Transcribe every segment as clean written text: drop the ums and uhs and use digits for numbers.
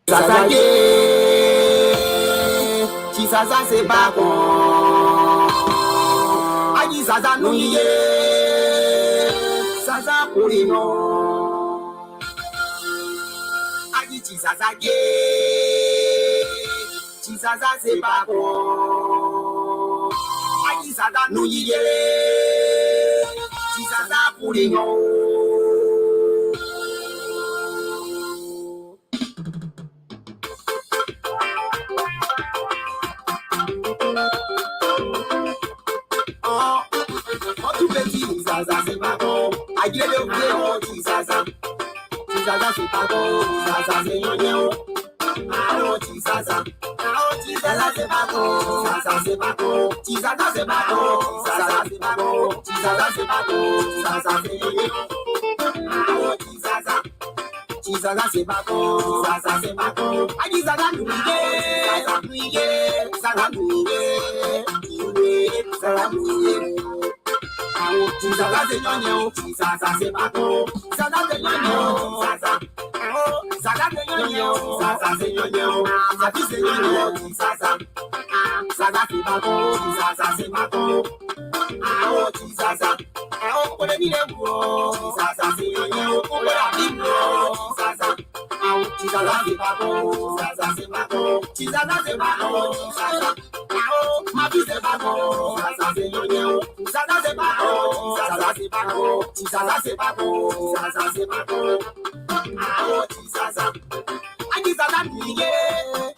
SADAA SADAA c'est pas bon. Aïe SADAA nous y est. SADAA pour les noms. Aïe SADAA c'est pas bon. Aïe SADAA nous y est. SADAA pour les noms. SADAA c'est pas bon. Aïe le vieux SADAA c'est pas bon. SADAA c'est yon. Allo SADAA c'est pas bon. SADAA c'est pas bon. SADAA c'est pas bon. SADAA c'est pas bon. SADAA c'est pas bon. SADAA c'est yon. Allo SADAA c'est pas bon. SADAA c'est pas bon. Aïe SADAA nous y est. SADAA nous y est. SADAA nous y est. SADAA c'est yon. SADAA c'est pas bon. SADAA c'est yon. SADAA c'est yon. SADAA c'est yon. SADAA c'est yon. SADAA c'est pas bon. SADAA c'est pas bon. SADAA on est bien SADAA c'est yon. On est bien SADAA c'est pas bon. SADAA c'est pas bon. SADAA c'est pas bon. Ma vie c'est pas bon. SADAA c'est yon. SADAA c'est pas bon. SADAA c'est pas bon. SADAA c'est pas bon. SADAA c'est pas bon. SADAA aïe SADAA nous y est.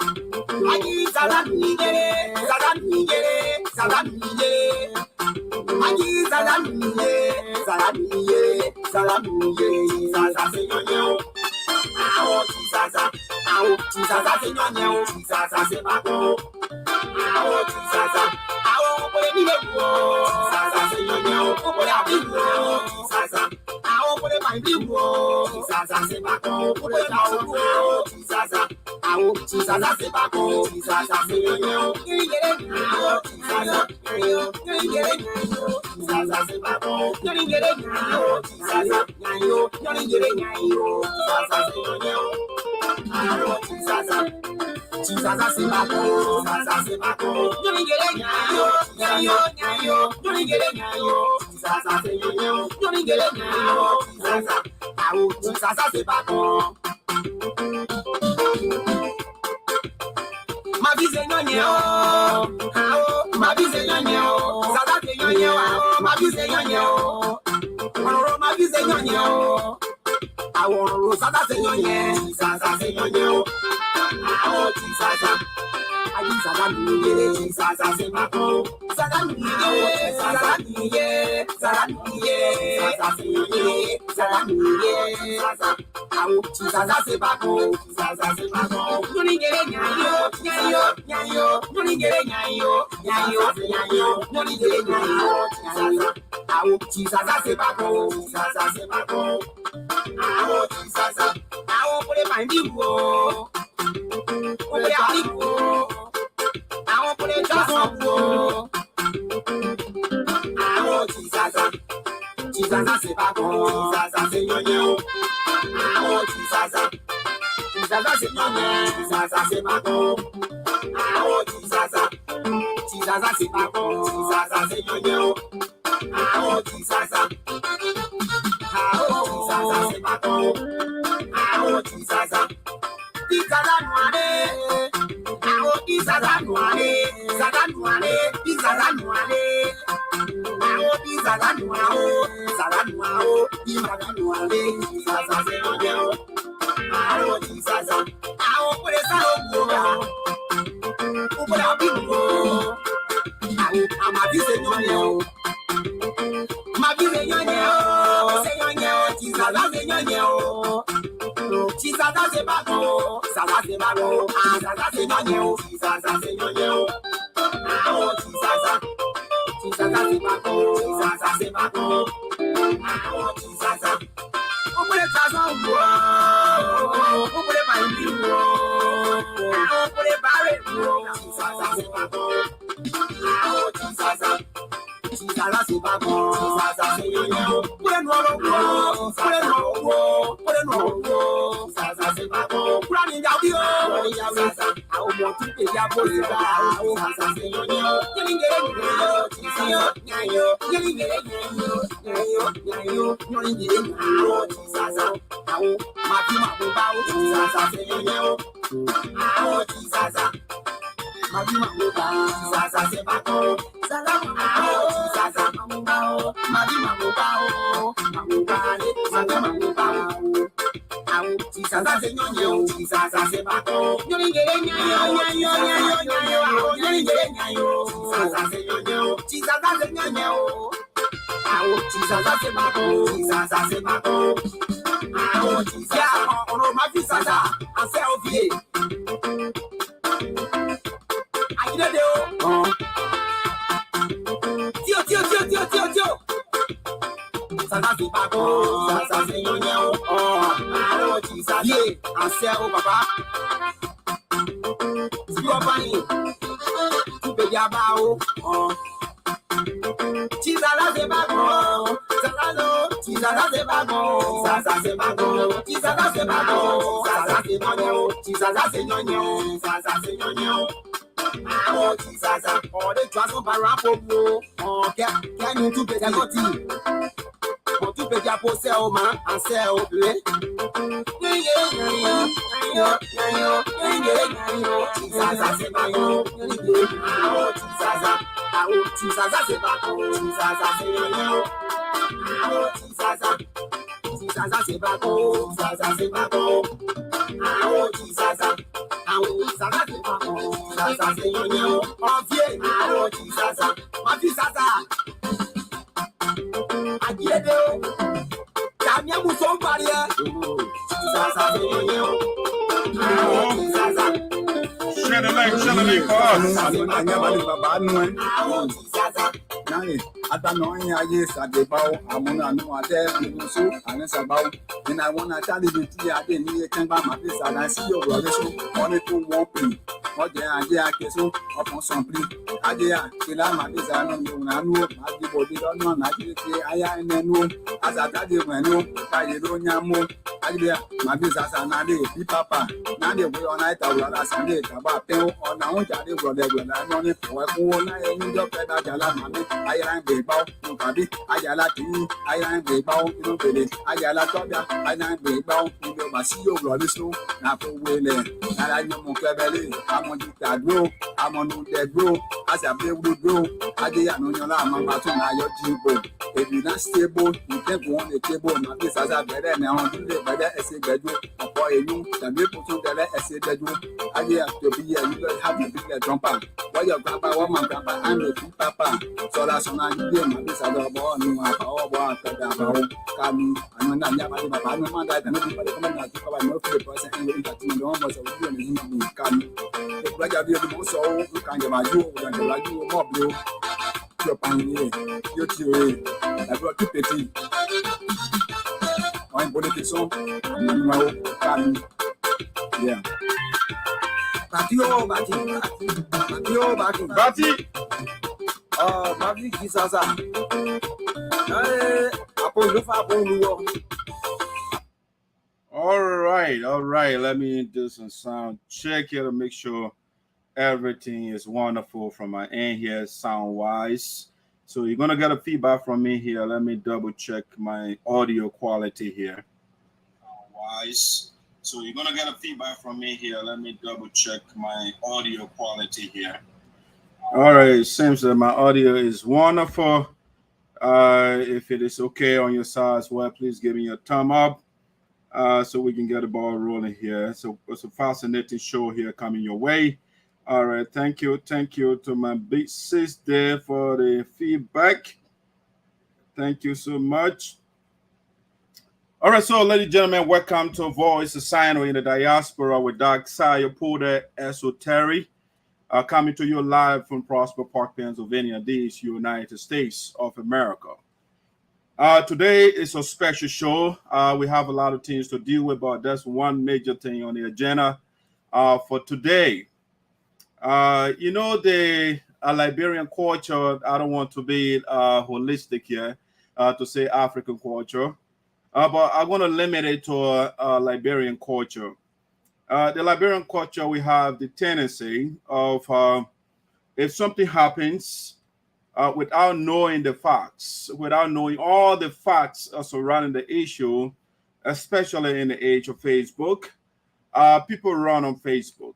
Aïe SADAA nous y est. SADAA nous y est. SADAA nous y est. Aïe SADAA nous y est. SADAA nous y est. SADAA nous y est. SADAA c'est yon. SADAA c'est yon. SADAA c'est pas bon. SADAA on peut les SADAA c'est yon. On peut les SADAA on peut les SADAA c'est pas bon. On peut les SADAA c'est pas bon. SADAA c'est yon. SADAA c'est pas bon. SADAA c'est pas bon. SADAA c'est pas bon. SADAA c'est yon. SADAA c'est pas bon. Ma vie c'est yon. Ma vie c'est yon. SADAA c'est yon. Ma vie c'est yon. Ma vie c'est yon. SADAA c'est yon. SADAA c'est yon. SADAA aïe SADAA nous y est. SADAA c'est pas bon. SADAA nous y est. SADAA nous y est. SADAA nous y est. SADAA c'est yon. SADAA nous y est. SADAA c'est pas bon. SADAA c'est pas bon. Nous y est. SADAA c'est pas bon. SADAA c'est pas bon. SADAA on peut les find you. On peut les appliquer. On peut les chansons. SADAA c'est pas bon. SADAA c'est yon. SADAA c'est yon. SADAA c'est pas bon. SADAA c'est pas bon. SADAA c'est yon. SADAA c'est pas bon. SADAA SADAA noire. SADAA noire. SADAA noire. SADAA noire. SADAA noire. SADAA noire. SADAA c'est yon. SADAA on peut les salopes. On peut la bibo. Ma vie c'est yon. Ma vie c'est yon. C'est yon. SADAA c'est yon. SADAA c'est pas bon. SADAA c'est pas bon. SADAA c'est yon. SADAA c'est yon. SADAA c'est pas bon. SADAA c'est pas bon. SADAA on peut les chansons. On peut les bailler. On peut les barrer. SADAA c'est pas bon. SADAA c'est pas bon. SADAA c'est yon. Pour les noirs. SADAA c'est pas bon. Pour les noirs. SADAA c'est pas bon. Pour la And I want to tell you that I didn't need to my place and I see your brother so only to one plea. What the idea so upon some plea. Idea, kill my design on you. I know my body don't know. I know as I tell you when you don't know. Idea, my business and I did papa. Now they will on night of Sunday about pen on our own child brother. I don't know what I need your better. I am the bow, I like you, I am the bow, you know, I like Togbah, I am the bow, you know, my CEO, brother, so now for Willie, and I know Monkabelli, I'm on the grow, I'm on the grow, as a baby would grow, I did know your lamb, I'm about your jibo. If you're not stable, you can't go on the table, my place as a better now, better essay bedroom, a boy, you can be put on the essay bedroom. I have to be here, you don't have to be a jumper. Why your grandpa, woman, grandpa, I'm a papa. So that's on I give my this other boy, my power boy, come, and when I'm not my man, I can everybody come out to cover no person and we got to know almost a human come. If I have you so, you can't get my you, and like you more blue. Your pioneer, your theory, I brought two petty. I'm going to song, and my own, yeah. Bati. All right. Let me do some sound check here to make sure everything is wonderful from my end here, sound wise. So you're gonna get a feedback from me here. Let me double check my audio quality here. Wise. So you're gonna get a feedback from me here. Let me double check my audio quality here. All right, it seems that my audio is wonderful. If it is okay on your side as well, please give me a thumb up so we can get the ball rolling here. So it's a fascinating show here coming your way. All right, thank you to my big sis there for the feedback. Thank you so much. All right, so ladies and gentlemen, welcome to Voice of Sinoe in the Diaspora with Dr. Sayapura ESOTERIC, coming to you live from Prosper Park, Pennsylvania, these United States of America. Today is a special show. We have a lot of things to deal with, but that's one major thing on the agenda for today. The Liberian culture, I don't want to be holistic here to say African culture. But I'm going to limit it to Liberian culture. The Liberian culture, we have the tendency of if something happens without knowing the facts, without knowing all the facts surrounding the issue, especially in the age of Facebook, people run on Facebook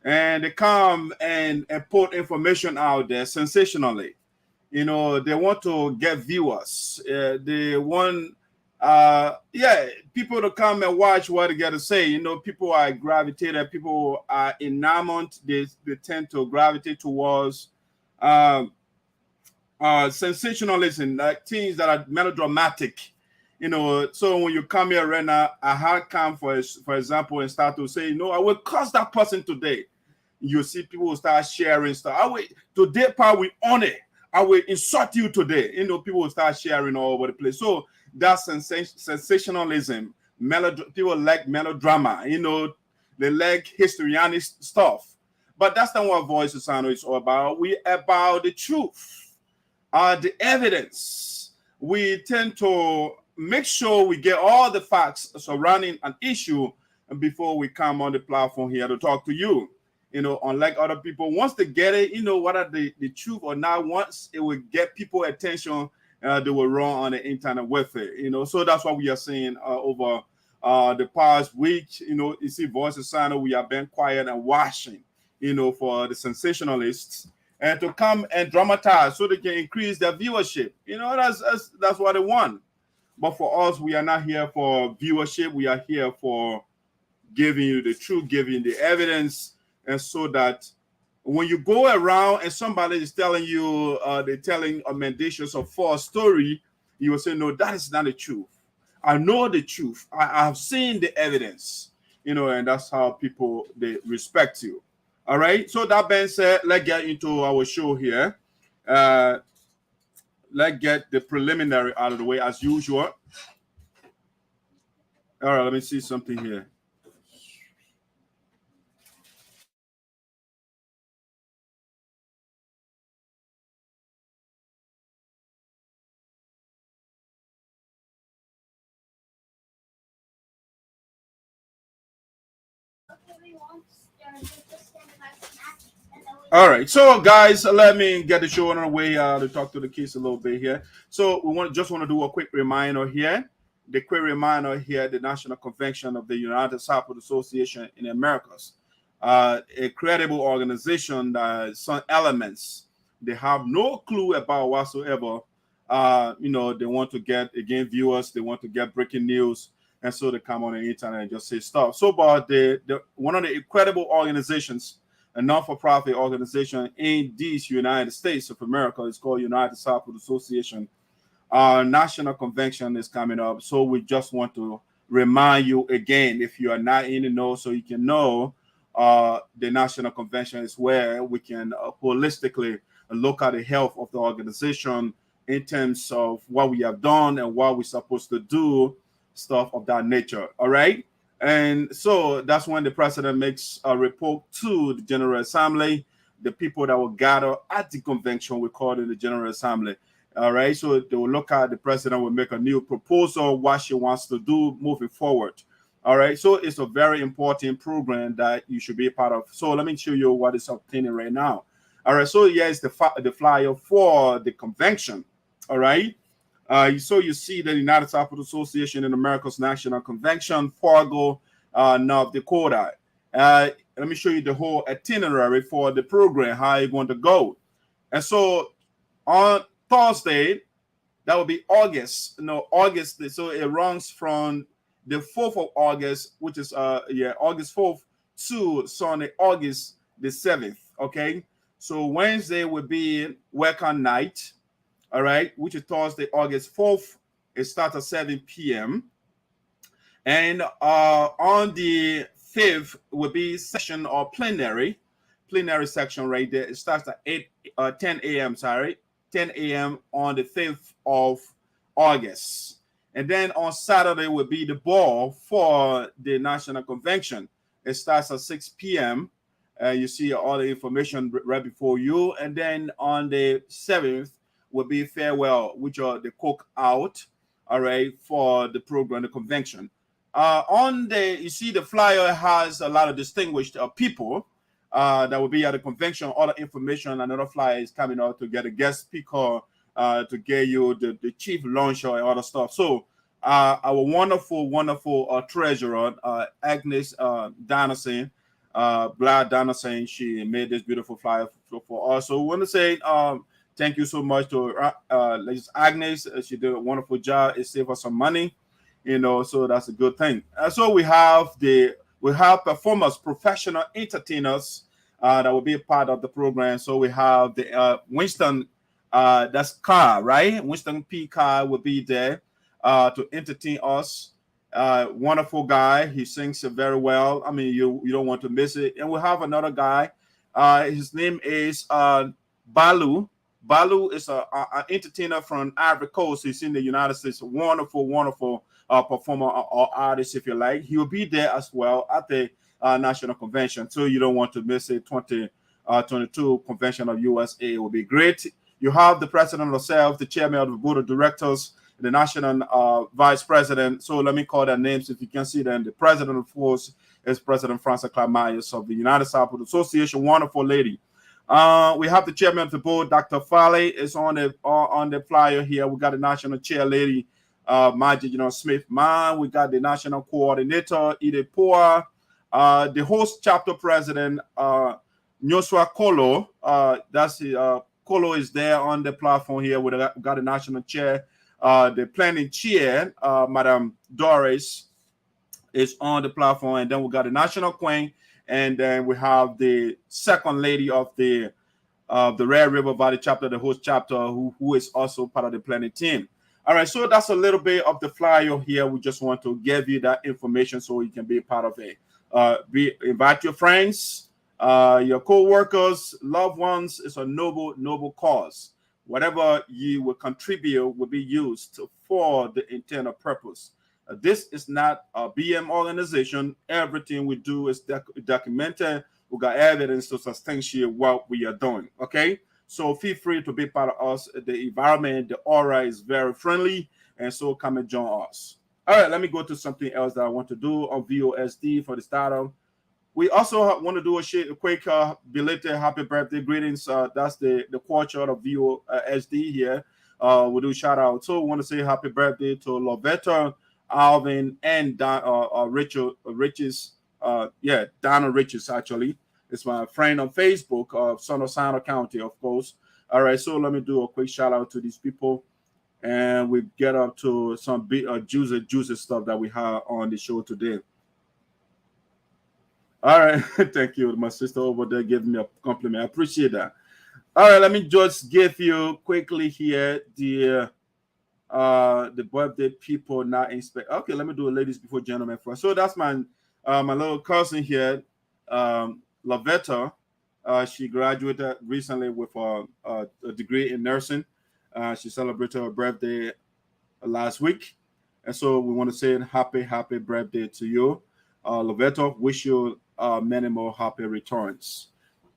and they come and put information out there sensationally. They want to get viewers. They want, people to come and watch what they got to say. People are gravitated, people are enamored. They tend to gravitate towards um, sensationalism, like things that are melodramatic. So when you come here right now, I had come for example and start to say, I will curse that person today. You see people will start sharing stuff. Today, part we honor. I will insult you today. People will start sharing all over the place. So that's sensationalism. People like melodrama. They like histrionic stuff. But that's not what Voice of Sinoe is all about. We about the truth, the evidence. We tend to make sure we get all the facts surrounding an issue before we come on the platform here to talk to you. Unlike other people, once they get it, whether the truth or not, once it will get people attention, they will run on the internet with it. So that's what we are seeing over the past week. You see Voice of Sinoe, we have been quiet and watching, for the sensationalists and to come and dramatize so they can increase their viewership. That's what they want. But for us, we are not here for viewership. We are here for giving you the truth, giving you the evidence. And so that when you go around and somebody is telling you, they're telling a mendacious or false story, you will say, no, that is not the truth. I know the truth. I have seen the evidence, and that's how people, they respect you. All right. So that being said, let's get into our show here. Let's get the preliminary out of the way as usual. All right. Let me see something here. All right, so guys, let me get the show on our way to talk to the kids a little bit here. So we just want to do a quick reminder here. The quick reminder here: the National Convention of the United Sapphire Association in the Americas, a credible organization that some elements they have no clue about whatsoever. They want to get again viewers, they want to get breaking news, and so they come on the internet and just say stuff. So, but the one of the incredible organizations, a non-for-profit organization in these United States of America, is called United Sapphire Association. Our national convention is coming up, so we just want to remind you again, if you are not in the know, so you can know the national convention is where we can holistically look at the health of the organization in terms of what we have done and what we're supposed to do, stuff of that nature. All right. And so that's when the president makes a report to the General Assembly. The people that will gather at the convention, we call it the General Assembly. All right. So they will look at, the president will make a new proposal, what she wants to do moving forward. All right. So it's a very important program that you should be a part of. So let me show you what is obtaining right now. All right. So here's the flyer for the convention. All right. So you see the United Sapphire Association in America's National Convention, Fargo, North Dakota. Let me show you the whole itinerary for the program, how you're going to go. And so on Thursday, that will be August. August. So it runs from the 4th of August, which is August 4th, to Sunday, August the 7th. Okay. So Wednesday will be welcome night. All right, which is Thursday, August 4th. It starts at 7 p.m. And on the 5th will be session or plenary section right there. It starts at 10 a.m. 10 a.m. on the 5th of August. And then on Saturday will be the ball for the National Convention. It starts at 6 p.m. You see all the information right before you. And then on the 7th, will be farewell, which are the cook out, all right, for the program, the convention. On the, you see the flyer has a lot of distinguished people that will be at the convention. All the information, another flyer is coming out to get a guest speaker, to get you the chief launcher and other stuff. So our wonderful treasurer, Agnes Donaldson, Glad Donaldson, she made this beautiful flyer for us. So we want to say thank you so much to Agnes. She did a wonderful job. It saved us some money, so that's a good thing. So we have performers, professional entertainers that will be a part of the program. So we have the Winston, that's Carr, right? Winston P. Carr will be there to entertain us. Wonderful guy. He sings very well. I mean, you don't want to miss it. And we have another guy. His name is Balu. Balu is an entertainer from Ivory Coast. He's in the United States. Wonderful performer or artist, if you like. He will be there as well at the National Convention. So you don't want to miss it. 2022 Convention of USA. It will be great. You have the president herself, the chairman of the board of directors, the national vice president. So let me call their names if you can see them. The president, of course, is President Francess Clarke Myers of the United Southwood Association. Wonderful lady. We have the chairman of the board, Dr. Farley, is on the flyer here. We got the national chair lady, Majid Smith Man. We got the national coordinator, Edith Poa. The host chapter president, Nyoswa Kolo. That's the Kolo is there on the platform here. We got the national chair. The planning chair, Madam Doris, is on the platform, and then we got the national queen, and then we have the second lady of the Red River Valley Chapter, the host chapter, who is also part of the planning team. All right, so that's a little bit of the flyer here. We just want to give you that information so you can be a part of it. Invite your friends, your co-workers, loved ones. It's a noble cause. Whatever you will contribute will be used for the intended purpose. This is not a BM organization. Everything we do is documented. We got evidence to substantiate what we are doing. Okay, so feel free to be part of us. The environment, the aura is very friendly, and so come and join us. All right, let me go to something else that I want to do on VOSD for the startup. We also want to do a quick belated happy birthday greetings. That's the culture of VOSD here. We'll do shout out. So we want to say happy birthday to Lovetta, Alvin, and Donald Riches. Actually. It's my friend on Facebook of Sinoe County, of course. All right, so let me do a quick shout out to these people. And we get up to some big juicy stuff that we have on the show today. All right, thank you. My sister over there giving me a compliment. I appreciate that. All right, let me just give you quickly here the birthday people not expect. Okay, let me do it, ladies before gentlemen first. So that's my little cousin here, Lovetta. She graduated recently with a degree in nursing. She celebrated her birthday last week, and so we want to say happy birthday to you, Lovetta. Wish you many more happy returns.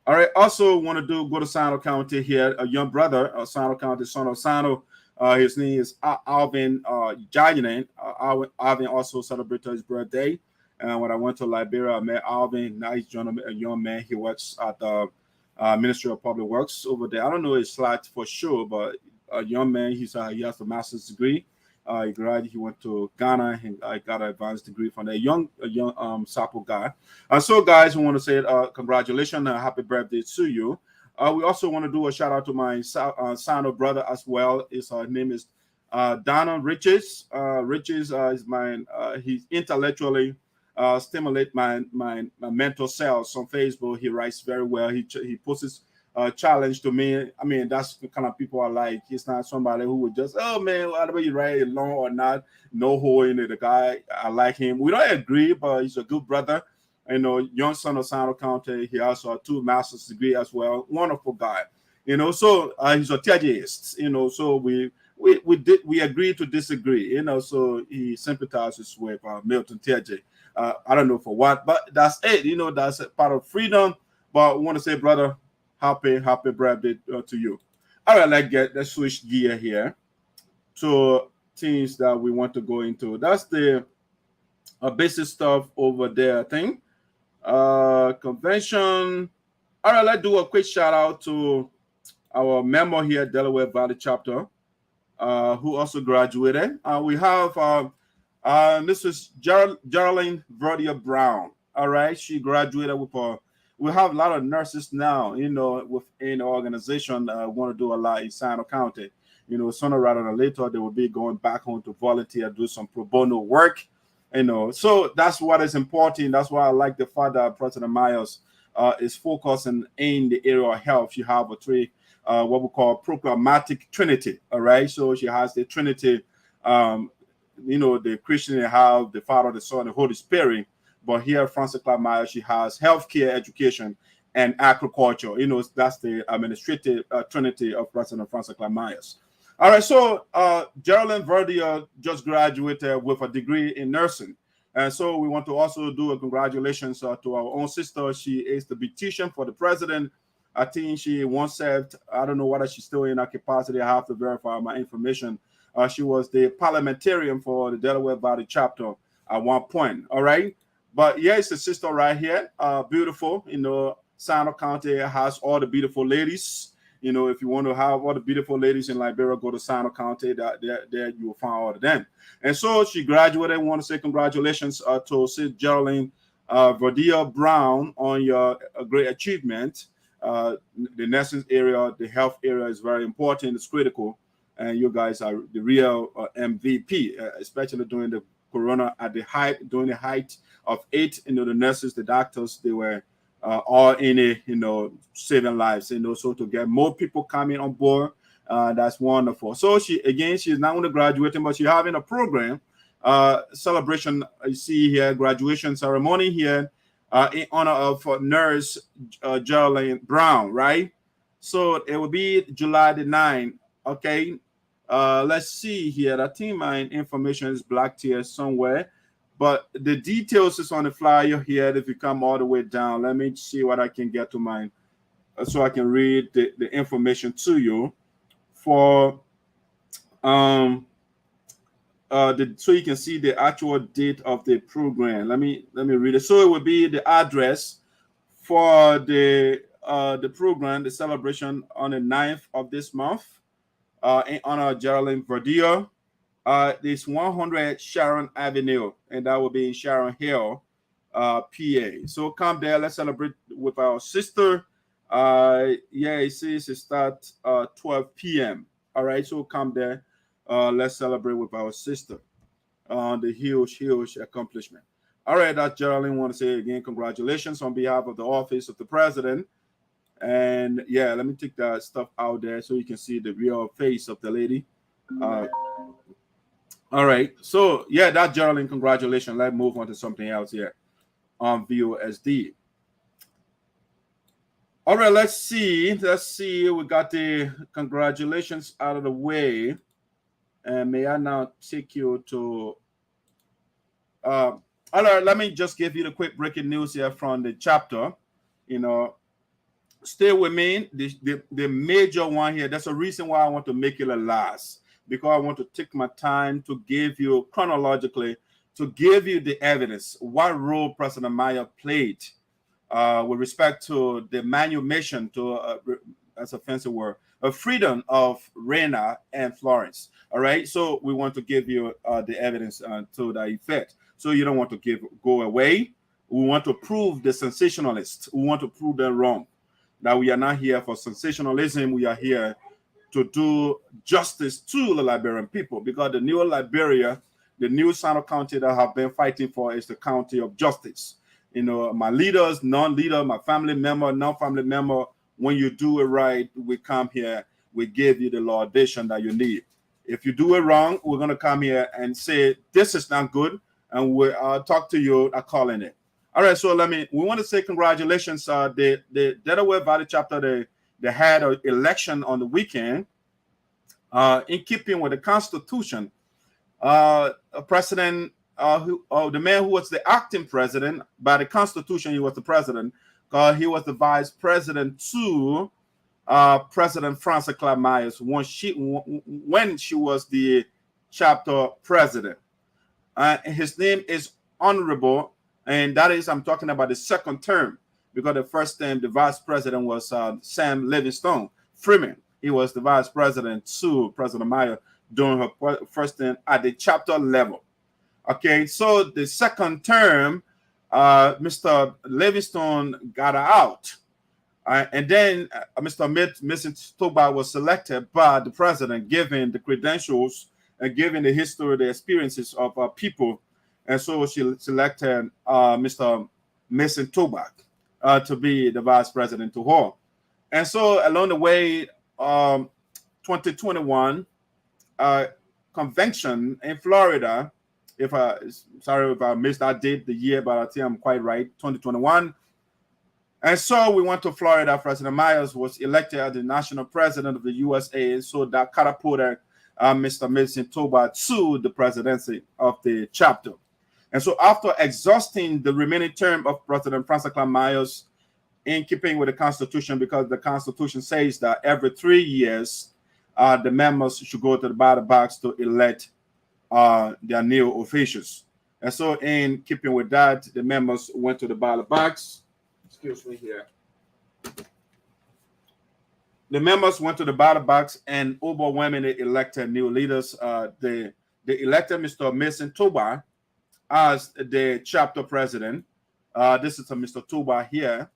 All right. Also, want to go to Sinoe County here. A young brother, Sinoe County, son of Sinoe. His name is Alvin Jaryenneh. Alvin also celebrated his birthday. And when I went to Liberia, I met Alvin. Nice gentleman, a young man. He works at the Ministry of Public Works over there. I don't know his slides for sure, but a young man. He has a master's degree. He graduated. He went to Ghana and got an advanced degree from a young Sapo guy. So, guys, we want to say congratulations and happy birthday to you. We also want to do a shout out to my Sinoe brother as well. His name is Donald Riches. Riches is mine. He intellectually stimulate my mental cells on Facebook. He writes very well. He posts challenge to me. I mean, that's the kind of people I like. He's not somebody who would just, oh man, whatever you write, long or not, no hole in it. The guy, I like him. We don't agree, but he's a good brother. Young son of Sinoe County. He also has 2 master's degree as well. Wonderful guy. So he's a theist. So we agreed to disagree. So he sympathizes with Milton Tiaje. I don't know for what, but that's it. That's a part of freedom. But I want to say, brother, happy birthday to you. All right, let's switch gear here to things that we want to go into. That's the basic stuff over there, I think. Convention. All right, let's do a quick shout out to our member here at Delaware Valley Chapter, who also graduated. We have Mrs. Jerolyn Verdier Brown. All right, she graduated with we have a lot of nurses now, within the organization want to do a lot in Sinoe County. Sooner rather than later, they will be going back home to volunteer, do some pro bono work. So that's what is important. That's why I like the fact that President Myers is focusing in the area of health. You have what we call programmatic Trinity. All right, so she has the Trinity. The Christian have the Father, the Son, the Holy Spirit. But here, Francess Clarke Myers, she has healthcare, education, and agriculture. That's the administrative Trinity of President Francess Clarke Myers. All right, so Jerolyn Verdier just graduated with a degree in nursing. And so we want to also do a congratulations to our own sister. She is the beautician for the president. I think she once served, I don't know whether she's still in her capacity. I have to verify my information. She was the parliamentarian for the Delaware Valley Chapter at one point. All right. But yeah, it's the sister right here. Beautiful. Sinoe County has all the beautiful ladies. If you want to have all the beautiful ladies in Liberia, go to Sinoe County. There you will find all of them. And so she graduated. I want to say congratulations to Sis Jerolyn Verdier Brown on your great achievement. The nursing area, the health area is very important. It's critical. And you guys are the real MVP, especially during the corona during the height of it. The nurses, the doctors, they were all in it, saving lives. So to get more people coming on board, that's wonderful. So she's not only graduating, but she's having a program, celebration. You see here, graduation ceremony here in honor of nurse Jerolyn Brown, right? So it will be July the 9th. Okay. Let's see here. I think my information is blacked here somewhere, but the details is on the flyer here. If you come all the way down, let me see what I can get to mine so I can read the information to you for so you can see the actual date of the program. Let me read it. So it will be the address for the program, the celebration on the 9th of this month. In honor of Jerolyn Verdier, this 100 Sharon Avenue, and that will be in Sharon Hill, PA. So come there, let's celebrate with our sister. It says it starts 12 p.m. All right, so come there, let's celebrate with our sister on the huge accomplishment. All right, that's Jerolyn. Want to say again, congratulations on behalf of the office of the president. And yeah, let me take that stuff out there so you can see the real face of the lady. All right. So yeah, that's Jerolyn. Congratulations. Let's move on to something else here on VOSD. All right, let's see. We got the congratulations out of the way. And may I now take you to all right, let me just give you the quick breaking news here from the chapter. Stay with me. The major one here, that's a reason why I want to make it a last, because I want to take my time to give you chronologically, to give you the evidence, what role President Myers played with respect to the manumission to, that's a fancy word, a freedom of Rina and Florence. All right, so we want to give you the evidence to that effect. So you don't want to go away. We want to prove the sensationalists. We want to prove them wrong. That we are not here for sensationalism. We are here to do justice to the Liberian people, because the new Liberia, the new Sinoe County that I have been fighting for is the county of justice. My leaders, non-leader, my family member, non-family member, when you do it right, we come here, we give you the laudation that you need. If you do it wrong, we're going to come here and say, this is not good, and we'll talk to you accordingly it. All right, so we want to say congratulations. The Delaware Valley Chapter, they had an election on the weekend in keeping with the Constitution. A president, the man who was the acting president, by the Constitution, he was the president. He was the vice president to President Francess Clarke Myers when she was the chapter president. His name is honorable, and that is, I'm talking about the second term, because the first term, the vice president was Sam Livingstone Freeman. He was the vice president to President Myers during her first term at the chapter level. Okay, so the second term, Mr. Livingstone got out. And then Mr. Mayson Togbah was selected by the president, given the credentials and given the history, the experiences of people. And so she selected Mr. Mayson Togbah to be the vice president to her. And so along the way, 2021 convention in Florida, sorry if I missed that date, the year, but I think I'm quite right, 2021. And so we went to Florida. President Myers was elected as the national president of the USA. So that catapulted Mr. Mayson Togbah to the presidency of the chapter. And so after exhausting the remaining term of President Francess Clarke Myers, in keeping with the Constitution, because the Constitution says that every 3 years, the members should go to the ballot box to elect their new officials. And so in keeping with that, the members went to the ballot box. Excuse me here. The members went to the ballot box and overwhelmingly elected new leaders. They elected Mr. Mayson Togbah as the chapter president. This is Mr. Togbah here,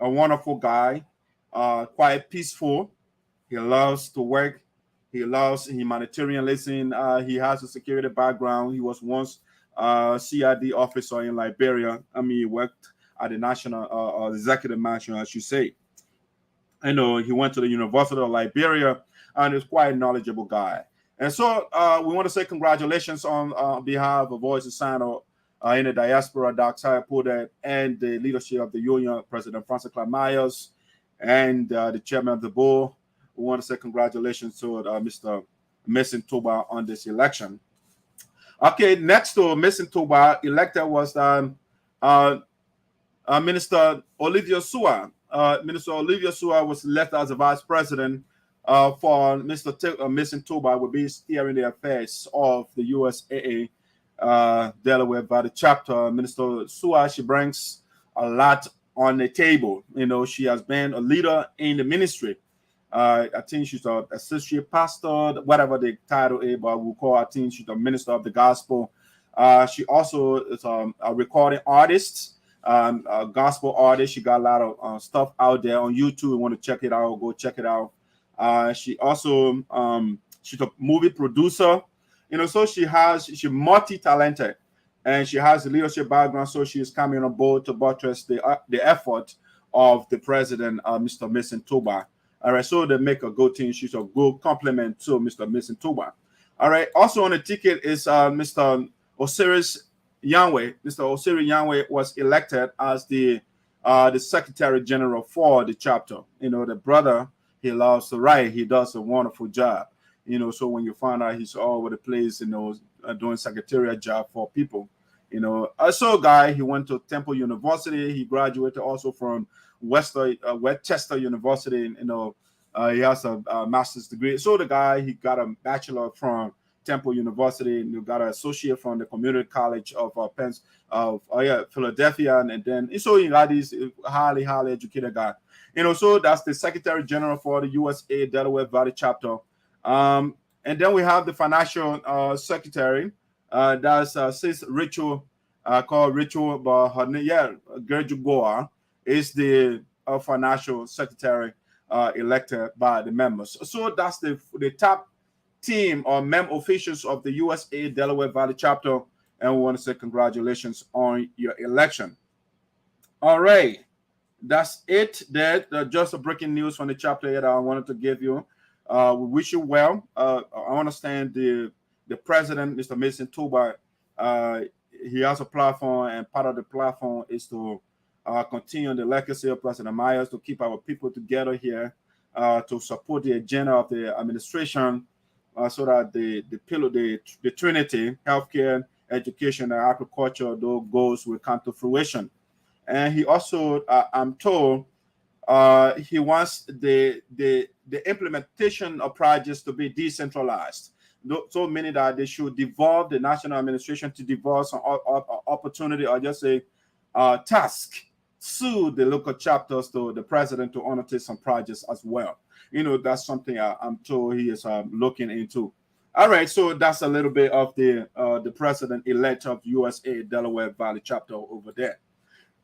a wonderful guy, quite peaceful. He loves to work. He loves humanitarianism. He has a security background. He was once CID officer in Liberia. I mean, he worked at the national executive mansion, I should say. I know he went to the University of Liberia and is quite a knowledgeable guy. And so we want to say congratulations on behalf of Voice of Sinoe in the diaspora, Dr. Pudet, and the leadership of the union, President Francess Clarke Myers, and the chairman of the board. We want to say congratulations to Mr. Mayson Togbah on this election. Okay, next to Mayson Togbah, elected was Minister Olivia Usaa. Minister Olivia Usaa was elected as the vice president for Mr. Mayson Togbah, will be steering the affairs of the USAA Delaware Valley Chapter. Minister Usaa, she brings a lot on the table. You know, she has been a leader in the ministry. I think she's an associate pastor, whatever the title is, but we'll call her, I think she's a minister of the gospel. She also is a recording artist, a gospel artist. She got a lot of stuff out there on YouTube. You want to check it out, go check it out. She also, she's a movie producer, you know, so she's multi-talented, and she has a leadership background, so she's coming on board to buttress the effort of the president, Mr. Mayson Togbah. All right, so they make a good team. She's a good complement to Mr. Mayson Togbah. All right, also on the ticket is Mr. Osiris Yanwe. Mr. Osiris Yanwe was elected as the Secretary General for the chapter. You know, the brother, he loves to write. He does a wonderful job. You know, so when you find out he's all over the place, you know, doing secretarial job for people. You know, also guy, he went to Temple University. He graduated also from Westchester University. You know, he has a master's degree. So the guy, he got a bachelor from Temple University, and you got an associate from the Community College of Philadelphia, and then so you got these highly educated guy. You know, so that's the Secretary General for the USA Delaware Valley Chapter. And then we have the Financial Secretary. That's Sis Rachel, called Rachel, but her name, Gerju Goa, is the Financial Secretary elected by the members. So that's the top team or officials of the USA Delaware Valley Chapter, and we want to say congratulations on your election. All right, that's it. That just a breaking news from the chapter that I wanted to give you. We wish you well. I understand the president, Mr. Mayson Togbah, he has a platform, and part of the platform is to continue the legacy of President Myers, to keep our people together here, to support the agenda of the administration, so that the Trinity, healthcare, education, and agriculture, those goals will come to fruition. And he also, I'm told, he wants the implementation of projects to be decentralized. so many that they should devolve the national administration to devolve some opportunity or just a task to the local chapters to the president to undertake some projects as well. That's something I'm told he is looking into. All right, so that's a little bit of the president-elect of USA Delaware Valley Chapter over there.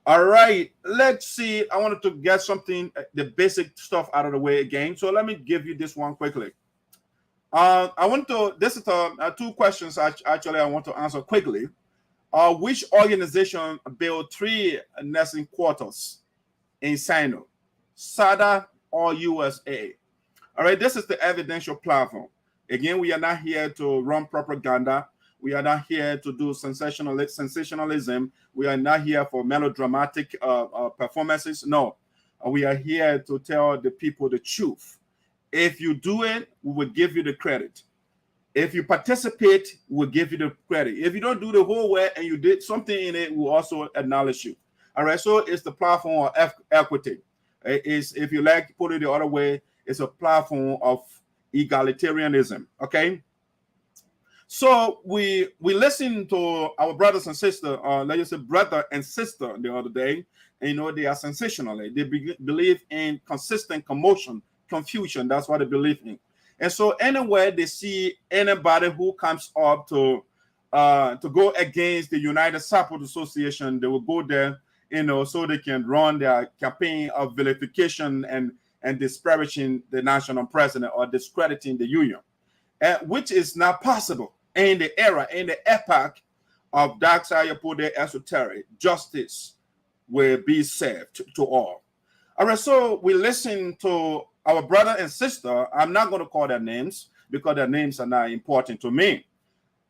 All right, let's see. I wanted to get something, the basic stuff out of the way again. So let me give you this one quickly. This is two questions actually I want to answer quickly. Which organization built 3 nursing quarters in Sinoe, SADAA or USA? All right, this is the evidential platform. Again, we are not here to run propaganda. We are not here to do sensationalism. We are not here for melodramatic performances. No, we are here to tell the people the truth. If you do it, we will give you the credit. If you participate, we'll give you the credit. If you don't do the whole way and you did something in it, we'll also acknowledge you. All right, so it's the platform of equity. If you like to put it the other way, it's a platform of egalitarianism, okay? So we listened to our brothers and sisters, let's just say brother and sister the other day, and they are sensational. They believe in consistent confusion. That's what they believe in. And so anywhere they see anybody who comes up to go against the United Support Association, they will go there, so they can run their campaign of vilification and disparaging the national president or discrediting the union, which is not possible in the era, in the epoch of dark side esoteric. Justice will be served to all. All right, so we listen to our brother and sister. I'm not going to call their names because their names are not important to me.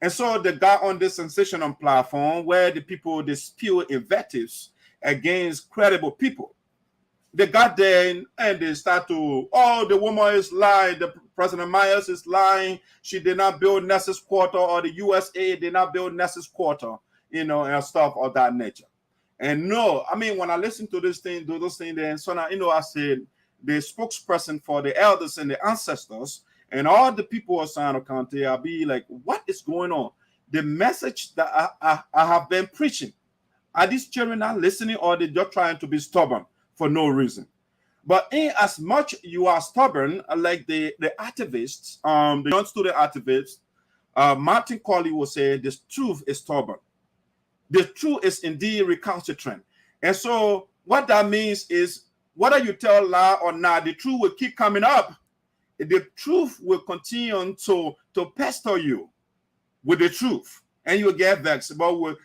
And so they got on this sensational platform where the people spew invectives against credible people. They got there and they start to, the woman is lying, the President Myers is lying, she did not build Ness's Quarter, or the USA did not build Ness's Quarter, and stuff of that nature. And no, I mean, when I listen to those things, then so now, I said, the spokesperson for the elders and the ancestors and all the people of Sinoe County, I'll be like, what is going on? The message that I have been preaching, are these children not listening, or they're just trying to be stubborn for no reason? But in as much you are stubborn, like the activists, the non-student activists, Martin Colley will say, the truth is stubborn. The truth is indeed recalcitrant. And so what that means is, whether you tell lie or not, the truth will keep coming up. The truth will continue to pester you with the truth, and you'll get vexed. But we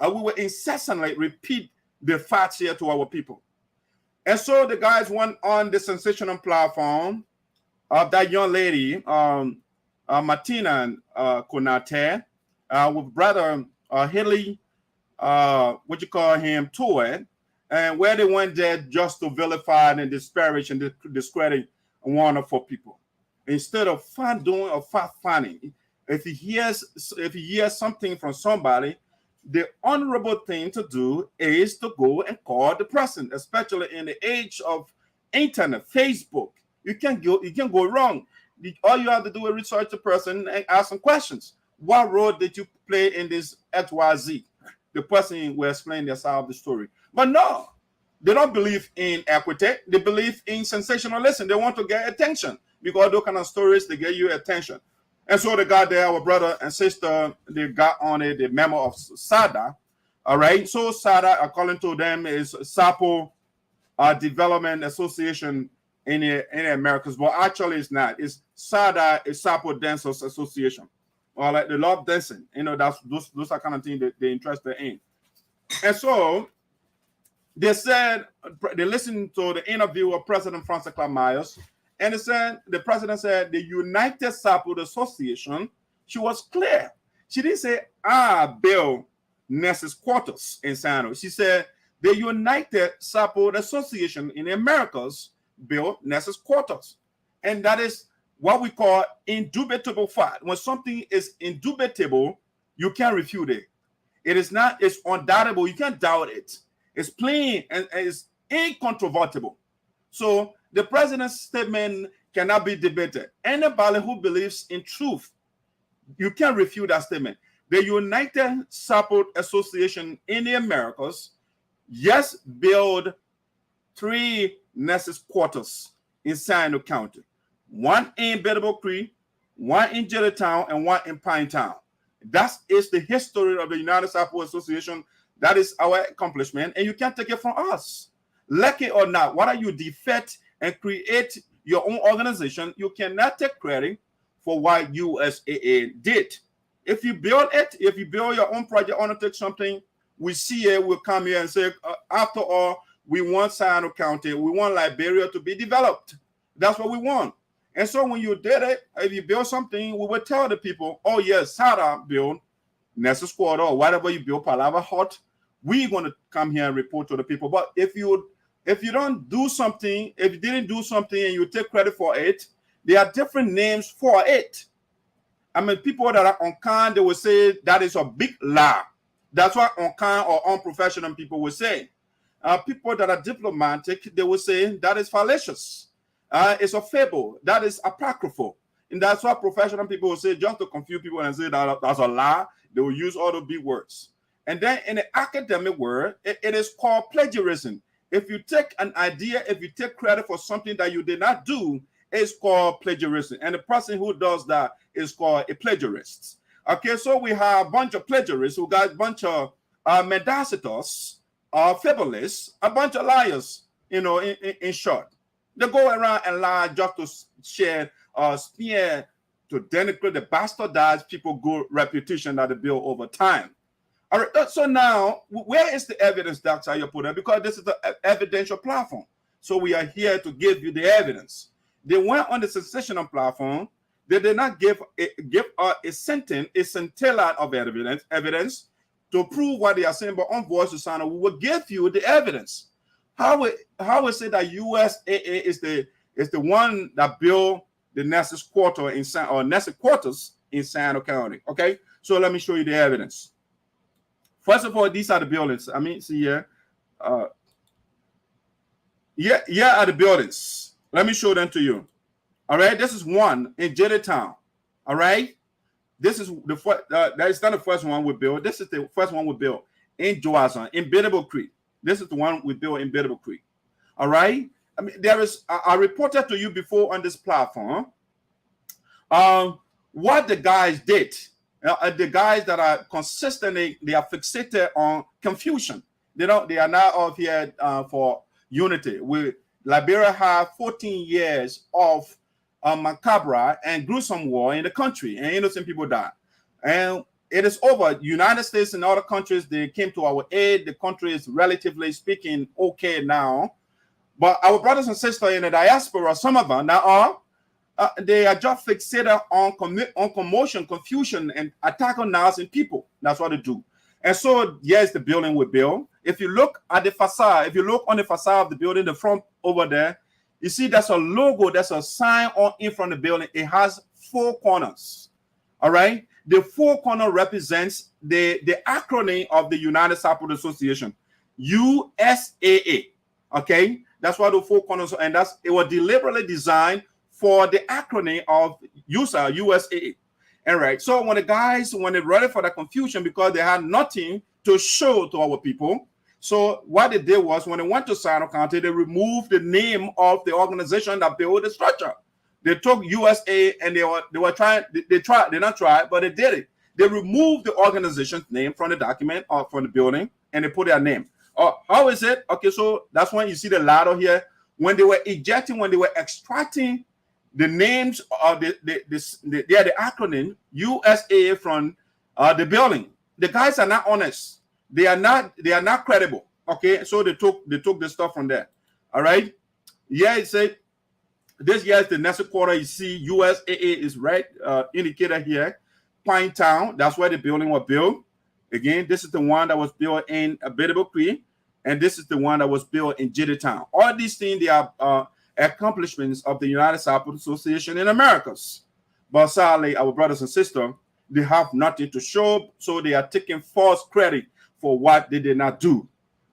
will incessantly repeat the facts here to our people. And so the guys went on the sensational platform of that young lady, Martina Konate, with brother Hailey, Tweah, and where they went there just to vilify and disparage and discredit wonderful people. Instead of doing or fact-finding, if he hears something from somebody, the honorable thing to do is to go and call the person, especially in the age of internet, Facebook. You can go wrong. All you have to do is research the person and ask some questions. What role did you play in this XYZ? The person will explain their side of the story. But no, they don't believe in equity. They believe in sensationalism. They want to get attention because those kind of stories, they get you attention. And so they got there, our brother and sister, they got on it, the member of SADAA. All right. So SADAA, according to them, is SAPO Development Association in the Americas. But actually it's not. It's SADAA, is SAPO Dancers Association. Or like they love dancing. Those are kind of things that they're interested in. And so they said, they listened to the interview of President Francess Clarke Myers, and the president said the United Support Association, she was clear. She didn't say, build Ness's Quarters in Sinoe. She said the United Support Association in the Americas built Ness's Quarters. And that is what we call indubitable fact. When something is indubitable, you can't refute it. It's undoubtable. You can't doubt it. It's plain and it's incontrovertible. So the president's statement cannot be debated. Anybody who believes in truth You can't refute that statement. The United Support Association in the Americas, yes, built 3 nurses quarters in Sinoe County. 1 in Biddable Creek, 1 in Jellytown, and 1 in Pinetown. That is the history of the United Support Association. That is our accomplishment, and you can't take it from us. Like it or not, whether you defect and create your own organization, you cannot take credit for what USAA did. If you build it, if you build your own project, undertake something, we see it, we'll come here and say, after all, we want Sinoe County, we want Liberia to be developed. That's what we want. And so when you did it, if you build something, we would tell the people, oh yes, SADAA build Nurses Quarter or whatever you build, Palava Hut, we're going to come here and report to the people. But if you don't do something, if you didn't do something and you take credit for it, there are different names for it. I mean, people that are unkind, they will say that is a big lie. That's what unkind or unprofessional people will say. People that are diplomatic, they will say that is fallacious. It's a fable. That is apocryphal. And that's what professional people will say, just to confuse people and say that that's a lie. They will use all the big words. And then in the academic world, it is called plagiarism. If you take an idea, if you take credit for something that you did not do, it's called plagiarism. And the person who does that is called a plagiarist. Okay, so we have a bunch of plagiarists, we got a bunch of mendacitors, fabulous, a bunch of liars, you know, in short. They go around and lie just to share, smear, to denigrate, the bastardize people's good reputation that they build over time. All right, so now, where is the evidence, Dr. Ayapura? Because this is the evidential platform. So we are here to give you the evidence. They went on the sensational platform. They did not give a scintilla of evidence to prove what they are saying, but on Voice of Sinoe, we will give you the evidence. How is it that USAA is the one that built the Nurses Quarter Nurses Quarters in Sinoe County? Okay, so let me show you the evidence. First of all, these are the buildings. I mean, see here. Here are the buildings. Let me show them to you. All right, this is one in Jellytown. All right, this is the first. That is not the first one we built. This is the first one we built in Joazon, in Biddable Creek. This is the one we built in Biddable Creek. All right. I mean, there is. I reported to you before on this platform. What the guys did. The guys that are consistently, they are fixated on confusion. They are now out here for unity. Liberia have 14 years of macabre and gruesome war in the country, and innocent people died. And it is over. United States and other countries, they came to our aid. The country is relatively speaking okay now. But our brothers and sisters in the diaspora, some of them now are, they are just fixated on commotion, confusion, and attack on innocent people. That's what they do. And so, yes, the building we built. If you look at the facade, if you look on the facade of the building, the front over there, you see there's a logo, there's a sign on in front of the building. It has 4 corners. All right? The 4 corner represents the acronym of the United Support Association, USAA. Okay? That's what the 4 corners are, and it was deliberately designed for the acronym of Usaa, USAA. All right. So when they're ready for the confusion because they had nothing to show to our people, so what they did was when they went to Sinoe County, they removed the name of the organization that built the structure. They took USA and they did it. They removed the organization's name from the document or from the building and they put their name. How is it? Okay, so that's when you see the ladder here. When they were extracting the names of the acronym USA from the building, the guys are not honest. They are not credible. Okay, so they took the stuff from there. All right. Yeah, it said this year is the Nurses Quarter. You see, USAA is right indicated here. Pinetown, that's where the building was built. Again, this is the one that was built in Biddable Creek, and this is the one that was built in Jellytown. All these things, they are accomplishments of the United Support Association in Americas. But sadly, our brothers and sisters, they have nothing to show, so they are taking false credit for what they did not do.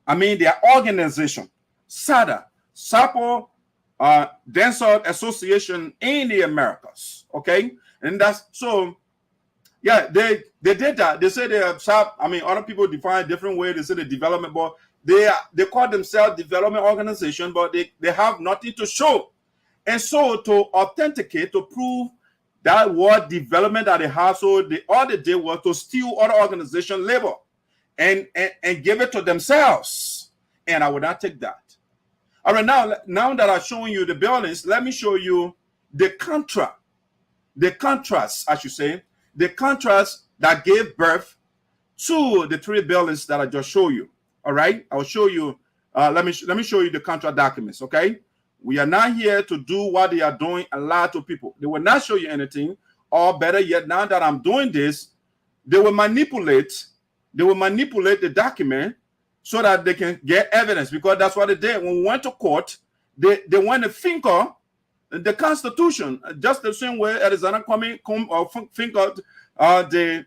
I mean, their organization, SADAA, Support Dancehall Association in the Americas, okay? And that's so Yeah, they did that. They say they have sharp. I mean, other people define different way. They say the development, but they call themselves development organization, but they have nothing to show. And so to authenticate, to prove that word development that they have, so all they did was to steal other organization labor and give it to themselves. And I would not take that. All right, now that I've shown you the buildings, let me show you the contrast, I should say, the contrast that gave birth to the 3 buildings that I just showed you. All right, I'll show you. Let me show you the contract documents. Okay, we are not here to do what they are doing and lie to people. They will not show you anything. Or better yet, now that I'm doing this, they will manipulate the document so that they can get evidence, because that's what they did. When we went to court, they went to finger the Constitution, just the same way Arizona finger the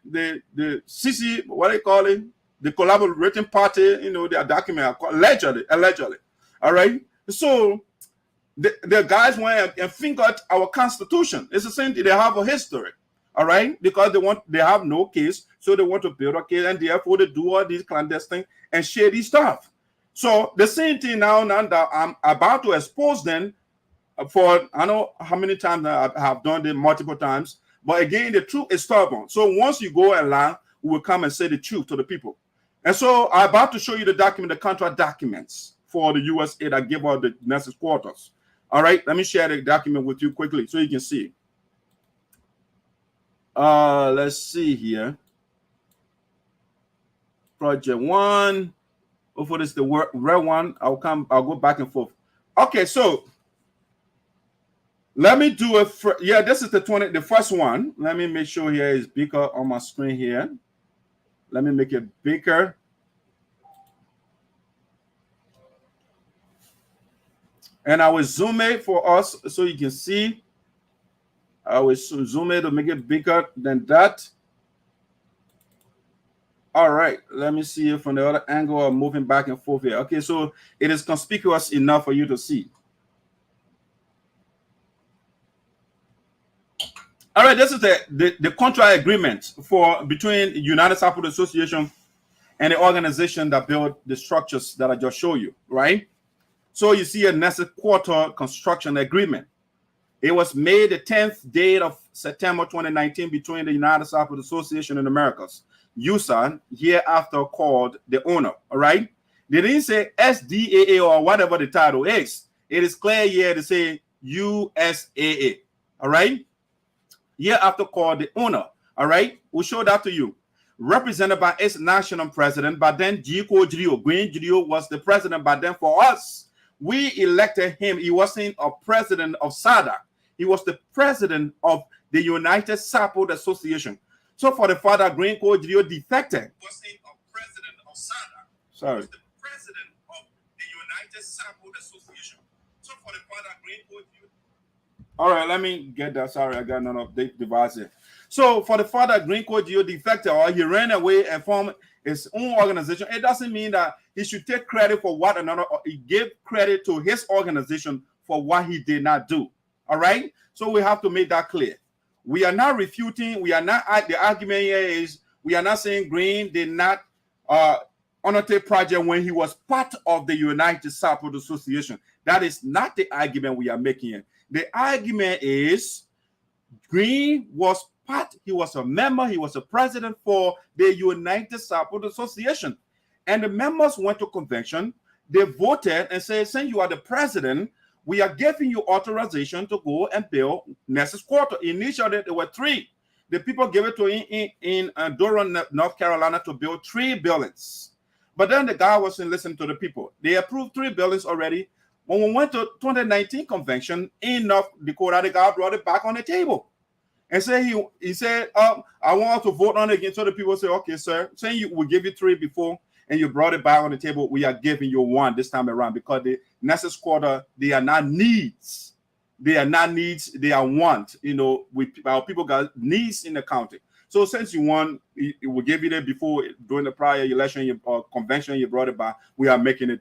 CC, what they call it, the collaborating party, you know, their document, allegedly. All right. So the guys went and fingered our Constitution. It's the same thing. They have a history. All right, because they have no case, so they want to build a case, and therefore they do all these clandestine and shady stuff. So the same thing now that I'm about to expose them for, I know how many times I have done it multiple times, but again, the truth is stubborn. So once you go and lie, we will come and say the truth to the people. And so I'm about to show you the contract documents for the USA that give out the nurses' quarters. All right, let me share the document with you quickly so you can see. Let's see here. Project 1. Hopefully this is the red one. I'll go back and forth. Okay, so let me do it. Yeah, this is the first one. Let me make sure here is bigger on my screen here. Let me make it bigger. And I will zoom it for us so you can see. I will zoom it to make it bigger than that. All right, let me see it from the other angle. I'm moving back and forth here. Okay, so it is conspicuous enough for you to see. All right, this is the contract agreement between United Sapota Association and the organization that built the structures that I just showed you, right? So you see a Nurses Quarter construction agreement. It was made the 10th day of September 2019 between the United Sapota Association and Americas, Usaa, hereafter called the owner, all right? They didn't say SDAA or whatever the title is. It is clear here to say USAA, all right? Hereafter called the owner, all right? We'll show that to you. Represented by its national president, but then Green Grio was the president, but then for us, we elected him. He wasn't a president of SADAA. He was the president of the United Sapota Association. So for the father, Green Grio defected. He wasn't a president of SADAA. Sorry. He was the president of the United Sapota Association. So for the father, Green Grio. All right, let me get that. Sorry, I got another device here. So for the father, Green Grio defected, or he ran away and formed his own organization. It doesn't mean that he should take credit for what another, he gave credit to his organization for what he did not do. All right, so we have to make that clear. We are not refuting, we are not, the argument here is, we are not saying Green did not undertake project when he was part of the United Sapota Association. That is not the argument we are making here. The argument is Green was part, he was a member, he was a president for the United Sapota Association. And the members went to convention, they voted and said, since you are the president, we are giving you authorization to go and build Nurses Quarter. Initially, there were 3. The people gave it to in Durham, North Carolina to build 3 buildings. But then the guy wasn't listening to the people. They approved 3 buildings already. When we went to 2019 convention in North Dakota, the guy brought it back on the table. And say he said, I want to vote on it again. So the people say, okay, sir, saying we give you 3 before, and you brought it back on the table, we are giving you 1 this time around, because the Nurses Quarter, they are not needs. They are not needs, they are want. You know, our people got needs in the county. So since you won, we gave you it before, during the prior election, convention, you brought it back, we are making it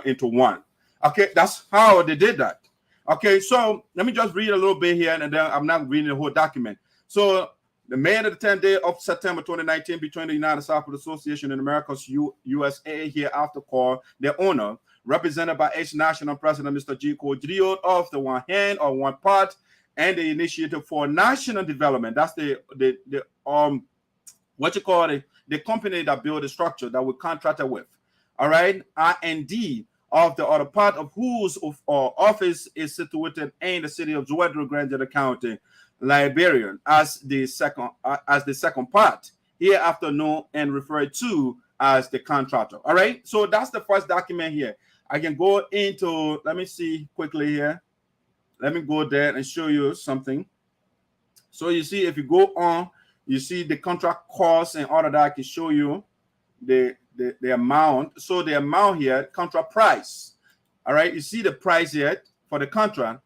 into 1. Okay, that's how they did that. Okay, so let me just read a little bit here, and then I'm not reading the whole document. So The May of the 10th day of September 2019 between the United Sapota Association in Americas USA hereafter called the owner, represented by ex national president Mr. G. Kodrio of the one hand or one part, and the initiative for national development. That's the what you call it, the company that built the structure that we contracted with. All right, IND of the other part of whose office is situated in the city of Zouadro, Grandeur County, Liberia, as the second part, hereafter known and referred to as the contractor. All right, so that's the first document here. I can go into, let me see quickly here. Let me go there and show you something. So you see, if you go on, you see the contract cost and all of that. I can show you the amount. So the amount here, contract price. All right, you see the price here for the contract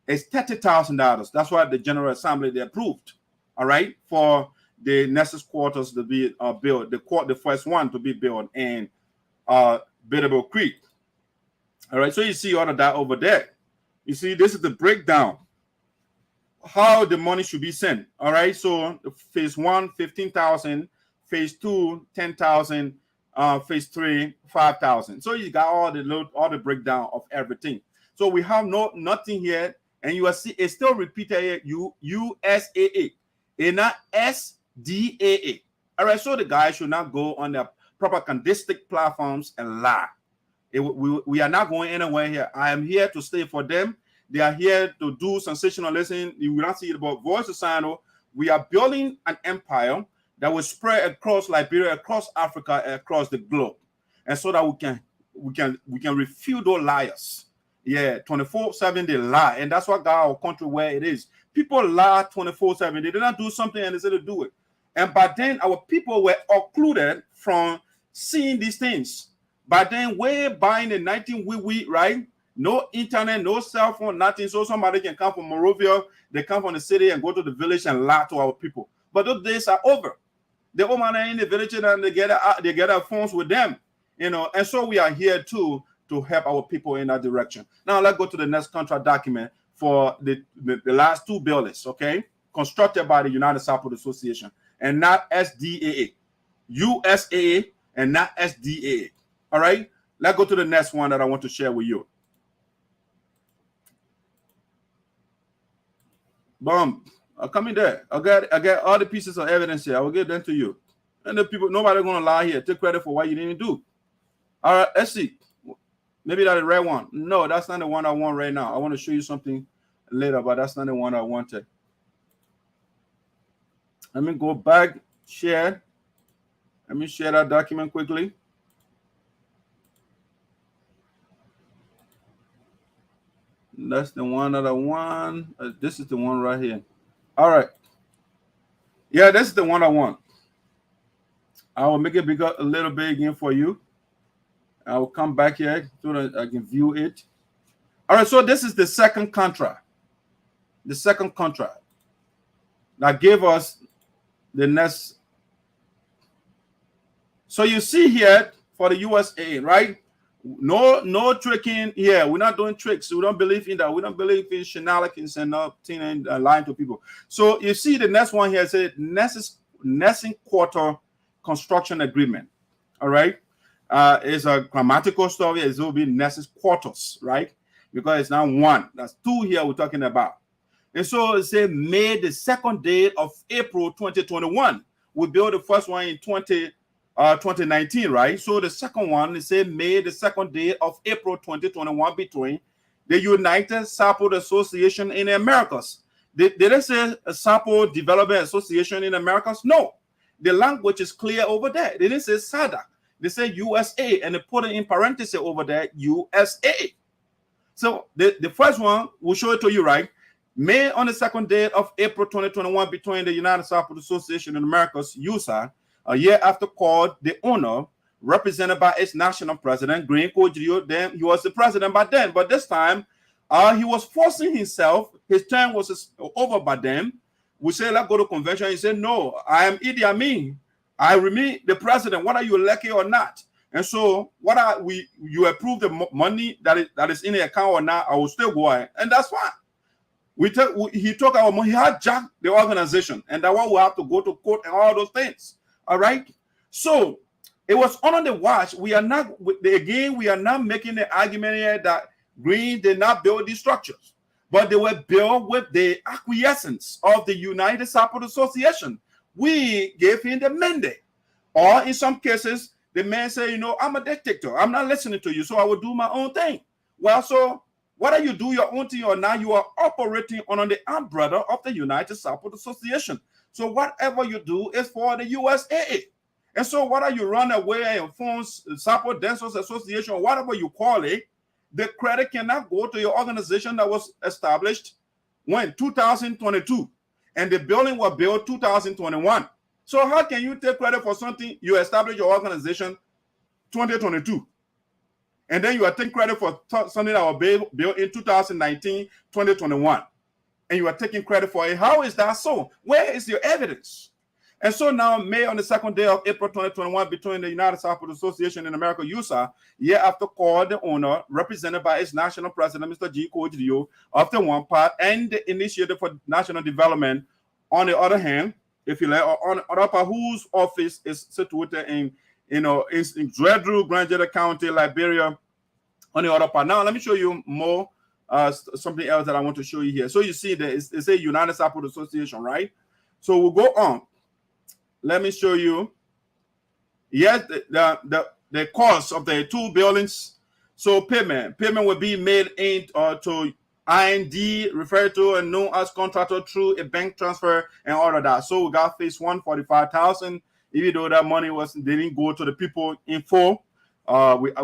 is $30,000. That's what the General Assembly they approved. All right, for the Nessus quarters to be built, the first one to be built in Biddable Creek. All right, so you see all of that over there. You see, this is the breakdown how the money should be sent. All right, so phase 1, 15,000, phase 2, 10,000, phase 3, 5,000. So you got all the breakdown of everything. So we have nothing here, and you will see it's still repeated here, USAA, and not SDAA. All right, so the guys should not go on the propagandistic platforms and lie. We are not going anywhere here. I am here to stay for them. They are here to do sensationalism. You will not see it about Voice of Sinoe. We are building an empire that will spread across Liberia, across Africa, and across the globe, and so that we can refute those liars. Yeah, 24/7 they lie, and that's what got our country where it is. People lie 24/7. They did not do something and they said to do it, and by then our people were occluded from seeing these things. By then, way back in the 19 right? No internet, no cell phone, nothing. So somebody can come from Morovia, they come from the city and go to the village and lie to our people. But those days are over. The old man are in the village and they get our phones with them, you know. And so we are here too to help our people in that direction. Now let's go to the next contract document for the last two buildings, okay? Constructed by the United Sapota Association and not SDAA, USAA and not SDAA. All right, let's go to the next one that I want to share with you. Boom. I'm coming there. I got all the pieces of evidence here. I will give them to you. And the people, nobody gonna lie here. Take credit for what you didn't do. All right, let's see. Maybe that's the right one. No, that's not the one I want right now. I want to show you something later, but that's not the one I wanted. Let me go back, share. Let me share that document quickly. That's the one that I want. This is the one right here. All right. Yeah, this is the one I want. I will make it bigger, a little bit again for you. I will come back here so that I can view it. All right, so this is the second contract. The second contract that gave us the next. So you see here for the USA, right? No tricking here. We're not doing tricks. We don't believe in that. We don't believe in shenanigans and nothing and lying to people. So you see the next one here said Nessun Quarter Construction Agreement. All right. It's a grammatical story. It will be Nessun Quarters, right? Because it's not one. That's two here we're talking about. And so it said May the 2nd day of April 2021. We built the first one in 2019, right? So the second one is say May the 2nd day of April 2021 between the United Sapota Association in the Americas. Did they say a Sapota Development Association in the Americas? No. The language is clear over there. They didn't say SADAA. They say USA, and they put it in parentheses over there, USA. So the first one, we'll show it to you, right? May on the 2nd day of April 2021 between the United Sapota Association in the Americas, Usaa, a year after called the owner, represented by its national president, Green Kodrio. Then he was the president by then, but this time he was forcing himself. His term was over by then. We say, let's go to convention. He said, no, I am Idi Amin. I remain the president, whether you're lucky or not. And so, you approve the money that is in the account or not, I will still go ahead, and that's fine. He took our money. He hijacked the organization, and that one will have to go to court and all those things. All right. So it was under the watch. We are not making the argument here that Green did not build these structures, but they were built with the acquiescence of the United Support Association. We gave him the mandate, or in some cases, the man said, you know, I'm a dictator. I'm not listening to you, so I will do my own thing. Well, so whether you do your own thing or not, you are operating under the umbrella of the United Support Association. So whatever you do is for the USAA. And so whether you run away and form Support Dancers Association or whatever you call it, the credit cannot go to your organization that was established when 2022, and the building was built 2021. So how can you take credit for something you established your organization 2022? And then you are taking credit for something that was built in 2019, 2021. And you are taking credit for it. How is that so? Where is your evidence? And so now, May on the second day of April 2021, between the United Support Association in America, Usaa, year after called the owner, represented by its national president, Mr. G. Kojo, of the one part, and the Initiative for National Development, on the other hand, if you like, on the other part, whose office is situated in Zouedrou, Grand Jeddah County, Liberia, on the other part. Now, let me show you more, something else that I want to show you here. So you see that it's a United Support Association, right? So we'll go on. Let me show you. Yes, the cost of the two buildings. So payment will be made to IND, referred to and known as contractor, through a bank transfer and all of that. So we got phase 1, 45,000. Even though that money didn't go to the people in full,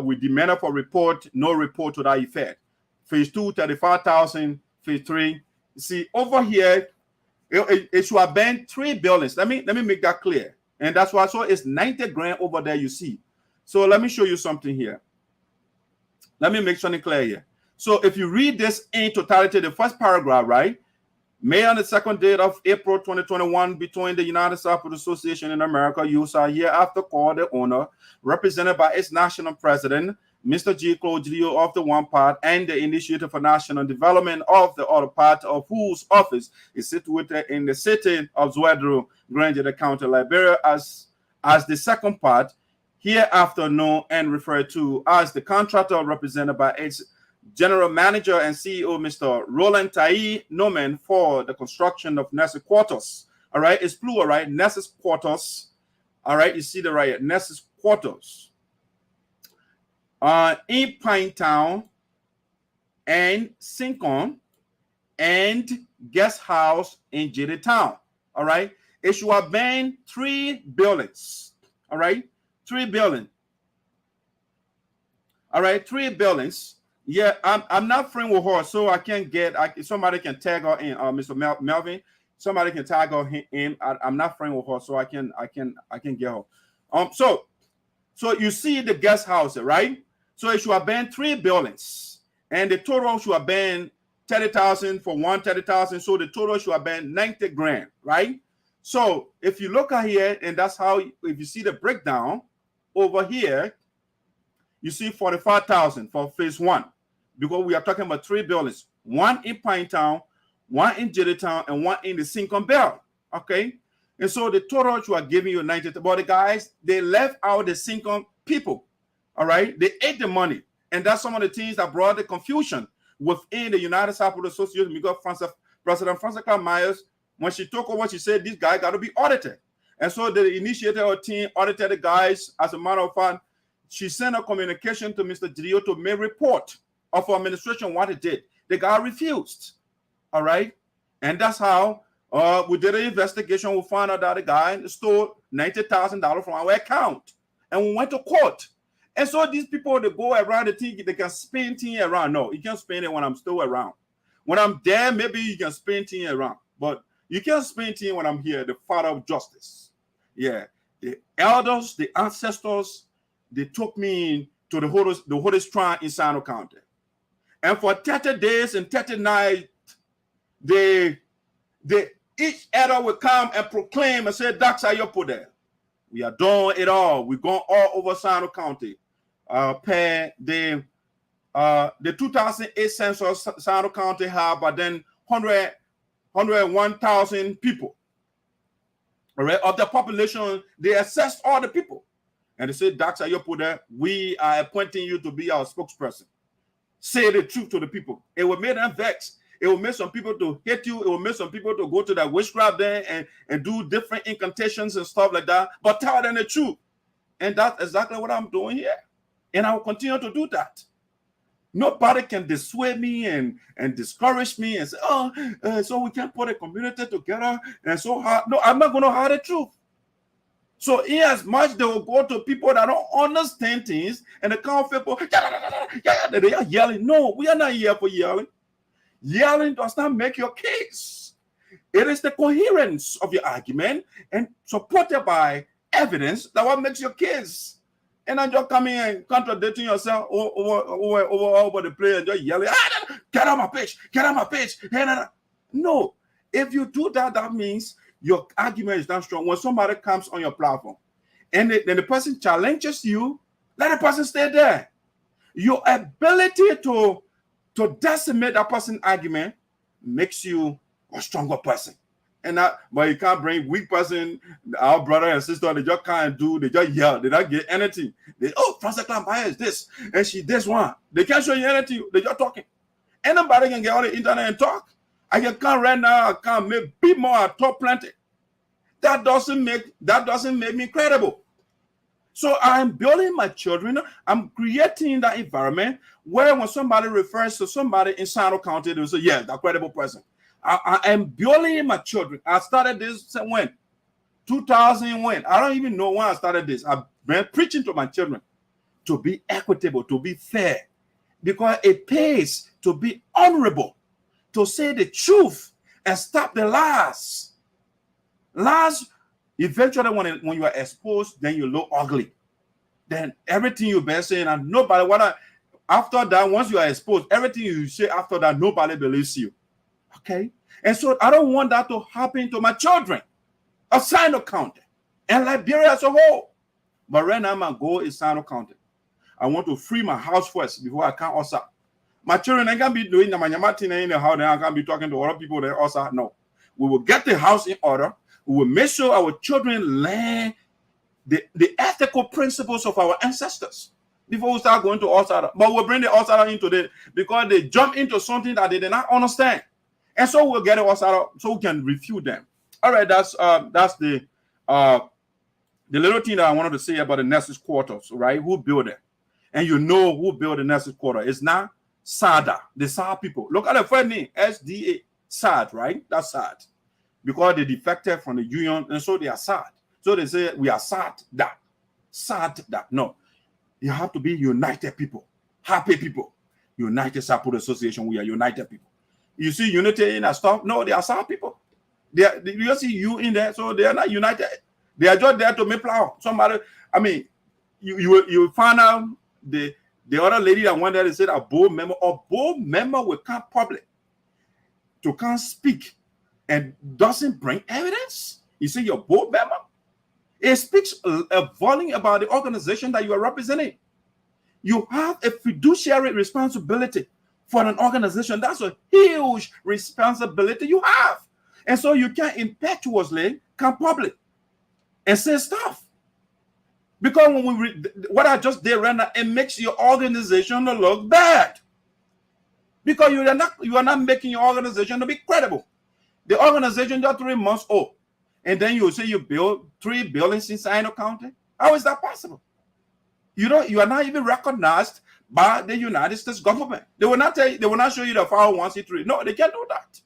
we demanded for report, no report to that effect. Phase 2, 35,000. Phase 3. You see over here, it should have been 3 buildings. Let me make that clear. And that's why, so it's 90 grand over there, you see. So let me show you something here. Let me make something clear here. So if you read this in totality, the first paragraph, right? May on the second date of April 2021, between the United Support Association in America, Usaa, year after call the owner, represented by its national president, Mr. G. Kojo of the one part, and the Initiative for National Development of the other part, of whose office is situated in the city of Zouedrou, Grand Jeddah County, Liberia, as the second part, hereafter known and referred to as the contractor, represented by its General Manager and CEO, Mr. Roland Tai Nomen, for the construction of Nessus quarters. All right, it's plural, right? Nessus quarters. All right, you see the right, Nessus quarters. In Pinetown and Sincon and guest house in Jeddah Town. All right, it should have been 3 buildings. All right, 3 buildings. All right, 3 buildings. Yeah, I'm not friend with her, so I can't get. Somebody can tag her in. Mr. Melvin, somebody can tag her in. I'm not friend with her, so I can get her. So you see the guest house, right? So it should have been 3 buildings, and the total should have been 30,000 for one, 30,000. So the total should have been 90 grand, right? So if you look at here, and that's how, if you see the breakdown over here, you see 45,000 for phase 1, because we are talking about 3 buildings, 1 in Pinetown, 1 in Jeddah Town, and 1 in the Sincon Bell. Okay, and so the total you are giving you 90. But the guys, they left out the Sincon people. All right, they ate the money, and that's some of the things that brought the confusion within the United Support Association. Because President Francess Clarke Myers, when she took over, she said this guy got to be audited, and so the initiator team audited the guys. As a matter of fact, she sent a communication to Mr. Jidio to make report of her administration what it did. The guy refused. All right, and that's how we did an investigation. We found out that the guy stole $90,000 from our account, and we went to court. And so these people, they go around, the thing, they can spin things around. No, you can't spin it when I'm still around. When I'm there, maybe you can spin things around, but you can't spin things when I'm here, the Father of Justice. Yeah, the elders, the ancestors, they took me to the hottest shrine in Sinoe County. And for 30 days and 30 nights, each elder will come and proclaim and say, Dax Ayopo there. We are doing it all. We're going all over Sinoe County. Per the 2008 census, Sinoe County have, but then 101,000 people. All right, of the population, they assessed all the people. And they said, Dr. Ayopude, we are appointing you to be our spokesperson. Say the truth to the people. It will make them vex. It will make some people to hate you. It will make some people to go to that witchcraft there and do different incantations and stuff like that. But tell them the truth. And that's exactly what I'm doing here. And I will continue to do that. Nobody can dissuade me and discourage me and say, so we can't put a community together and so hard. No, I'm not going to hide the truth. So in as much they will go to people that don't understand things and they come people, they are yelling. No, we are not here for yelling. Yelling does not make your case. It is the coherence of your argument and supported by evidence that what makes your case. And I'm just coming and contradicting yourself over the player and just yelling, get on my page, get on my page. No, if you do that, that means your argument is not strong. When somebody comes on your platform and then the person challenges you, let the person stay there. Your ability to decimate that person's argument makes you a stronger person. And that, but you can't bring weak person, our brother and sister, they just can't do, they just yell, they don't get anything. Francess Clarke Myers this, and she this one. They can't show you anything, they just talking. Anybody can get on the internet and talk. I can come right now, I can't make be more, I talk plenty. That doesn't make me credible. So I'm building my children, I'm creating that environment where when somebody refers to somebody in Sinoe County, they will say, yeah, that credible person. I am building my children. I started this when? 2000 when? I don't even know when I started this. I've been preaching to my children to be equitable, to be fair, because it pays to be honorable, to say the truth and stop the lies. Lies, eventually when you are exposed, then you look ugly. Then everything you've been saying, and nobody, after that, once you are exposed, everything you say after that, nobody believes you. Okay, and so I don't want that to happen to my children of Sinoe County and Liberia as a whole. But right now, my goal is Sinoe County. I want to free my house first before I can Usaa. My children, I can't be doing the manyamatin in the house, and I can't be talking to other people that Usaa. No, we will get the house in order. We will make sure our children learn the ethical principles of our ancestors before we start going to Usaa. But we'll bring the Usaa into it because they jump into something that they did not understand. And so we'll get it all out so we can refute them. All right, that's the little thing that I wanted to say about the Nexus quarters, right? Who built it? And you know who built the Nexus quarter. It's not SADAA, the SAD people. Look at the first name, SDA, SAD, right? That's SAD. Because they defected from the union, and so they are SAD. So they say, we are SADAA. SADAA. No. You have to be united people, happy people. United Support Association, we are united people. You see unity in that stuff? No, they are SAD people. You see you in there, so they are not united. They are just there to make plow. Somebody, I mean, you find out the other lady that went there, they said a board member will come public to come speak and doesn't bring evidence. You see your board member? It speaks a volume about the organization that you are representing. You have a fiduciary responsibility for an organization. That's a huge responsibility you have. And so you can't impetuously come public and say stuff. Because when we read what I just did right now, it makes your organization look bad. Because you are not making your organization to be credible. The organization just 3 months old. And then you say you build 3 buildings in Sinoe County. How is that possible? You are not even recognized by the United States government. They will not tell you, they will not show you the 501c3. No, they can't do that.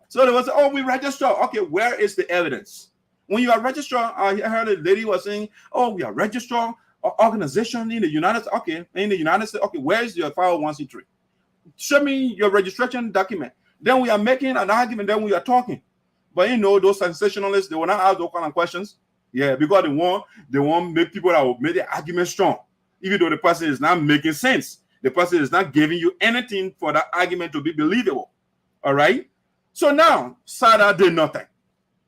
So they will say, oh, we register. Okay, where is the evidence? When you are registered, I heard a lady was saying, oh, we are registered organization in the United States. Okay, in the United States. Okay, where is your 501c3? Show me your registration document. Then we are making an argument, then we are talking. But those sensationalists, they will not ask those kind of questions. Yeah, because they want make people that will make the argument strong. Even though the person is not making sense. The person is not giving you anything for that argument to be believable. All right? So now, SADAA did nothing.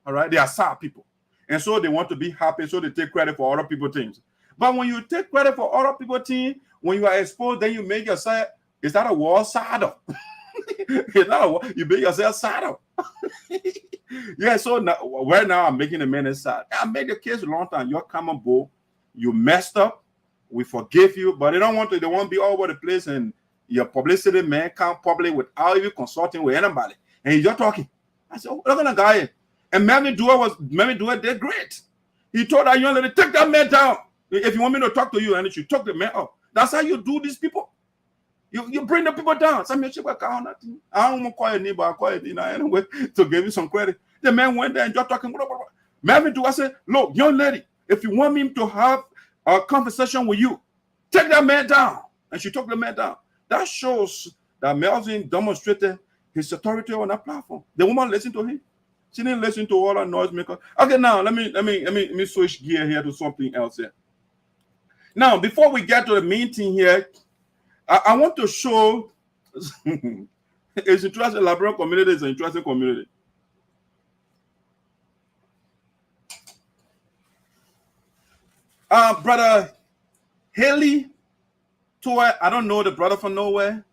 All right? They are SAD people. And so they want to be happy, so they take credit for other people's things. But when you take credit for other people's things, when you are exposed, then you make yourself, is that a war SADAA? You make yourself sad. Yeah, so now, right now I'm making the man sad. I made the case a long time. You're common bull. You messed up. We forgive you, but they want to be all over the place, and your publicity man can't public without even consulting with anybody. And you're talking. I said, oh, look at the guy. And Mayson Togbah did great. He told that young lady, take that man down. If you want me to talk to you, and she took the man up. That's how you do these people. You bring the people down. I don't want to call your neighbor, I call your anyway to give you some credit. The man went there and just talking. Mayson Togbah said, look, young lady, if you want me to have a conversation with you, take that man down. And she took the man down. That shows that Mayson demonstrated his authority on that platform. The woman listened to him. She didn't listen to all that noise maker. Okay, now let me switch gear here to something else here. Now, before we get to the main thing here, I want to show it's interesting. Liberian community is an interesting community. Brother Hailey Tweah, I don't know the brother from nowhere,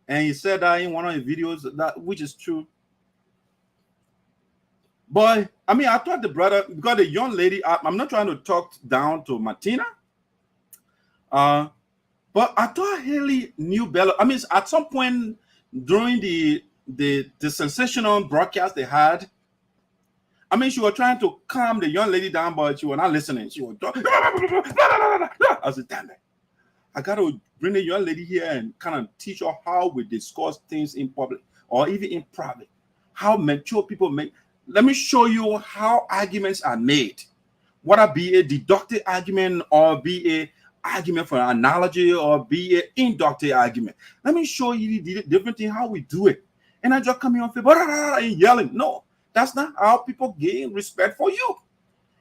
and he said that in one of his videos, that which is true. But I mean, I thought the brother, because the young lady, I'm not trying to talk down to Martina, but I thought Hailey knew better. I mean, at some point during the sensational broadcast they had, I mean, she was trying to calm the young lady down, but she was not listening. She was talking. I said, damn it. I got to bring the young lady here and kind of teach her how we discuss things in public or even in private. How mature people make. Let me show you how arguments are made. Whether be a deductive argument or be a argument for an analogy or be an inductive argument. Let me show you the different thing, how we do it. And I just come here and yelling. No, that's not how people gain respect for you.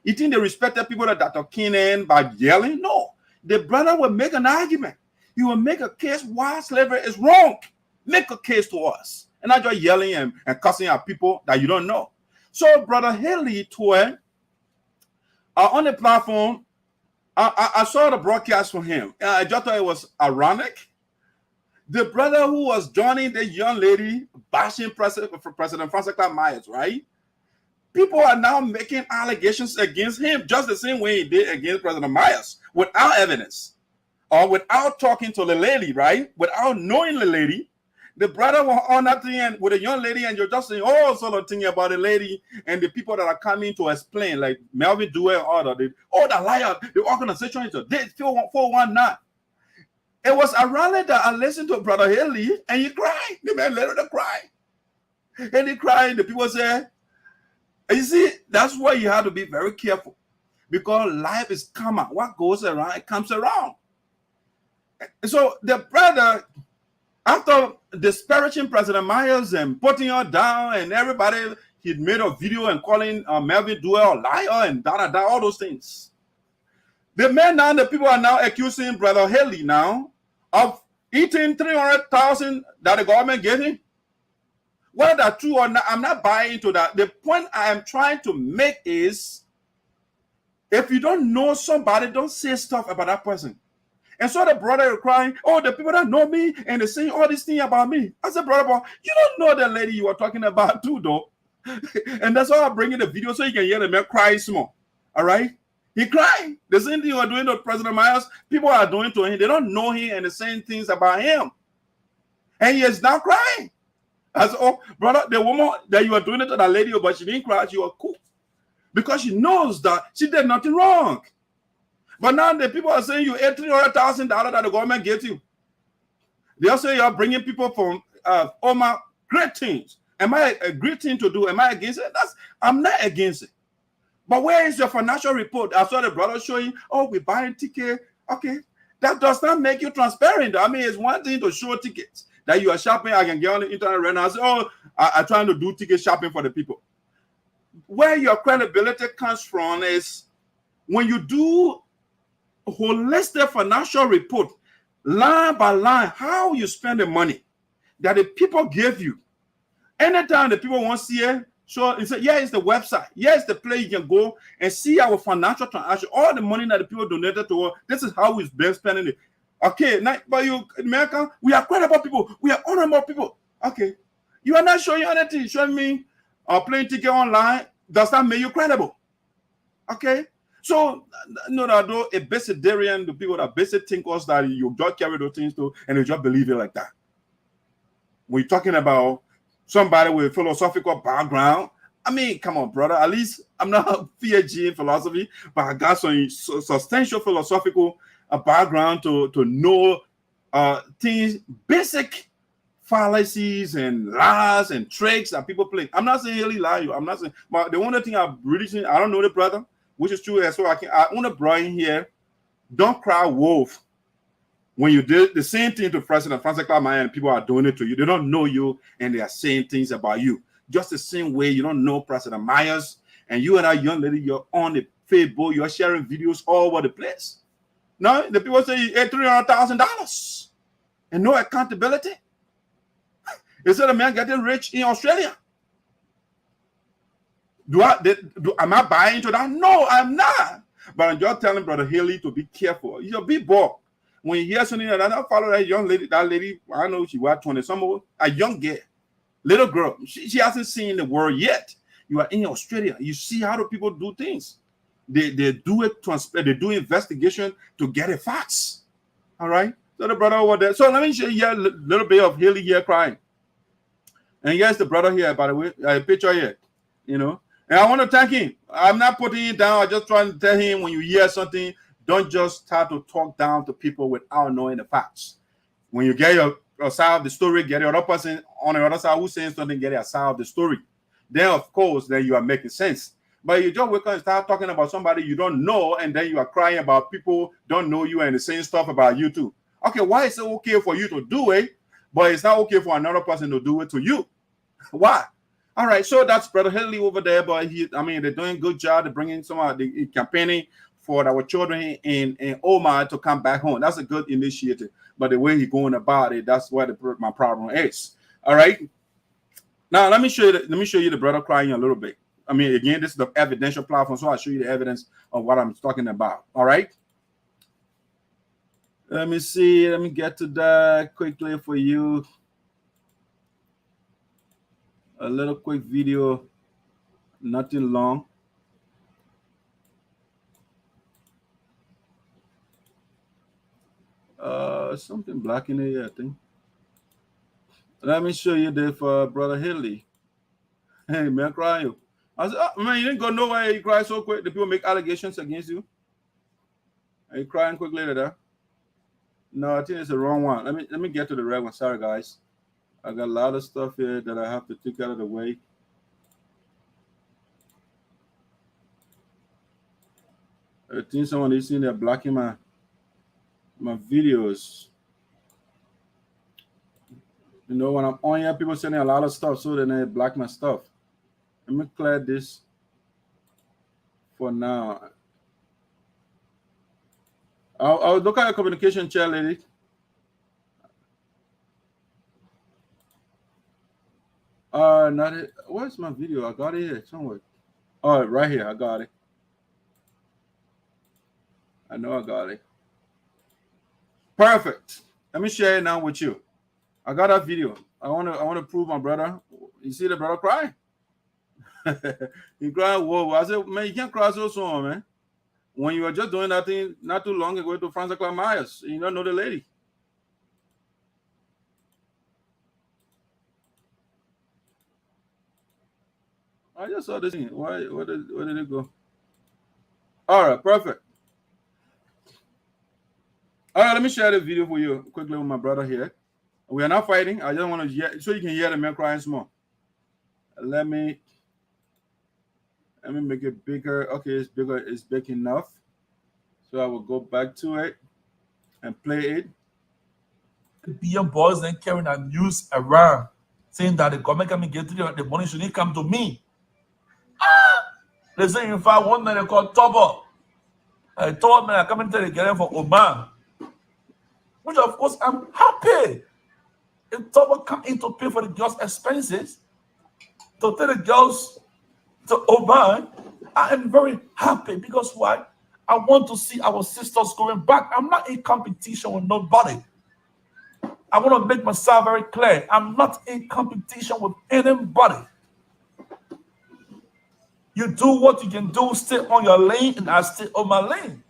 You think they respected people that are talking by yelling? No. The brother will make an argument. He will make a case why slavery is wrong. Make a case to us. And not just yelling and cussing at people that you don't know. So, Brother Hailey Tweah, on the platform, I saw the broadcast from him. And I just thought it was ironic. The brother who was joining the young lady bashing President Francess Clarke Myers, right? People are now making allegations against him just the same way he did against President Myers without evidence or without talking to the lady, right? Without knowing the lady. The brother was on that thing and with a young lady, and you're just saying all sort of thing about the lady and the people that are coming to explain, like Melvin Dewey and all that. The liar, the organization is a date 419. It was ironic that I listened to Brother Hailey and he cried. The man let her cry. And he cried. The people said, you see, that's why you have to be very careful. Because life is karma. What goes around, it comes around. So the brother, after disparaging President Myers and putting her down and everybody, he made a video and calling Melvin Dewey a liar and all those things. The men now, the people are now accusing Brother Hailey now of eating 300,000 that the government gave him. Whether that's true or not, I'm not buying into that. The point I am trying to make is, if you don't know somebody, don't say stuff about that person. And so the brother is crying, oh, the people that know me and they're saying all these things about me. I said, brother, you don't know the lady you were talking about too, though. And that's why I'm bringing the video so you can hear the man cry small. All right? He cried. The same thing you are doing to President Myers, people are doing to him. They don't know him and the same things about him. And he is now crying. I said, oh, brother, the woman that you are doing it to that lady, but she didn't cry, she was cool. Because she knows that she did nothing wrong. But now the people are saying you ate $300,000 that the government gave you. They also are bringing people from Oma, great things. Am I a great thing to do? Am I against it? I'm not against it. But where is your financial report? I saw the brother showing, oh, we're buying ticket. Okay, that does not make you transparent. I mean, it's one thing to show tickets that you are shopping. I can get on the internet right now and say, oh, I'm trying to do ticket shopping for the people. Where your credibility comes from is when you do a holistic financial report, line by line, how you spend the money that the people give you. Anytime the people want to see it, so it's yeah, it's the website. Yeah, it's the place you can go and see our financial transaction. All the money that the people donated to us, this is how we've been spending it. Okay, now, but you, America, we are credible people. We are honorable people. Okay, You are not showing anything. Showing me a plane ticket online does not make you credible. Okay? So, no, though a basic Darian, the people that basic thinkers that you just carry those things to and you just believe it like that. When you're talking about somebody with a philosophical background, I mean, come on, brother. At least I'm not a PhD in philosophy, but I got some substantial philosophical background to know things, basic fallacies and lies and tricks that people play. I'm not saying Hailey lie you. I'm not saying, but the only thing I'm really saying, I don't know the brother, which is true. So I want to bring in here, don't cry wolf. When you did the same thing to President Francess Clarke Myers and people are doing it to you, they don't know you and they are saying things about you. Just the same way you don't know President Myers and you and that young lady, you're on the Facebook, you're sharing videos all over the place. Now, the people say you ate $300,000 and no accountability. They said a man getting rich in Australia. Am I buying into that? No, I'm not. But I'm just telling Brother Hailey to be careful. You'll be bored. When you hear something like that, don't follow that young lady. That lady, I know she was 20-some, a young girl, little girl. She hasn't seen the world yet. You are in Australia. You see how do people do things. They do it they do investigation to get the facts. All right. So the brother over there. So let me show you a little bit of Hailey here crying. And here's the brother here, by the way, a picture here. You know. And I want to thank him. I'm not putting it down. I'm just trying to tell him when you hear something, don't just start to talk down to people without knowing the facts. When you get your side of the story, get the other person on the other side who's saying something, get a side of the story. Then, of course, then you are making sense. But you just wake up and start talking about somebody you don't know, and then you are crying about people don't know you and the same stuff about you too. Okay, why is it okay for you to do it, but it's not okay for another person to do it to you? Why? All right, so that's Brother Hailey over there, but they're doing a good job. They're bringing some of the campaigning for our children in Oman to come back home. That's a good initiative. But the way he's going about it, that's where my problem is. All right. Now let me show you the brother crying a little bit. I mean, again, this is the evidential platform, so I'll show you the evidence of what I'm talking about. All right. Let me see. Let me get to that quickly for you. A little quick video, nothing long. Something black in here, I think. Let me show you this for Brother Hailey. Hey, man, crying. I said, oh, man, you didn't go nowhere. You cry so quick. The people make allegations against you. Are you crying quickly to that? No, I think it's the wrong one. Let me get to the right one. Sorry, guys. I got a lot of stuff here that I have to take out of the way. I think someone is in there blocking my videos. You know, when I'm on here, people sending a lot of stuff, so then they block my stuff. Let me clear this for now. I'll look at your communication chair, lady. Not it. Where's my video? I got it here somewhere. Oh, right here. I got it. I know I got it. Perfect. Let me share it now with you. I got that video. I want to prove my brother. You see the brother crying? He cried. Whoa! I said, man, you can't cry so soon, man. When you were just doing that thing not too long ago to Francess Clarke Myers, you don't know the lady. I just saw this thing. Where did it go? All right, perfect. All right, let me share the video for you quickly with my brother here. We are not fighting. I just want to hear, so you can hear the man crying small. Let me make it bigger. Okay, it's bigger. It's big enough. So I will go back to it and play it. The young boys then carrying a news around saying that the government can get the money should not come to me. They say in fact one man they called Togbah. I told me I come into the getting for Oman. Which of course I'm happy. If Togbah come in to pay for the girls' expenses, to take the girls to Oman, I am very happy because why? I want to see our sisters going back. I'm not in competition with nobody. I want to make myself very clear. I'm not in competition with anybody. You do what you can do, stay on your lane, and I stay on my lane.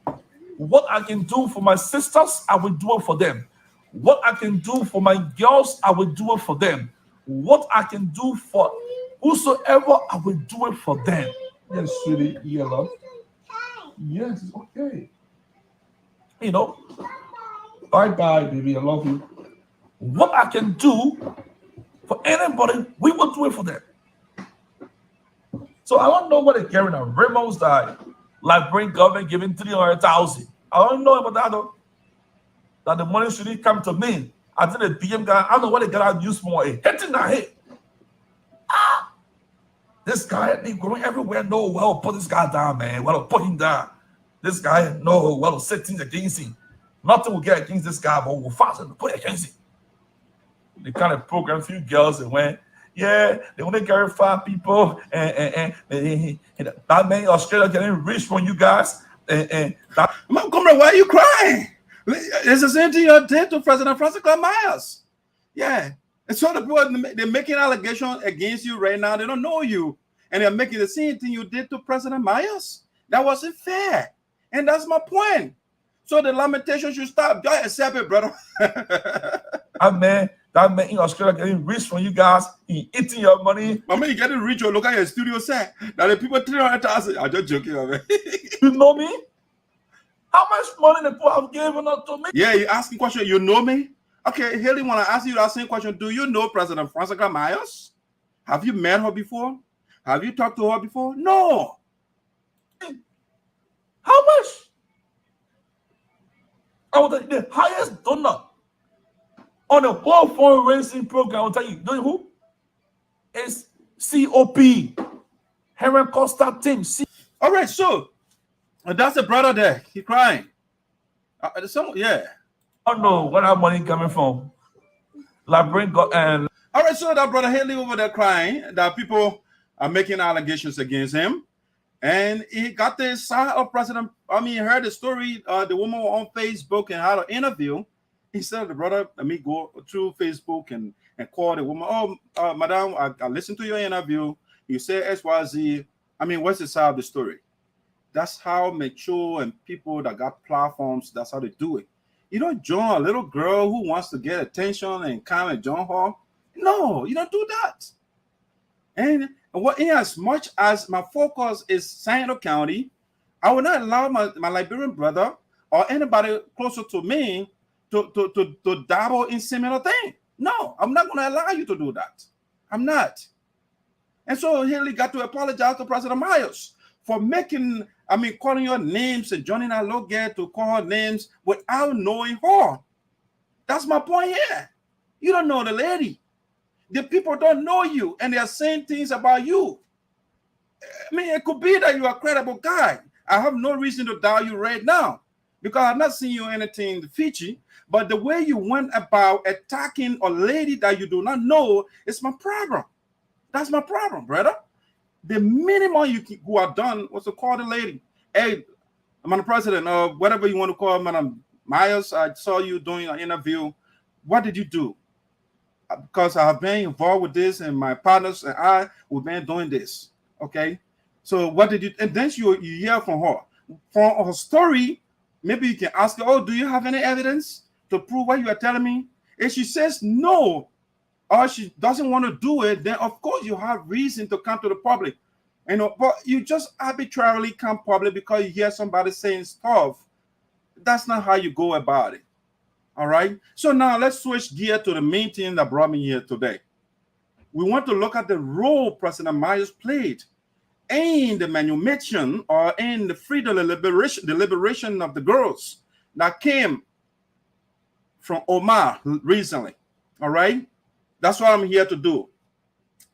What I can do for my sisters, I will do it for them. What I can do for my girls, I will do it for them. What I can do for whosoever, I will do it for them. Yes, sweetie, you love. Yes, it's okay. You know, bye-bye, baby, I love you. What I can do for anybody, we will do it for them. So I don't know what they're carrying on. Ramos died. Liberian government giving 300,000. I don't know about that though. That the money shouldn't come to me. I think the PM guy, I don't know what they got to use for. Hitting that hit. This guy, they going everywhere. No, well, put this guy down, man. Well, put him down. This guy, no, well, set things against him. Nothing will get against this guy, but we'll fast and put against him. They kind of program a few girls and went, yeah, they want to carry 5 people, and that man in Australia getting rich from you guys. And that, Montgomery, why are you crying? It's the same thing you did to President Francess Clarke Myers. Yeah. And so the people, they're making allegations against you right now. They don't know you. And they're making the same thing you did to President Myers. That wasn't fair. And that's my point. So the lamentation should stop. Just accept it, brother. That man in Australia getting rich from you guys. He eating your money. I mean, you getting rich. Or look at your studio set. Now the people 300,000. I'm just joking, man. You know me? How much money the people have given up to me? Yeah, you asking question. You know me? Okay, Hailey, want to ask you that same question. Do you know President Francess Clarke Myers? Have you met her before? Have you talked to her before? No. How much? I was the highest donor on the whole fundraising program. I'll tell you, know who? It's COP. Henry Costa team. All right, so that's the brother there. He crying. Yeah. I don't know where that money coming from. Liberian and all right, so that brother Hailey over there crying that people are making allegations against him. And he got the side of President. I mean, he heard the story. The woman on Facebook and had an interview. He said, the brother, let me go through Facebook and call the woman. Oh, madam, I listened to your interview. You said XYZ. I mean, what's the side of the story? That's how mature and people that got platforms, that's how they do it. You don't join a little girl who wants to get attention and come and join her. No, you don't do that. And what, in as much as my focus is Sinoe County, I will not allow my Liberian brother or anybody closer to me to dabble in similar thing. No, I'm not going to allow you to do that. I'm not. And so Hailey got to apologize to President Myers for calling your names and joining our little girl to call her names without knowing her. That's my point here. You don't know the lady. The people don't know you, and they are saying things about you. I mean, it could be that you are a credible guy. I have no reason to doubt you right now because I've not seen you anything in the Fiji. But the way you went about attacking a lady that you do not know is my problem. That's my problem, brother. The minimum you could have done was to call the lady. Hey, Madam President, whatever you want to call Madam Myers, I saw you doing an interview. What did you do? Because I have been involved with this, and my partners and I, we've been doing this. Okay, so what did you? And then you hear from her, from her story. Maybe you can ask her, "Oh, do you have any evidence to prove what you are telling me?" If she says no, or she doesn't want to do it, then of course you have reason to come to the public. But you just arbitrarily come public because you hear somebody saying stuff. That's not how you go about it. All right. So now let's switch gear to the main thing that brought me here today. We want to look at the role President Myers played in the manumission or in the freedom, the liberation of the girls that came from Omar recently. All right. That's what I'm here to do.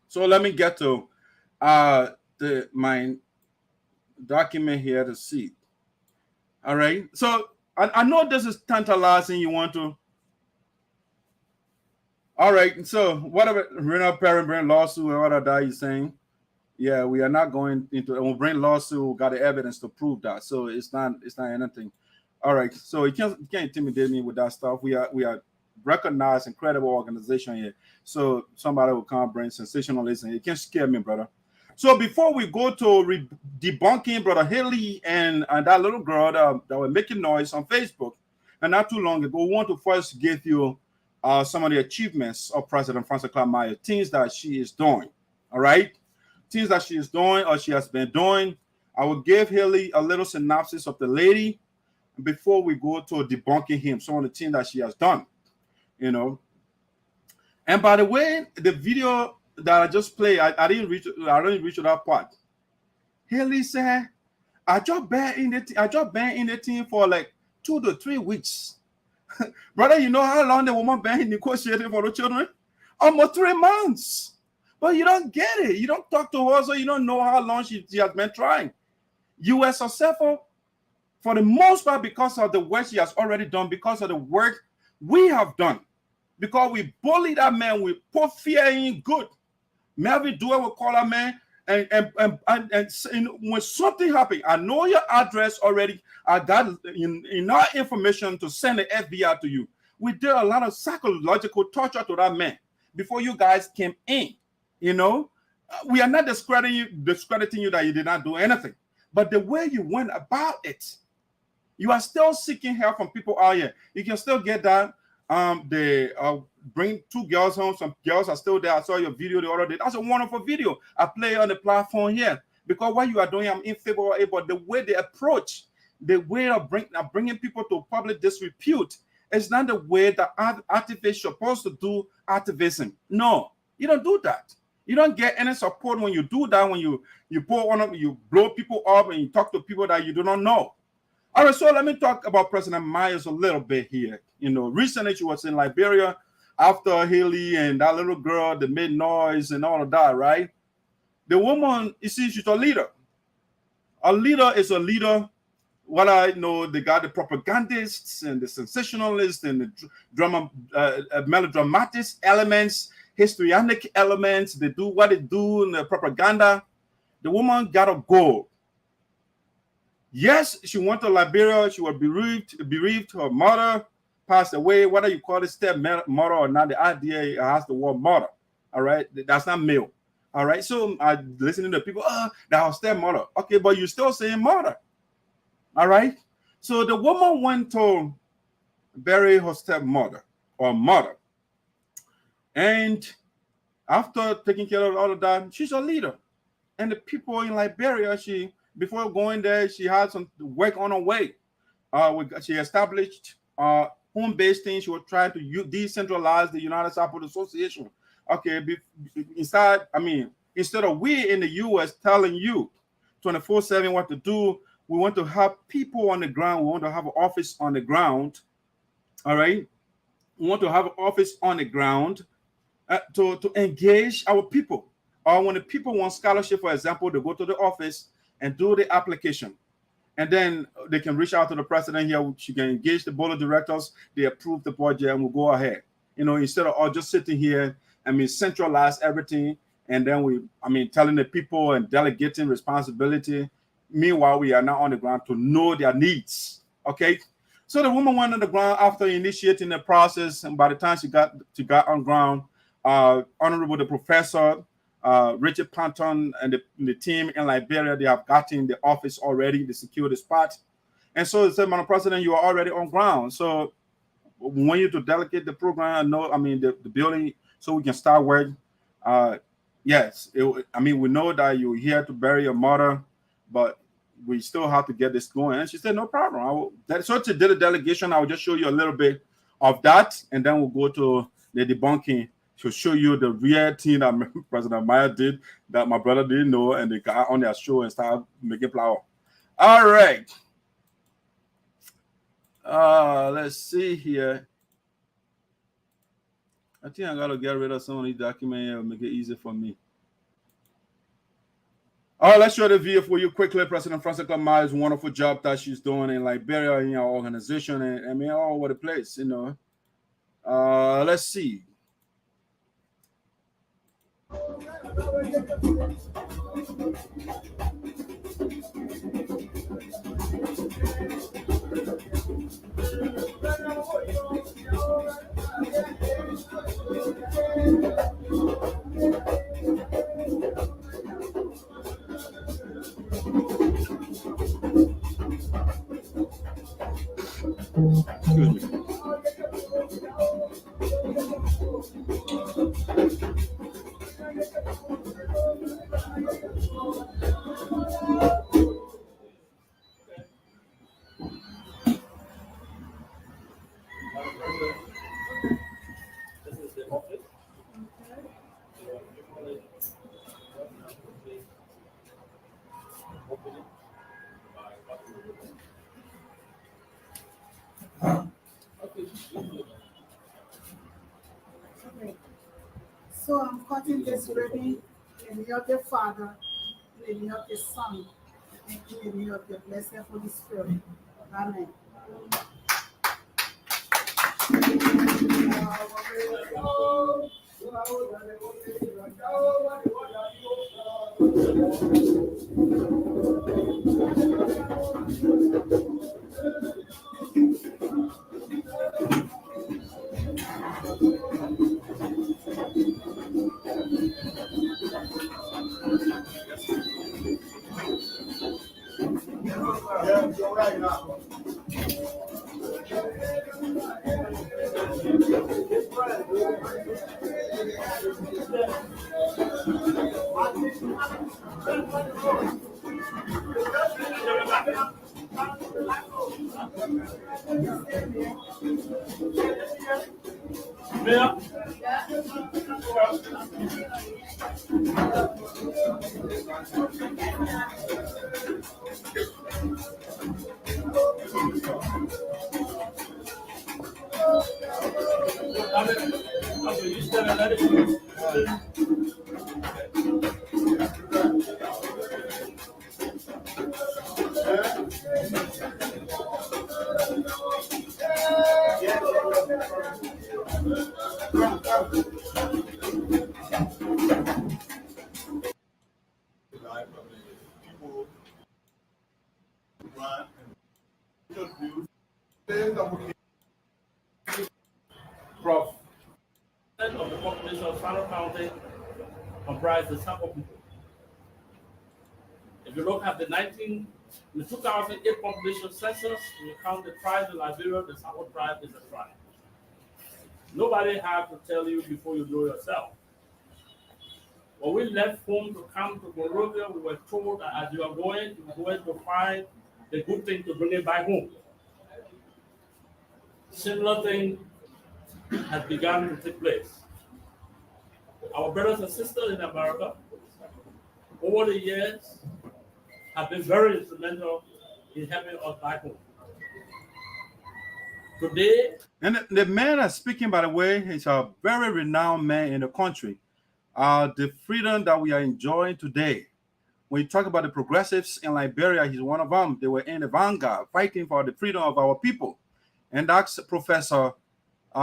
So let me get to my document here to see. All right. So I know this is tantalizing. You want to. All right. So whatever Rina parent bring lawsuit or what that you're saying. Yeah, we are not going into it. We'll bring lawsuit. We got the evidence to prove that. So it's not anything. All right. So you can't intimidate me with that stuff. We are recognized and credible organization here. So somebody will come bring sensationalism. It can scare me, brother. So before we go to debunking Brother Hailey and that little girl that were making noise on Facebook, and not too long ago, we want to first give you some of the achievements of President Francess Clarke Myers, things that she is doing. All right, things that she is doing or she has been doing. I will give Hailey a little synopsis of the lady before we go to debunking him. Some of the things that she has done, you know. And by the way, the video that I just played, I didn't reach to that part. Hailey said, I just been in the team for like 2 to 3 weeks. Brother, you know how long the woman been negotiating for the children? Almost 3 months. But you don't get it. You don't talk to her, so you don't know how long she has been trying. You were successful for the most part because of the work she has already done, because of the work we have done. Because we bully that man, we put fear in good. Melvin Dewey will call that man, and when something happened, I know your address already. I got enough information to send the FBI to you. We did a lot of psychological torture to that man before you guys came in. You know, we are not discrediting you that you did not do anything, but the way you went about it, you are still seeking help from people out here. You can still get that. They bring 2 girls home. Some girls are still there. I saw your video the other day. That's a wonderful video. I play on the platform here because what you are doing, I'm in favor of it. But the way they approach, the way of bringing people to public disrepute, is not the way that activists are supposed to do activism. No, you don't do that. You don't get any support when you do that. When you you blow people up and you talk to people that you do not know. All right, so let me talk about President Myers a little bit here. You know, recently she was in Liberia after Hailey and that little girl that made noise and all of that, right? The woman, you see, she's a leader. A leader is a leader. What I know, they got the propagandists and the sensationalists and the melodramatic elements, histrionic elements. They do what they do in the propaganda. The woman got a goal. Yes, she went to Liberia. She was bereaved. Her mother passed away. Whether you call it step-mother or not, the idea has the word mother. All right, that's not male. All right, so I listening to people. That was step-mother. Okay, but you're still saying mother. All right. So the woman went to bury her stepmother or mother, and after taking care of all of that, she's a leader. And the people in Liberia, before going there, she had some work on her way. She established home-based things. She was trying to decentralize the United Sapphire Association. Okay, instead of we in the U.S. telling you 24/7 what to do, we want to have people on the ground. We want to have an office on the ground. All right, we want to have an office on the ground to engage our people. Or when the people want scholarship, for example, they go to the office and do the application, and then they can reach out to the president here. She can engage the board of directors. They approve the budget, and we'll go ahead. You know, instead of all just sitting here, centralize everything, and then telling the people and delegating responsibility. Meanwhile, we are now on the ground to know their needs. Okay, so the woman went on the ground after initiating the process, and by the time she got on ground, Honorable the Professor Richard Panton and the team in Liberia, they have gotten the office already, they secured the spot. And so they said, Madam President, you are already on ground. So we want you to delegate the program, the building, so we can start work. Yes, we know that you're here to bury your mother, but we still have to get this going. And she said, no problem. So she did a delegation. I will just show you a little bit of that, and then we'll go to the debunking to show you the real thing that President Myers did that my brother didn't know, and they got on their show and started making flour. All right. Let's see here. I think I gotta get rid of some of these documents here and make it easy for me. All right, let's show the video for you quickly. President Francess Clarke Myers, wonderful job that she's doing in Liberia in our organization, and all over the place, you know. Let's see. Okay. So I'm cutting this ribbon in the name of the Father, in the name of the Son, and in the name of the Blessed Holy Spirit. Amen. Yeah, you're right now. Prof. Of the population of Sinoe County comprises Sabo people. If you look at the 2008 population census, you count the tribes in Liberia, the Sabo tribe is a tribe. Nobody has to tell you before you know yourself. When we left home to come to Monrovia, we were told that as you are going to find the good thing to bring it back home. Similar thing has begun to take place. Our brothers and sisters in America, over the years, have been very instrumental in helping us back home. Today, And the man that's speaking, by the way, is a very renowned man in the country. The freedom that we are enjoying today. When you talk about the progressives in Liberia, he's one of them. They were in the vanguard fighting for the freedom of our people. And that's Professor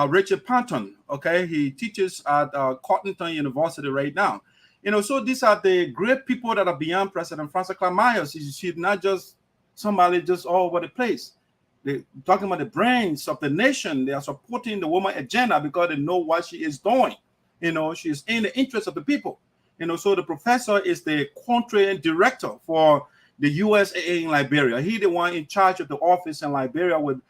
Richard Panton. Okay, he teaches at Cottonton University right now. You know, so these are the great people that are beyond President Francess Clarke Myers. She's not just somebody just all over the place. They're talking about the brains of the nation. They are supporting the woman agenda because they know what she is doing. You know, she's in the interest of the people. You know, so the professor is the country director for the USAA in Liberia. He's the one in charge of the office in Liberia with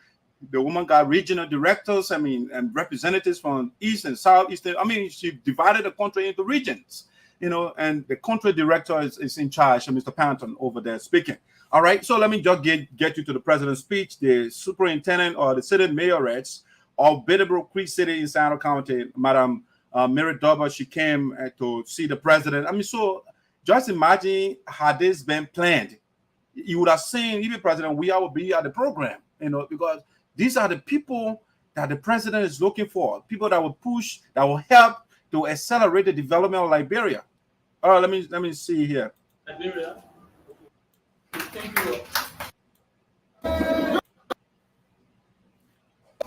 the woman got regional directors, and representatives from East and Southeast. She divided the country into regions, you know, and the country director is in charge, Mr. Panton over there speaking. All right, so let me just get you to the president's speech. The superintendent or the city mayoress of Bitterbrook Creek City in Sinoe County, Madam Mary Dobbs, she came to see the president. So just imagine had this been planned. You would have seen even President Weah would be at the program, you know, because these are the people that the president is looking for, people that will push, that will help to accelerate the development of Liberia. All right, let me see here. Liberia. Thank you.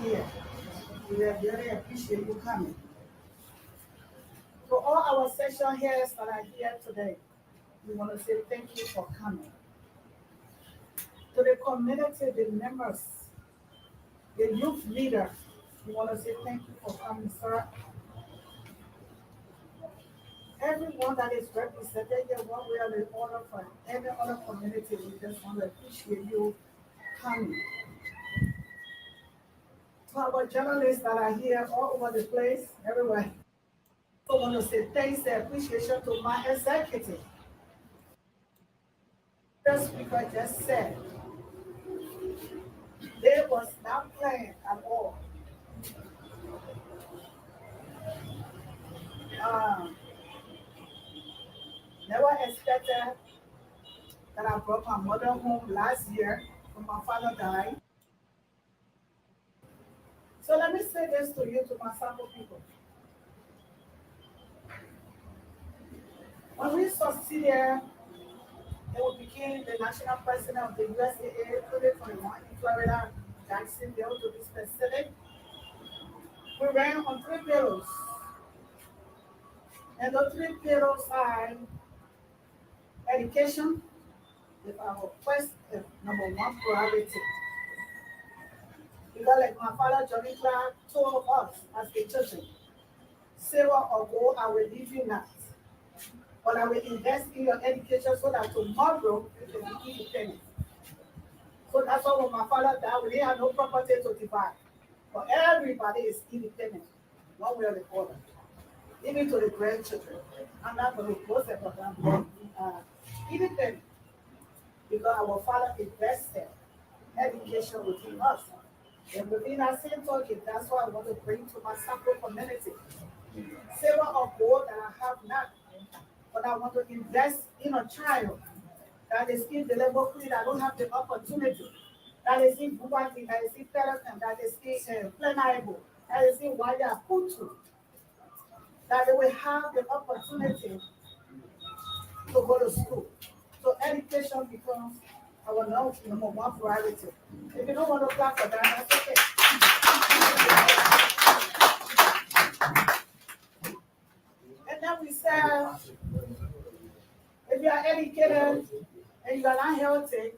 Yeah, we very appreciate you coming. To all our session heads that are here today, we want to say thank you for coming. To the community, the members, the youth leader, we want to say thank you for coming, sir. Everyone that is represented here, one way or the other, from any other community, we just want to appreciate you coming. To to our journalists that are here all over the place, everywhere. I want to say thanks and appreciation to my executive. The speaker just said, they was not planned at all. Never expected that I brought my mother home last year when my father died. So let me say this to you, to my Sabo people. When we succeeded, and we became the national president of the USAA 2021 in Florida, Jacksonville to be specific, we ran on 3 pillars. And the 3 pillars are education, is our first number 1 priority. Because like my father, Johnny Clark, told us as the children, silver or gold, I will leave you not. But I will invest in your education so that tomorrow you can be independent. So that's why when my father died, we didn't have no property to divide. But everybody is independent, one way or the other. Even to the grandchildren. I'm not going to post it, but I'm independent. Because our father invested education within us. And within that same token, that's what I want to bring to my Sabo community. Silver or gold that I have not, but I want to invest in a child that is in the level 3, that don't have the opportunity, that is in Bugatti, that is in Peloton, that is in Plenaibo, that is in Waya Kutu, that they will have the opportunity to go to school. So education becomes our number 1 priority. If you don't want to clap for that, that's okay. And then we said, if you are educated and you are not healthy,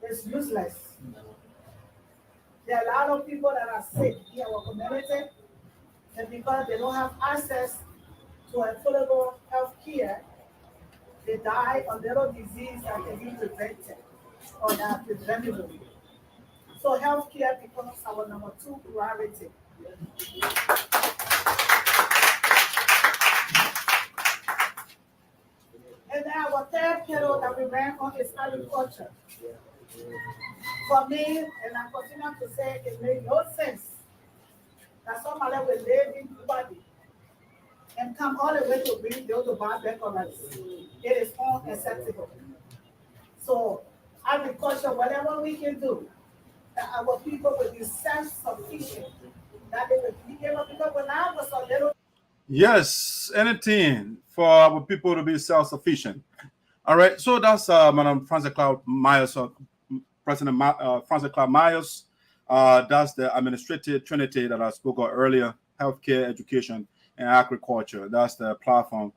it's useless. There are a lot of people that are sick in our community, and because they don't have access to affordable health care, they die of little disease that can be prevented or that are preventable. So health care becomes our number 2 priority. And then our 3rd pillar that we ran on is agriculture. For me, and I continue to say, it made no sense that somebody will live in Bugatti and come all the way to Greenville to buy decorations. It is unacceptable. So agriculture, whatever we can do, that our people will be self-sufficient, that they will be able, because when I was a little... Yes, anything for our people to be self-sufficient. All right, so that's Madam Francess Clarke Myers, President Francess Clarke Myers. That's the administrative trinity that I spoke of earlier: healthcare, education, and agriculture. That's the platform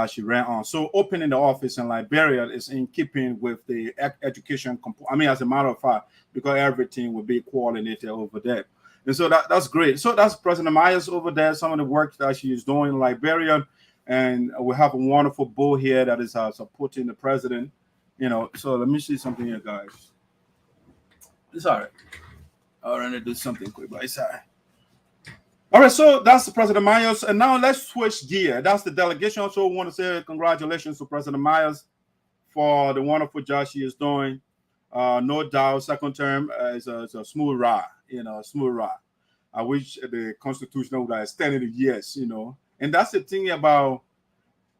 she ran on. So opening the office in Liberia is in keeping with the education. I mean, as a matter of fact, because everything will be coordinated over there. And so that's great. So that's President Myers over there, some of the work that she is doing in Liberia. And we have a wonderful bull here that is supporting the president. You know, so let me see something here, guys. It's all right. I'll run to do something quick, but it's all right. All right, so that's President Myers. And now let's switch gear. That's the delegation. Also want to say congratulations to President Myers for the wonderful job she is doing. No doubt, second term is a smooth ride, you know, smooth ride. I wish the Constitution would have extended it, yes, you know. And that's the thing about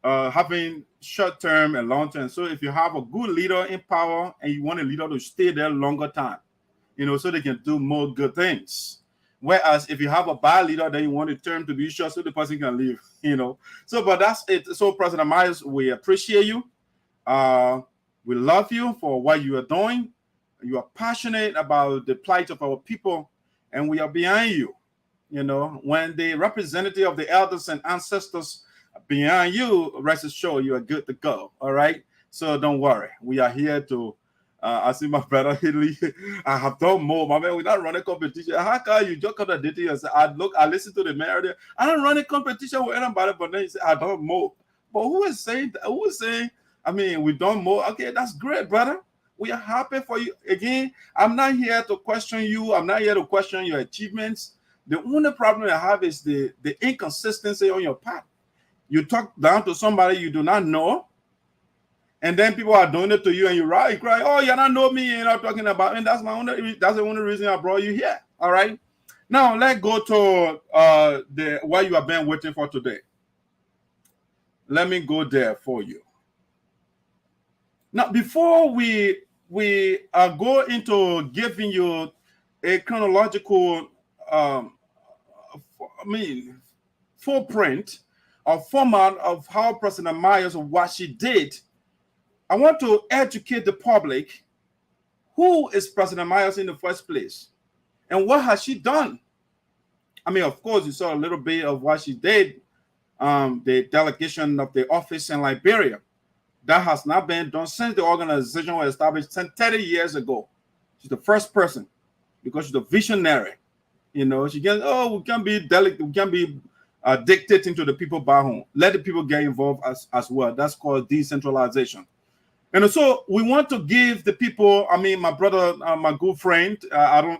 having short term and long term. So if you have a good leader in power and you want a leader to stay there longer time, you know, so they can do more good things. Whereas if you have a bad leader, then you want the term to be short so the person can leave, you know. So, but that's it. So, President Myers, we appreciate you. We love you for what you are doing. You are passionate about the plight of our people, and we are behind you. You know, when the representative of the elders and ancestors are behind you, rest assured you are good to go. All right. So don't worry. We are here to. I see my brother Hailey. I have done more. My man, we're not running competition. How can you just contradict you and say, I listen to the narrative. I don't run a competition with anybody, but then you say, I don't more. But who is saying that? Who is saying, I mean, we done more? Okay, that's great, brother. We are happy for you. Again, I'm not here to question you. I'm not here to question your achievements. The only problem I have is the inconsistency on your part. You talk down to somebody you do not know, and then people are doing it to you, and you cry, oh, you don't know me, you're not talking about me. That's the only reason I brought you here. All right. Now let's go to what you have been waiting for today. Let me go there for you. Now, before we go into giving you a chronological, footprint or format of how President Myers, what she did, I want to educate the public. Who is President Myers in the first place? And what has she done? I mean, of course, you saw a little bit of what she did, the delegation of the office in Liberia. That has not been done since the organization was established 30 years ago. She's the first person because she's a visionary. You know, she can, we can be dictating to the people back home. Let the people get involved as well. That's called decentralization. And so we want to give the people, I mean, my brother, my good friend,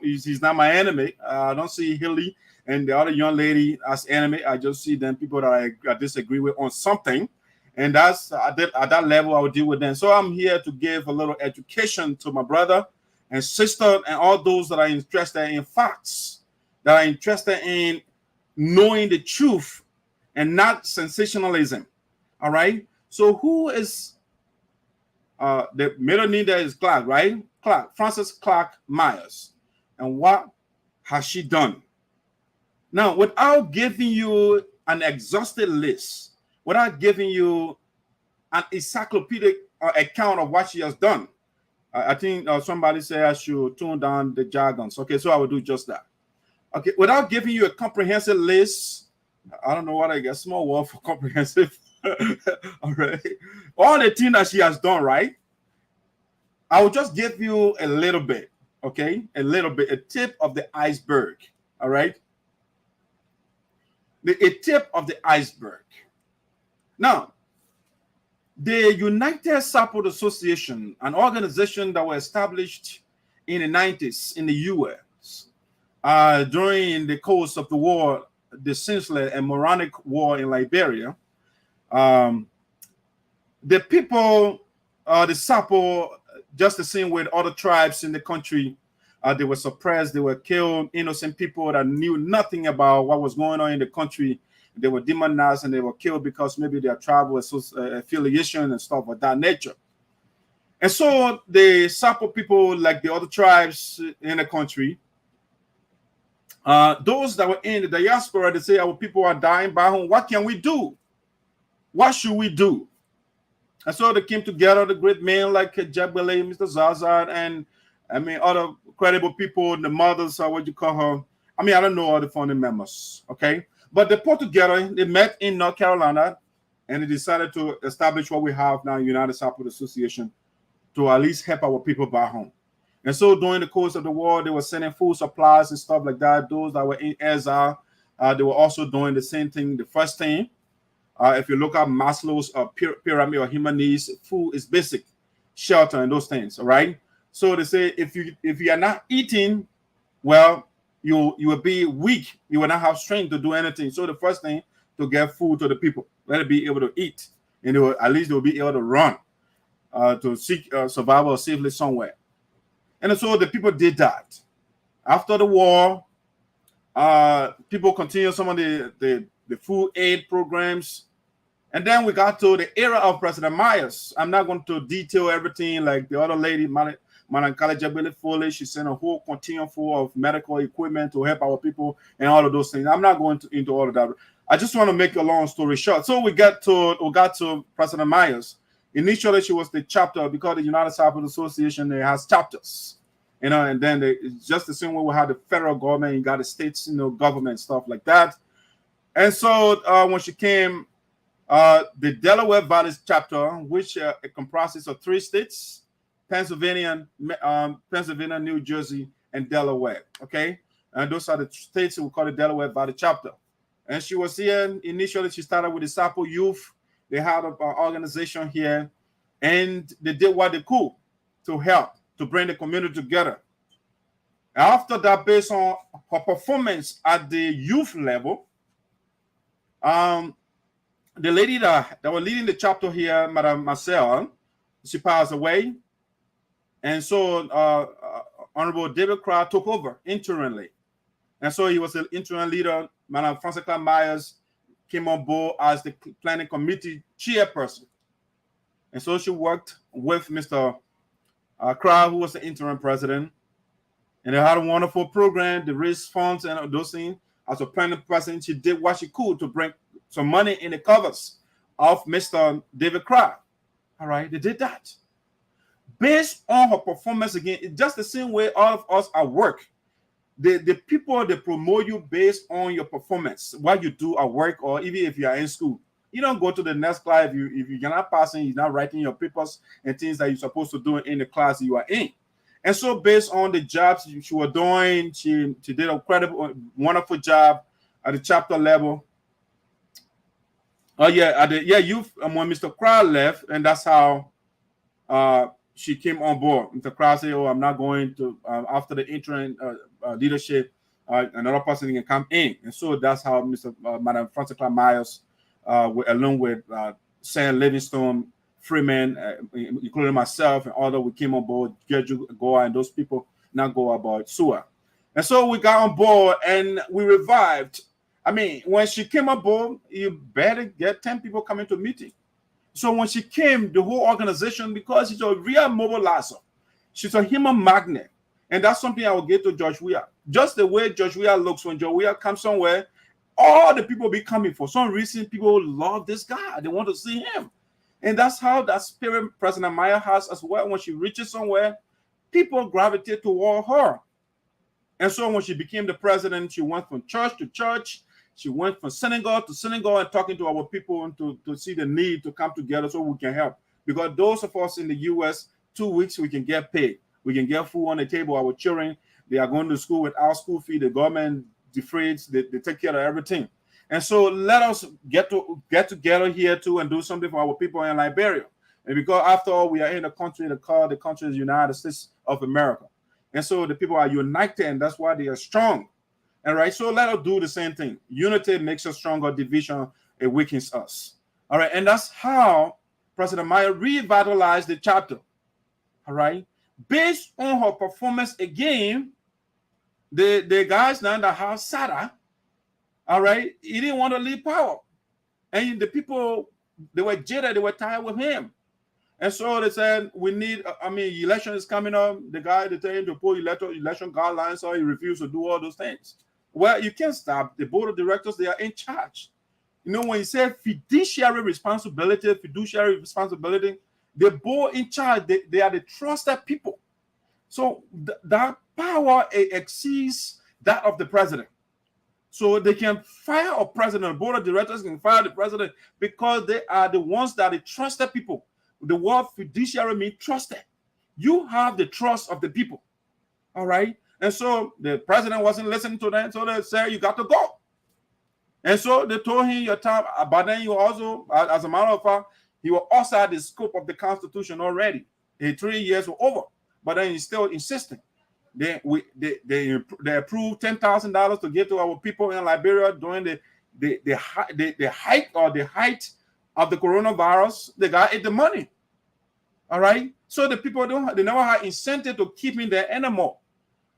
he's not my enemy. I don't see Hailey and the other young lady as enemy. I just see them people that I disagree with on something. And that's at that level, I will deal with them. So I'm here to give a little education to my brother and sister and all those that are interested in facts, that are interested in knowing the truth and not sensationalism. All right. So who is the middle name there is Clarke, right? Francess Clarke Myers. And what has she done? Now, without giving you an exhaustive list, without giving you an encyclopedic account of what she has done, I think somebody said I should tune down the jargons. Okay, so I will do just that. Okay, without giving you a comprehensive list, I don't know what I get, small word for comprehensive. All right, all the things that she has done, right? I will just give you a little bit, okay? A little bit, a tip of the iceberg, all right? A tip of the iceberg. Now, the United Support Association, an organization that was established in the 90s in the U.S. During the course of the war, the senseless and moronic war in Liberia, the people, the Sapo, just the same with other tribes in the country, they were suppressed, they were killed, innocent people that knew nothing about what was going on in the country. They were demonized and they were killed because maybe their tribal affiliation and stuff of that nature. And so the Sapo people, like the other tribes in the country, those that were in the diaspora, they say our people are dying by home. What can we do? What should we do? And so they came together, the great men like Jabele, Mr. Zazad, and I mean other credible people, the mothers, what you call her. I mean, I don't know all the founding members, okay? But they put together, they met in North Carolina, and they decided to establish what we have now, United Support Association, to at least help our people back home. And so during the course of the war, they were sending food supplies and stuff like that. Those that were in ESOTERIC, they were also doing the same thing. The first thing, if you look at Maslow's pyramid or human needs, food is basic, shelter and those things, all right? So they say if you are not eating, well, you will be weak. You will not have strength to do anything. So the first thing, to get food to the people, let them be able to eat, and at least they will be able to run to seek survival safely somewhere. And so the people did that. After the war, people continued some of the food aid programs. And then we got to the era of President Myers. I'm not going to detail everything like the other lady, Manankala Jabele Foley. She sent a whole continuum full of medical equipment to help our people and all of those things. I'm not going into all of that. I just want to make a long story short. So we got to President Myers. Initially, she was the chapter because the United Support Association, it has chapters, you know, and then it's just the same way we had the federal government, you got the states, you know, government, stuff like that. And so when she came, the Delaware Valley Chapter, which it comprises of 3 states, Pennsylvania, New Jersey, and Delaware, okay? And those are the states we call the Delaware Valley Chapter. And she was here, initially she started with the Sapo Youth. They had an organization here, and they did what they could. to help, to bring the community together. After that, based on her performance at the youth level, the lady that was leading the chapter here, Madam Marcel, she passed away. And so Honorable David Crow took over interimly. And so he was the interim leader. Madam Francess Clarke Myers came on board as the planning committee chairperson. And so she worked with Mr. Crow, who was the interim president. And they had a wonderful program, they raised funds and those things. As a planning president, she did what she could to bring some money in the covers of Mr. David Crow. All right, they did that. Based on her performance, again, it's just the same way all of us at work. The people, they promote you based on your performance, what you do at work, or even if you are in school. You don't go to the next class if you're not passing, you're not writing your papers and things that you're supposed to do in the class you are in. And so based on the jobs she was doing, she did a incredible, wonderful job at the chapter level. Oh yeah, youth, when Mr. Crow left, and that's how she came on board. Mr. Crow said, "Oh, I'm not going to after the interim leadership, another person can come in." And so that's how Madam Francess Clarke Myers, along with Sam Livingstone, Freeman, including myself and others, we came on board. Gerju Goa and those people now go about Usaa. And so we got on board and we revived. I mean, when she came on board, you better get 10 people coming to meeting. So when she came, the whole organization, because she's a real mobilizer, she's a human magnet. And that's something I will get to George Weah. Just the way George Weah looks when George Weah comes somewhere, all the people be coming. For some reason, people love this guy. They want to see him. And that's how that spirit President Myers has as well. When she reaches somewhere, people gravitate toward her. And so when she became the president, she went from church to church. She went from synagogue to synagogue and talking to our people and to see the need to come together so we can help. Because those of us in the U.S., 2 weeks we can get paid. We can get food on the table. Our children, they are going to school without school fee. The government defrays, they take care of everything. And so let us get together here too and do something for our people in Liberia. And because after all, we are in a country, the country is United States of America. And so the people are united, and that's why they are strong. All right, so let us do the same thing. Unity makes us stronger. Division, it weakens us. All right, and that's how President Myers revitalized the chapter. All right, based on her performance again, the guys now in the house, SADAA, all right, he didn't want to leave power. And the people, they were jaded, they were tired with him. And so they said, we need, election is coming up. The guy, they tell him to put election guidelines, so he refused to do all those things. Well, you can't stop. The board of directors, they are in charge. You know, when you say fiduciary responsibility, the board in charge, they are the trusted people. So that power exceeds that of the president. So they can fire a president, the board of directors can fire the president because they are the ones that are the trusted people. The word fiduciary means trusted. You have the trust of the people. All right. And so the president wasn't listening to them. So they said, you got to go. And so they told him your time. But then you also, as a matter of fact, he was outside the scope of the Constitution already. His 3 years were over. But then he's still insisting. They approved $10,000 to give to our people in Liberia during the height of the coronavirus. The guy ate the money. All right. So the people they never had incentive to keep him there anymore.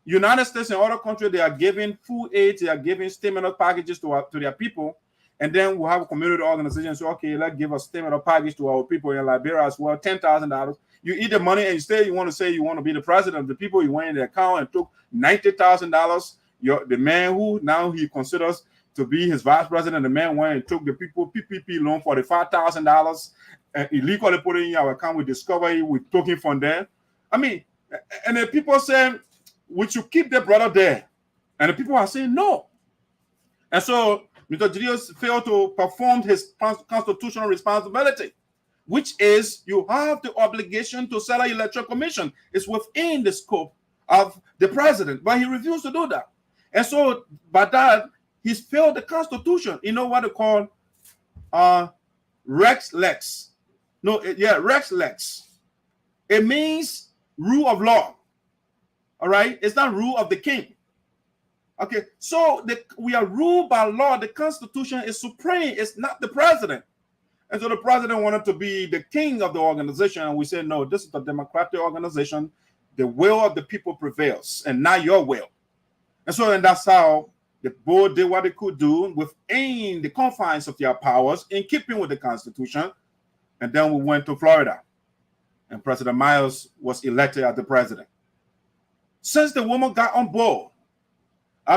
United States and other countries, they are giving food aid, they are giving stimulus packages to their people. And then we'll have a community organization say, okay, let's give a stimulus package to our people in Liberia as well, $10,000. You eat the money and you want to say you want to be the president of the people. You went in the account and took $90,000. The man who now he considers to be his vice president, the man went and took the people PPP loan for the $5,000 and illegally put it in our account. We discovered it, we took it from there. I mean, and then people say, we should keep the brother there. And the people are saying no. And so Mr. Julius failed to perform his constitutional responsibility, which is you have the obligation to set an electoral commission. It's within the scope of the president, but he refused to do that. And so by that, he's failed the Constitution. You know what they call Rex Lex. Rex Lex. It means rule of law. All right? It's not rule of the king. Okay, so we are ruled by law. The Constitution is supreme. It's not the president. And so the president wanted to be the king of the organization. And we said, no, this is a democratic organization. The will of the people prevails and not your will. And so that's how the board did what it could do within the confines of their powers in keeping with the Constitution. And then we went to Florida. And President Myers was elected as the president. Since the woman got on board,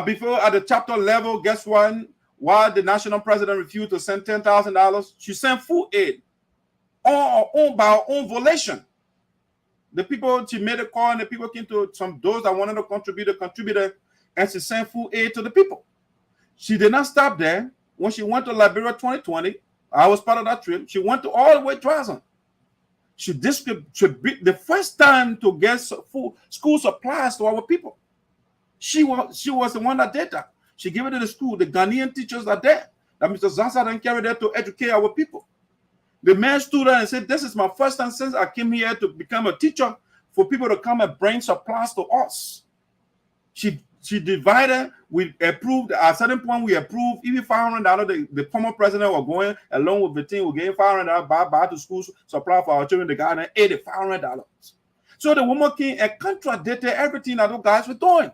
before at the chapter level, guess what? While the national president refused to send $10,000, she sent food aid by her own volition. The people, she made a call and the people came to those that wanted to contributed, and she sent food aid to the people. She did not stop there. When she went to Liberia 2020, I was part of that trip. She went to all the way to Drazan. She distributed the first time to get food, school supplies to our people. She was the one that did that. She gave it to the school. The Ghanaian teachers are there. That Mr. Zansa then carried that to educate our people. The man stood there and said, this is my first time since I came here to become a teacher for people to come and bring supplies to us. She divided. We approved. At a certain point, we approved even $500. The former president was going along with the team. We gave $500 buy to school supply for our children. The guy then $500. So the woman came and contradicted everything that those guys were doing.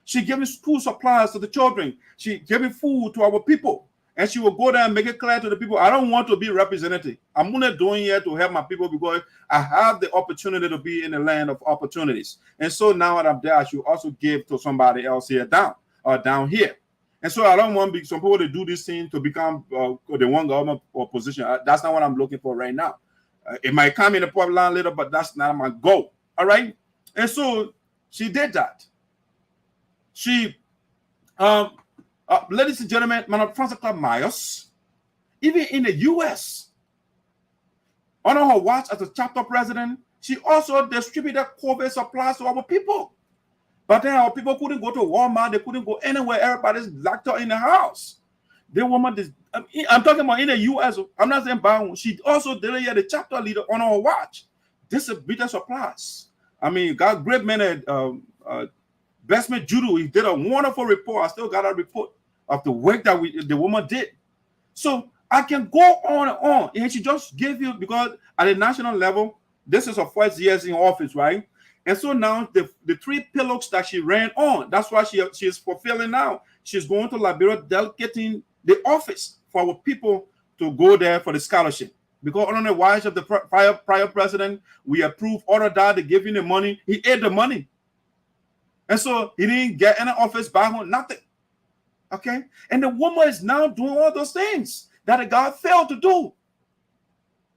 She gave me school supplies to the children. She gave me food to our people. And she will go there and make it clear to the people, I don't want to be representative. I'm only doing here to help my people because I have the opportunity to be in the land of opportunities. And so now that I'm there, I should also give to somebody else here down here. And so I don't want some people to do this thing to become the one government or position. That's not what I'm looking for right now. It might come in the public line later, but that's not my goal. All right? And so she did that. She, ladies and gentlemen, Madam Francess Clarke Myers, even in the U.S., under her watch as a chapter president, she also distributed COVID supplies to our people. But then our people couldn't go to Walmart. They couldn't go anywhere. Everybody's locked up in the house. The woman, I'm talking about in the U.S. I'm not saying by she also delivered the chapter leader on her watch. Distributed supplies. I mean, got great men at Bestman Judo. He did a wonderful report. I still got a report of the work that the woman did. So I can go on and on. And she just gave you, because at the national level, this is her first years in office, right? And so now the 3 pillars that she ran on, that's why she is fulfilling now. She's going to Liberia, delegating the office for our people to go there for the scholarship. Because under the watch of the prior president, we approved all of that. They gave him the money. He ate the money. And so he didn't get any office back on, nothing. Okay? And the woman is now doing all those things that the guy failed to do.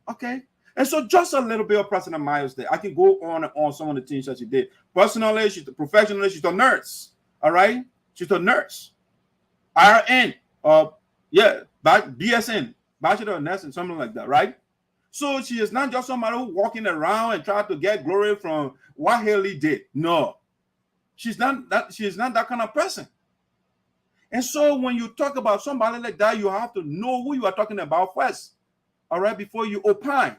Okay? And so just a little bit of President Myers there. I can go on and on some of the things that she did. Personally, professionally, she's a nurse. All right? She's a nurse. RN, BSN, Bachelor of Nursing, something like that, right? So she is not just somebody who walking around and trying to get glory from what Hailey did. No. She's not that kind of person. And so when you talk about somebody like that, you have to know who you are talking about first. All right, before you opine.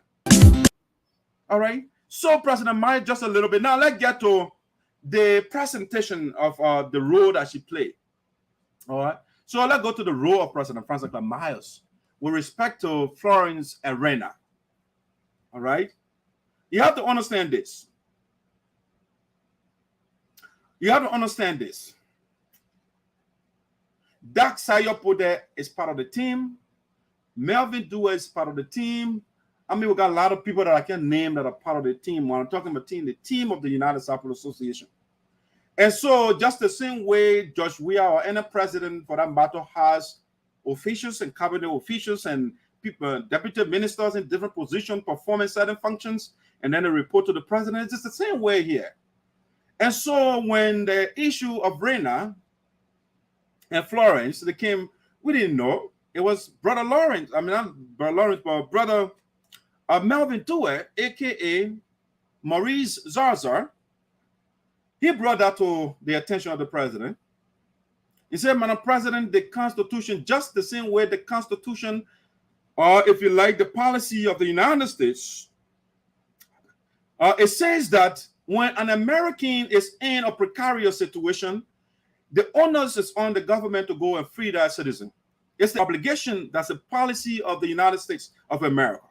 All right. So President Myers, just a little bit. Now let's get to the presentation of the role that she played. All right. So let's go to the role of President Francess Clarke Myers with respect to Florence and Rina. All right. You have to understand this. You have to understand this. Dak Sayopode is part of the team. Melvin Dewey is part of the team. I mean, we got a lot of people that I can name that are part of the team. When I'm talking about the team of the United Sapphire Association. And so, just the same way Judge Weah or any president for that matter has officials and cabinet officials and people, deputy ministers in different positions performing certain functions, and then they report to the president. It's just the same way here. And so, when the issue of Rina and Florence, they came, we didn't know. It was Brother Lawrence. I mean, not Brother Lawrence, but Brother Melvin Dewey, a.k.a. Maurice Zarzar. He brought that to the attention of the president. He said, Madam President, the Constitution, just the same way the Constitution, or if you like, the policy of the United States, it says that when an American is in a precarious situation, the onus is on the government to go and free that citizen. It's the obligation, that's a policy of the United States of America.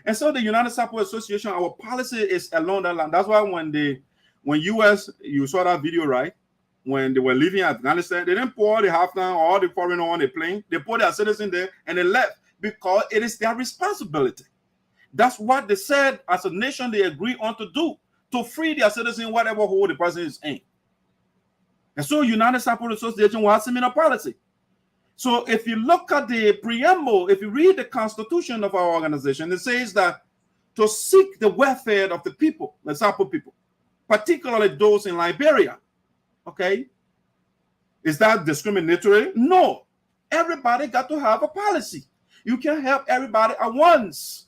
And so the United Sappo Association, our policy is along that line. That's why when US, you saw that video, right? When they were leaving Afghanistan, they didn't pour the half-time or the foreigner on the plane. They put their citizens there and they left because it is their responsibility. That's what they said as a nation they agree on to do, to free their citizens, whatever hole the president is in. And so United Sappo Association will have similar policy. So if you look at the preamble, if you read the constitution of our organization, it says that to seek the welfare of the people, the Sappo people, particularly those in Liberia. Okay? Is that discriminatory? No. Everybody got to have a policy. You can't help everybody at once.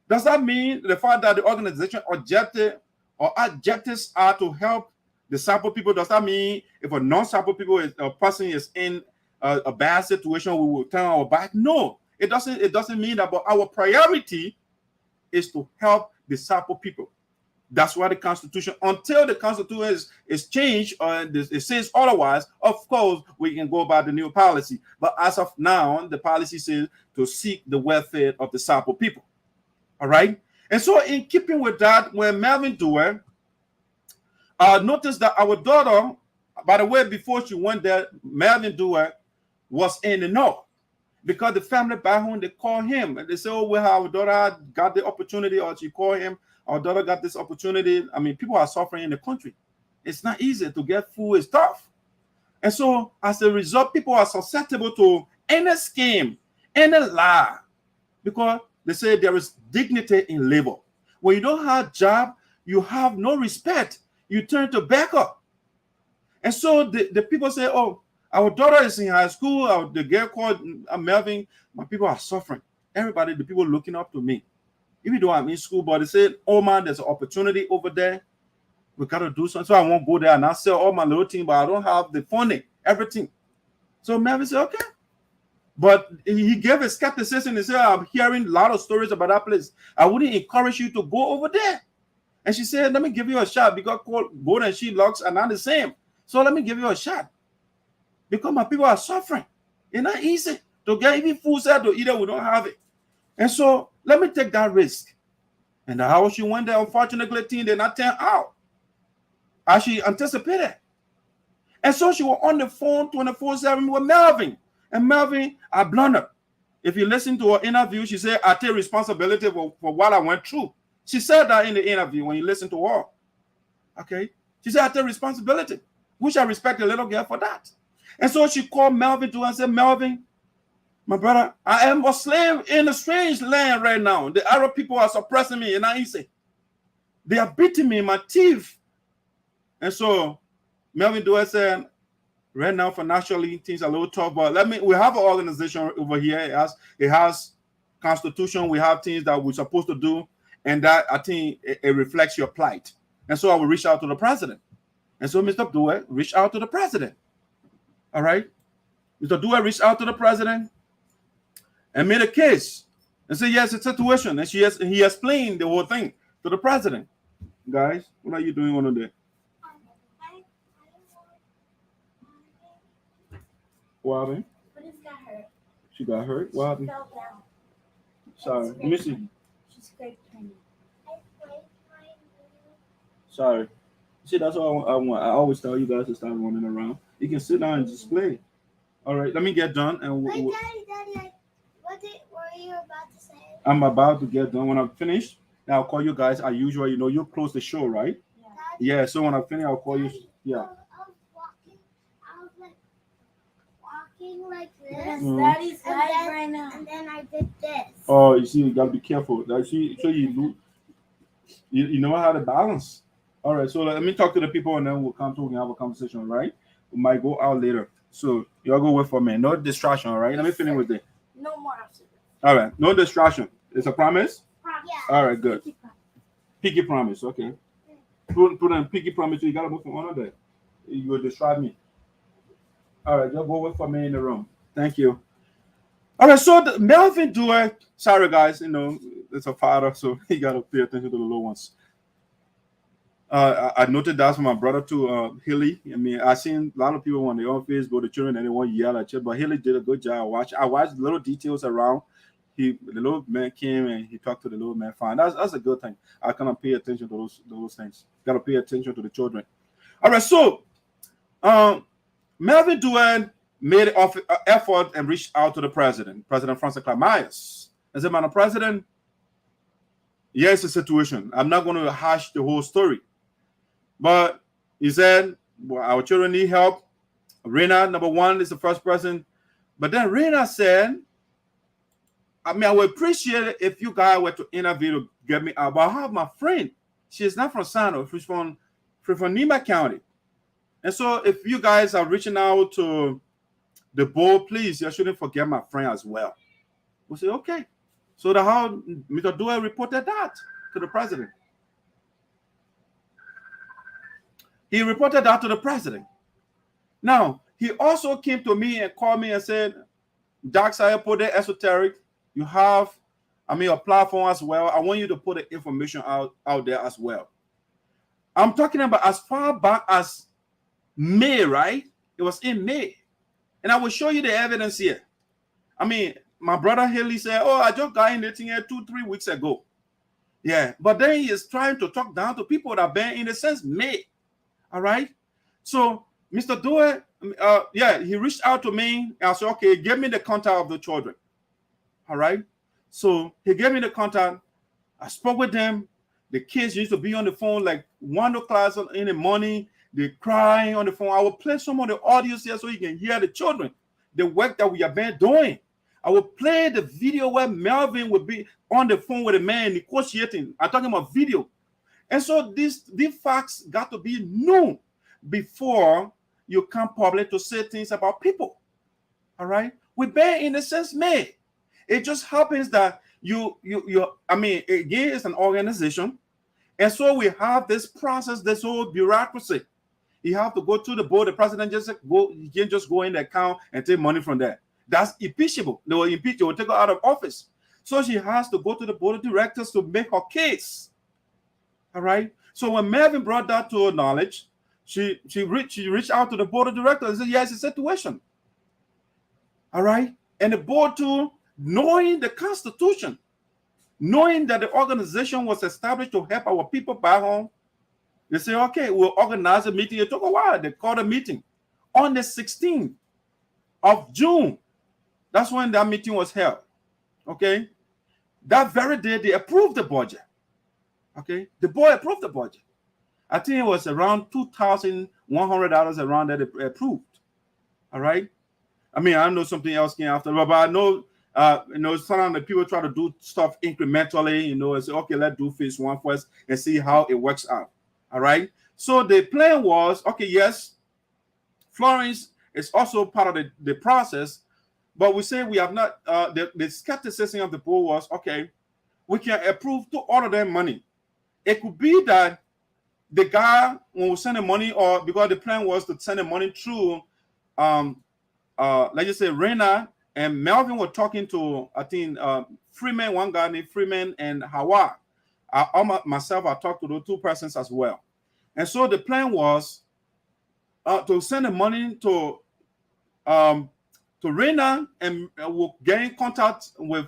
Does that mean the fact that the organization objectives are to help the Sappo people? Does that mean if a non-Sappo people a person is in a bad situation, we will turn our back? No, it doesn't. It doesn't mean that. But our priority is to help the Sappo people. That's why the Constitution, until the Constitution is changed or it says otherwise, of course, we can go by the new policy. But as of now, the policy says to seek the welfare of the Sappo people. All right? And so in keeping with that, when Melvin Dewar, notice that our daughter, by the way, before she went there, Melvin Dewar was in the north. Because the family back home, they call him. And they say, oh, well, our daughter got the opportunity, or she called him. Our daughter got this opportunity. I mean, people are suffering in the country. It's not easy to get food. It's tough. And so, as a result, people are susceptible to any scheme, any lie, because they say there is dignity in labor. When you don't have a job, you have no respect. You turn to backup. And so the people say, oh, our daughter is in high school. The girl called Melvin. My people are suffering. Everybody, the people looking up to me. Even though I'm in school, but they said, oh man, there's an opportunity over there. We got to do something. So I won't go there and I sell all my little thing, but I don't have the funding, everything. So Melvin said, okay. But he gave a skepticism. He said, I'm hearing a lot of stories about that place. I wouldn't encourage you to go over there. And she said, let me give you a shot, because gold and sheep locks are not the same. So let me give you a shot. Because my people are suffering. It's not easy to get even food set to eat it. We don't have it. And so let me take that risk. And how she went there, unfortunately, things did not turn out as she anticipated. And so she was on the phone 24/7 with Melvin. And Melvin, I blundered. If you listen to her interview, she said, I take responsibility for what I went through. She said that in the interview when you listen to her. Okay? She said, I take responsibility. Which I respect the little girl for that. And so she called Melvin to her and said, Melvin, my brother, I am a slave in a strange land right now. The Arab people are suppressing me, and I say, they are beating me, my teeth. And so Melvin Dewar said, right now financially things are a little tough, but we have an organization over here. It has constitution. We have things that we're supposed to do, and that I think it reflects your plight. And so I will reach out to the president. And so Mr. Dewar reached out to the president. All right. Mr. Dewar reached out to the president and made a case and said, yes, it's a situation. And he explained the whole thing to the president. Guys, what are you doing on there? What happened? But it's got hurt. She got hurt? What happened? She fell down. Sorry. Let me see. She scraped her knee. Sorry. See, that's what I want. I always tell you guys to stop running around. You can sit down and just play. All right, let me get done. And Wait, Daddy, what were you about to say? I'm about to get done. When I'm finished, I'll call you guys as usual. You know, you close the show, right? Yeah. Yeah, so when I finish, I'll call you. Yeah. I was walking like this. Mhm. Mm-hmm. Daddy's live right now. And then I did this. Oh, you see, you gotta be careful. So you know how to balance. All right, so let me talk to the people and then we'll come to and have a conversation, right? We might go out later. So y'all go wait for me. No distraction, all right? Let me finish with it. No more after this. All right, no distraction. It's a promise? Yeah. All right, good. Pinky promise, okay. Put on pinky promise. You gotta move from under there. You will distract me. All right, y'all go wait for me in the room. Thank you. All right, so Melvin Dewar. Sorry, guys. You know, it's a father, so he gotta pay attention to the little ones. I noted that from my brother too, Hailey. I mean, I seen a lot of people on their own Facebook, the children, and they want to yell at you, but Hailey did a good job. I watched little details around. The little man came and he talked to the little man. Fine, that's a good thing. I cannot pay attention to those things. Got to pay attention to the children. All right, so Melvin Dewey made an effort and reached out to the president, President Francess Clarke Myers. I said, Madam President, here's the situation. I'm not going to hash the whole story. But he said, well, our children need help. Rina, number one, is the first person. But then Rina said, I mean, I would appreciate it if you guys were to interview to get me out. But I have my friend. She's not from Sinoe. She's from Nima County. And so if you guys are reaching out to the board, please, you shouldn't forget my friend as well. We say, okay. So how Mr. Dewey reported that to the president. He reported that to the president. Now, he also came to me and called me and said, Dark Side put the esoteric. You have, a platform as well. I want you to put the information out there as well. I'm talking about as far back as May, right? It was in May. And I will show you the evidence here. I mean, my brother Hailey said, oh, I just got in the thing here 2-3 weeks ago. Yeah, but then he is trying to talk down to people that have been in the sense May. All right. So Mr. Dewey, he reached out to me. And I said, okay, give me the contact of the children. All right. So he gave me the contact. I spoke with them. The kids used to be on the phone like 1 o'clock in the morning. They're crying on the phone. I will play some of the audios here so you can hear the children, the work that we have been doing. I will play the video where Melvin would be on the phone with a man negotiating. I'm talking about video. And so these facts got to be known before you come public to say things about people. All right? We've been in a sense made. It just happens that again, it's an organization. And so we have this process, this whole bureaucracy. You have to go to the board. The president you can't just go in the account and take money from there. That's impeachable. They will impeach, they will take her out of office. So she has to go to the board of directors to make her case. All right. So when Melvin brought that to her knowledge, she reached out to the board of directors and said, yes, it's a situation. All right. And the board too, knowing the Constitution, knowing that the organization was established to help our people back home, they say, okay, we'll organize a meeting. It took a while. They called a meeting on the 16th of June. That's when that meeting was held. Okay. That very day, they approved the budget. Okay, the board approved the budget. I think it was around $2,100 around that they approved. All right. I mean, I know something else came after, but I know, sometimes the people try to do stuff incrementally, and say, okay, let's do phase 1 first and see how it works out. All right. So the plan was, okay, yes, Florence is also part of the process, but we say we have not, the skepticism of the board was, okay, we can approve to order them money. It could be that the guy, when we send the money, or because the plan was to send the money through, let's just say Rina and Melvin were talking to, I think, Freeman, one guy named Freeman, and Hawa. Myself, I talked to those 2 persons as well. And so the plan was to send the money to Rina, and we'll get in contact with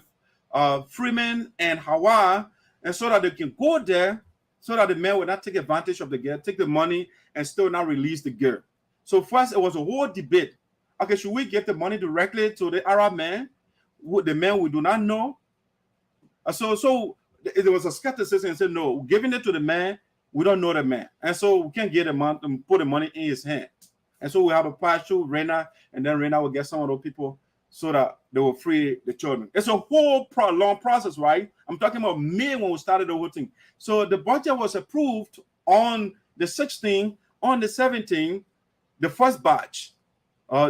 Freeman and Hawa, and so that they can go there, so that the man will not take advantage of the girl, take the money, and still not release the girl. So first, it was a whole debate. Okay, should we give the money directly to the Arab man, the man we do not know? So there was a skepticism and said, no, giving it to the man, we don't know the man. And so we can't get the money and put the money in his hand. And so we have a pass through Rina, and then Rina will get some of those people so that they will free the children. It's a whole long process, right? I'm talking about May when we started the whole thing. So the budget was approved on the 16th, on the 17th, the first batch.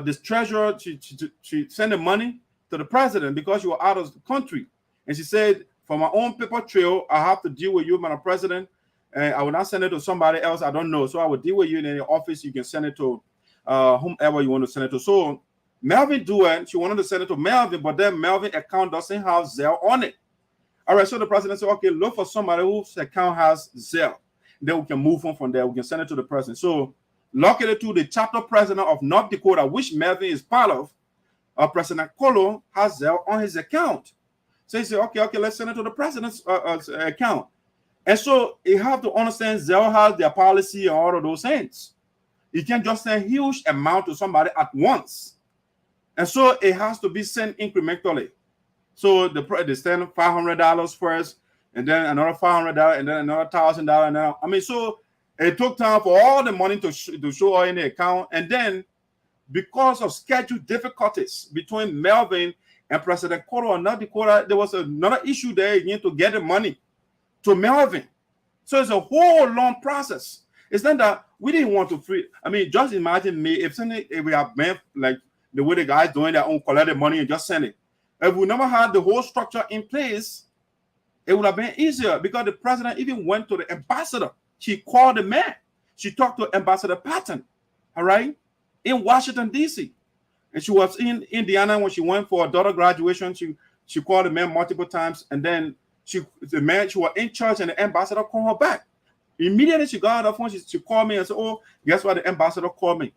This treasurer, she sent the money to the president because you were out of the country. And she said, for my own paper trail, I have to deal with you, Madam President. And I will not send it to somebody else I don't know. So I will deal with you in your office. You can send it to whomever you want to send it to. So Melvin Dewey, she wanted to send it to Melvin, but then Melvin account doesn't have Zelle on it. All right, so the president said, okay, look for somebody whose account has Zelle. then we can move on from there. We can send it to the president. So luckily to the chapter president of North Dakota, which Melvin is part of, President Kolo has Zelle on his account. So he said, okay, let's send it to the president's account. And so you have to understand Zelle has their policy and all of those things. You can't just send a huge amount to somebody at once. And so it has to be sent incrementally. So they send $500 first, and then another $500, and then another $1,000. Now, I mean, so it took time for all the money to show up in the account. And then because of schedule difficulties between Melvin and President Kolo and North Dakota, there was another issue there again to get the money to Melvin. So it's a whole long process. It's not that we didn't want to free. I mean, just imagine me if we have been like the way the guys doing their own, collect the money and just send it. If we never had the whole structure in place, it would have been easier because the president even went to the ambassador. She called the man. She talked to Ambassador Patton, all right, in Washington, D.C. And she was in Indiana when she went for her daughter graduation. She called the man multiple times, and then she was in church, and the ambassador called her back. Immediately she got her phone. She called me and said, "Oh, guess what? The ambassador called me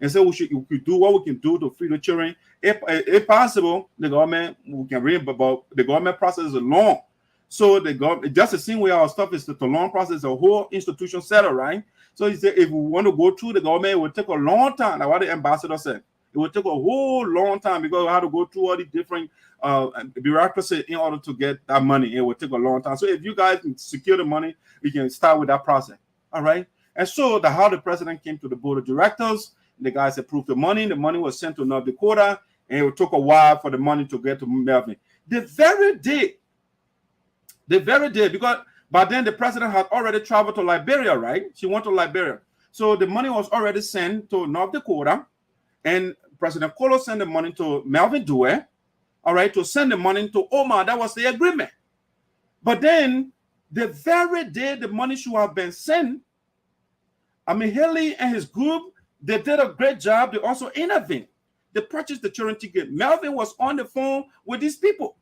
and said we could do what we can do to free the children. If possible, the government we can read, but the government process is long. So the government, just the same way our stuff is the long process, the whole institution settled, right? So he said if we want to go through the government, it would take a long time. Like what the ambassador said, it would take a whole long time because we had to go through all the different bureaucracy in order to get that money. It would take a long time. So if you guys can secure the money, we can start with that process. All right. And so how the president came to the board of directors, the guys approved the money. The money was sent to North Dakota, and it took a while for the money to get to Melvin. The very day, because by then the president had already traveled to Liberia, right? She went to Liberia. So the money was already sent to North Dakota, and President Kolo sent the money to Melvin Dewey, all right, to send the money to Omar. That was the agreement. But then the very day the money should have been sent, I mean, Hailey and his group, they did a great job. They also intervened. They purchased the children ticket. Melvin was on the phone with these people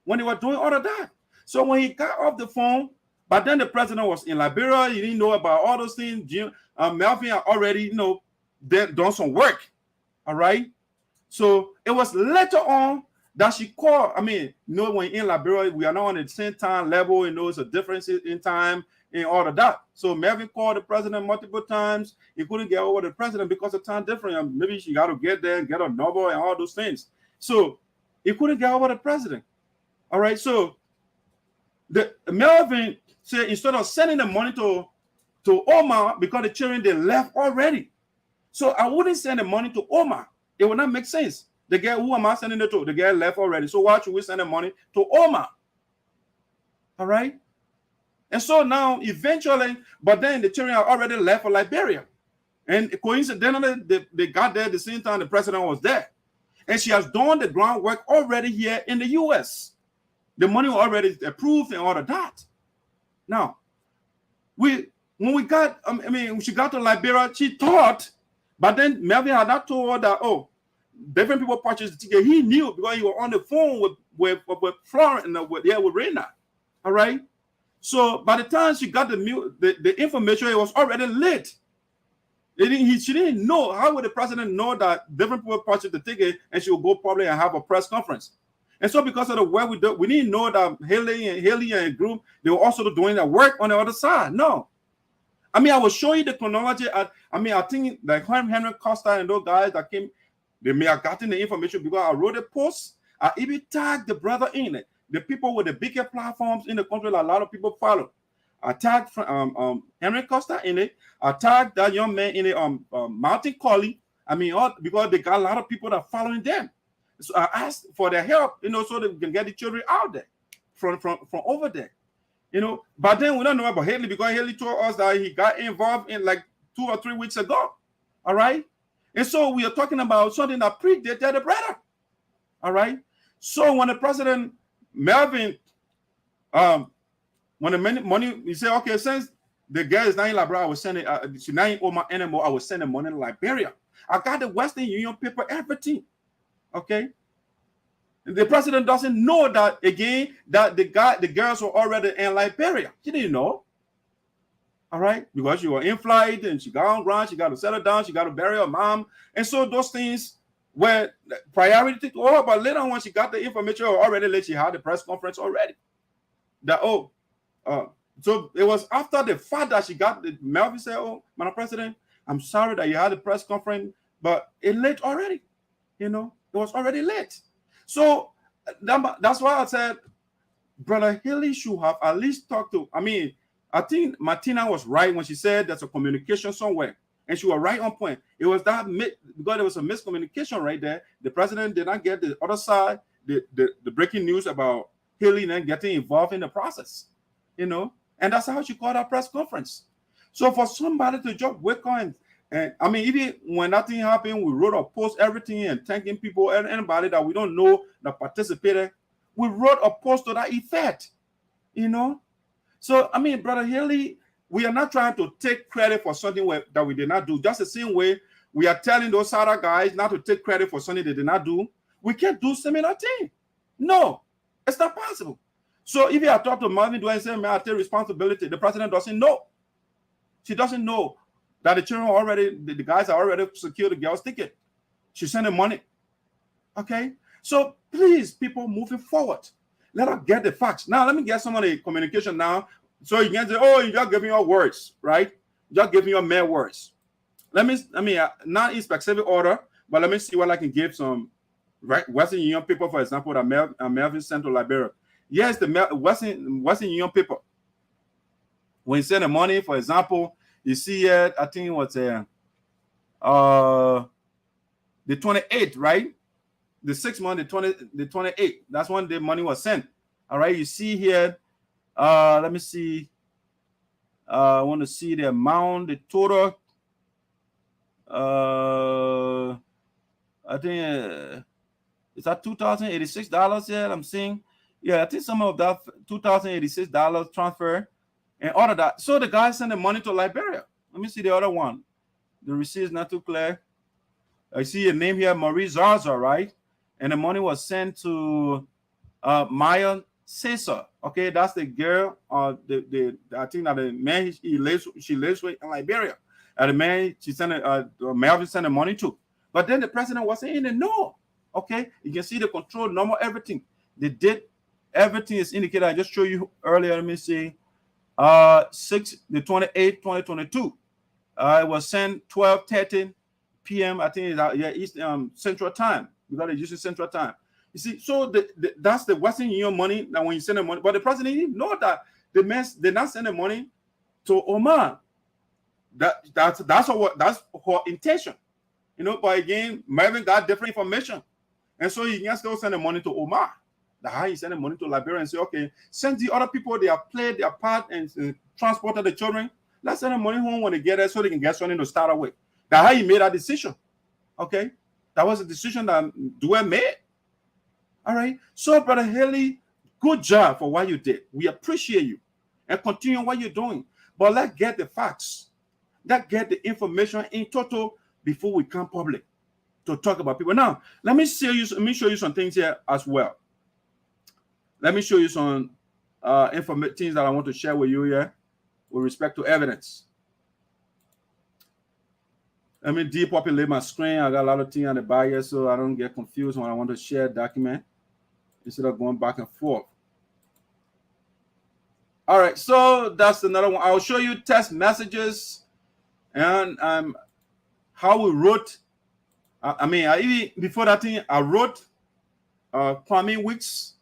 when they were doing all of that. So when he got off the phone, but then the president was in Liberia. He didn't know about all those things. Melvin had already, done some work. All right. So it was later on that she called. I mean, when in Liberia, we are not on the same time level. It's a difference in time and all of that. So Melvin called the president multiple times. He couldn't get over the president because of time difference. Maybe she got to get there and get a number and all those things. So he couldn't get over the president. All right. So Melvin said instead of sending the money to Omar because the children they left already. So I wouldn't send the money to Omar. It would not make sense. The girl, who am I sending it to? The girl left already. So why should we send the money to Omar? All right. And so now eventually, but then the children are already left for Liberia. And coincidentally, they got there at the same time the president was there. And she has done the groundwork already here in the U.S. The money was already approved and all of that. Now, when she got to Liberia, she thought, but then Melvin had not told her that, different people purchased the ticket. He knew because he was on the phone with Florence and with Rina. All right. So by the time she got the information, it was already late. She didn't know. How would the president know that different people purchased the ticket and she would go probably and have a press conference? And so because of the work we do, we didn't know that Hailey and group, they were also doing their work on the other side. No. I mean, I will show you the chronology. I think like Henry Costa and those guys that came, they may have gotten the information because I wrote a post. I even tagged the brother in it. The people with the bigger platforms in the country that a lot of people follow. I tagged Henry Costa in it. I tagged that young man in it, Martin Colley. I mean, because they got a lot of people that are following them. So I asked for their help, so that we can get the children out there from over there. But then we don't know about Hailey because Hailey told us that he got involved in like 2 or 3 weeks ago. All right. And so we are talking about something that predated the brother. All right. So when the president Melvin, when the money, he said, okay, since the girl is not in Liberia, I will send it. She's not in Omar anymore. I will send the money to Liberia. I got the Western Union paper, everything. Okay. The president doesn't know that again, that the girls were already in Liberia. He didn't know. All right, because she was in flight and she got on ground, she got to settle down, she got to bury her mom, and so those things were priority to her. But later on, when she got the information already late, she had the press conference already. So it was after the fact that she got the Melvin said, "Oh, Madam President, I'm sorry that you had the press conference, but it late already. You know, it was already late." So that's why I said, Brother Hailey should have at least talked to. I mean, I think Martina was right when she said there's a communication somewhere, and she was right on point. It was that because there was a miscommunication right there. The president did not get the other side, the breaking news about Hailey then getting involved in the process, you know, and that's how she called her press conference. So for somebody to just wake up and I mean, even when that thing happened, we wrote a post, everything, and thanking people and anybody that we don't know that participated. We wrote a post to that effect, you know. So, I mean, Brother Hailey, we are not trying to take credit for something that we did not do. Just the same way we are telling those SADAA guys not to take credit for something they did not do. We can't do similar thing. No, it's not possible. So if you are talking to Marvin Dwayne and say, "Man, I take responsibility," the president doesn't know. She doesn't know that the children already, the guys are already secured the girl's ticket. She sent the money. Okay? So please, people moving forward, let us get the facts. Now, let me get some of the communication now. So you can say, "Oh, you just giving your words, right? Just giving your mere words." Let me not in specific order, but let me see what I can give some Western Union people, for example, that Melvin sent to Liberia. Yes, the Western Union people. When you send the money, for example, you see it, I think it was the 28th, right? The 6th month, the 28th. That's when the money was sent. All right, you see here. Let me see. I want to see the amount, the total. I think it's at $2,086 here. I'm seeing. Yeah, I think some of that $2,086 transfer and all of that. So the guy sent the money to Liberia. Let me see the other one. The receipt is not too clear. I see a name here, Marie Zarza, right? And the money was sent to Maya Cesar. Okay, that's the girl. I think that the man she lives with in Liberia. And the man Melvin sent the money to. But then the president wasn't in the know. Okay, you can see the control number, everything. They did everything is indicated. I just showed you earlier. Let me see. The 28th, 2022. It was sent 12:13 p.m. I think East Central Time. We got to use Central Time. You see, so that's the Western Union money. Now, when you send the money, but the president didn't know that the men did not send the money to Oman. That's her intention, you know. But again, Melvin got different information, and so he can still send the money to Oman. That's how he sent the money to Liberia and say, "Okay, send the other people. They have played their part and transported the children. Let's send the money home when they get there, so they can get something to start away." That's how he made that decision. Okay, that was a decision that Dwayne made. All right. So, Brother Hailey, good job for what you did. We appreciate you and continue what you're doing. But let's get the facts. Let's get the information in total before we come public to talk about people. Now, let me show you some things here as well. Let me show you some things that I want to share with you here with respect to evidence. Let me depopulate my screen. I got a lot of things on the back here, so I don't get confused when I want to share a document instead of going back and forth. All right, so that's another one. I'll show you text messages and how we wrote. Even before that thing, I wrote Kwame Weeks.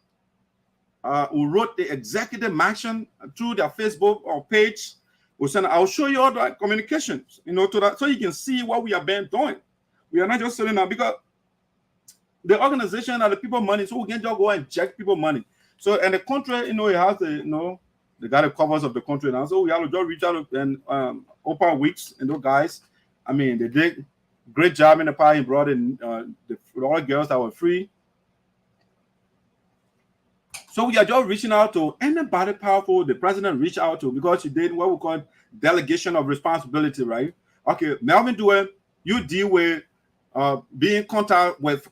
Who wrote the executive action through their Facebook or page. I'll show you all the communications, you know, to that, so you can see what we have been doing. We are not just sitting down because the organization and the people money, so we can just go and check people money. So, and the country, you know, it has the, you know, they got the covers of the country now. So we have to just reach out and Oprah Weeks and those guys. I mean, they did great job in the party and brought in all the girls that were free. So we are just reaching out to anybody powerful the president reached out to, because she did what we call delegation of responsibility, right? Okay, Melvin Dwayne, you deal with being in contact with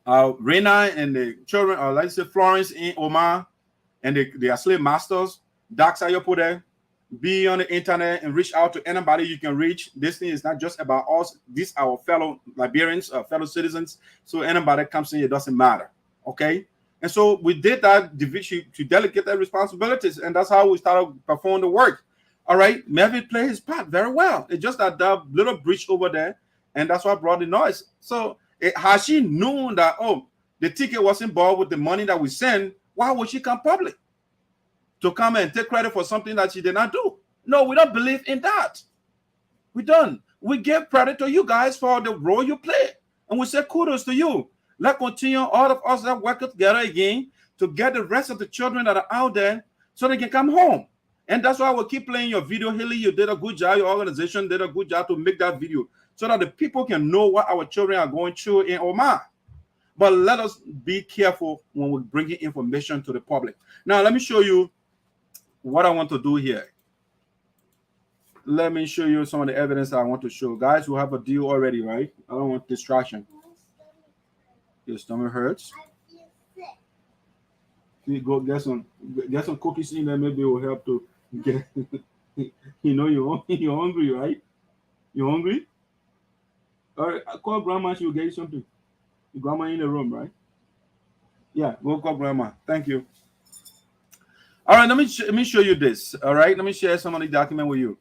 Rina and the children, or let's say Florence in Oman, and their slave masters. Dax Ayopode, be on the internet and reach out to anybody you can reach. This thing is not just about us. These are our fellow Liberians, fellow citizens. So anybody comes in, it doesn't matter. Okay? And so we did that division to delegate their responsibilities, and that's how we started performing the work. All right, Melvin played his part very well. It's just that little breach over there, and that's what brought the noise. So had she known that, oh, the ticket was involved with the money that we send, why would she come public to come and take credit for something that she did not do? No, we don't believe in that. We don't. We give credit to you guys for the role you play, and we say kudos to you. Let's continue, all of us that work together again to get the rest of the children that are out there so they can come home. And that's why I will keep playing your video. Hailey, you did a good job. Your organization did a good job to make that video so that the people can know what our children are going through in Oman. But let us be careful when we bring information to the public. Now, let me show you what I want to do here. Let me show you some of the evidence I want to show. Guys who have a deal already, right? I don't want distraction. Your stomach hurts. You go get some cookies in there. Maybe it will help to get. You know you're hungry, right? You're hungry. All right, call grandma. She'll get you something. Your grandma in the room, right? Yeah, go call grandma. Thank you. All right, let me show you this. All right, let me share some of the document with you.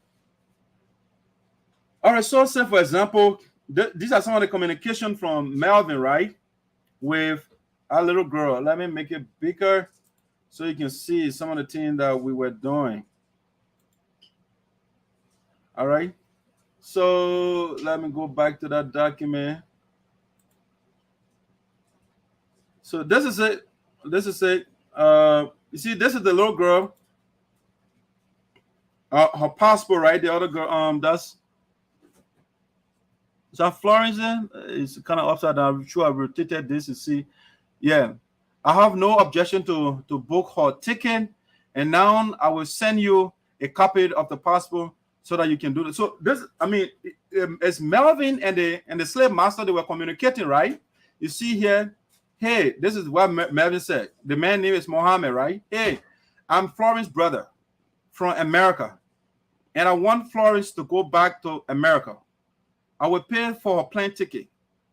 All right, so say for example, these are some of the communication from Melvin, right, with our little girl. Let me make it bigger so you can see some of the things that we were doing. All right, so let me go back to that document. So this is it. This is it. You see, this is the little girl. Her passport, right? The other girl, is that Florence? It's kind of upside down. I'm sure I rotated this to see. Yeah, I have no objection to book her ticket, and now I will send you a copy of the passport so that you can do this. So this, I mean, it's Melvin and the slave master. They were communicating, right? You see here. Hey, this is what Melvin said. The man's name is Mohammed, right? Hey, I'm Florence's brother from America, and I want Florence to go back to America. I will pay for her plane ticket.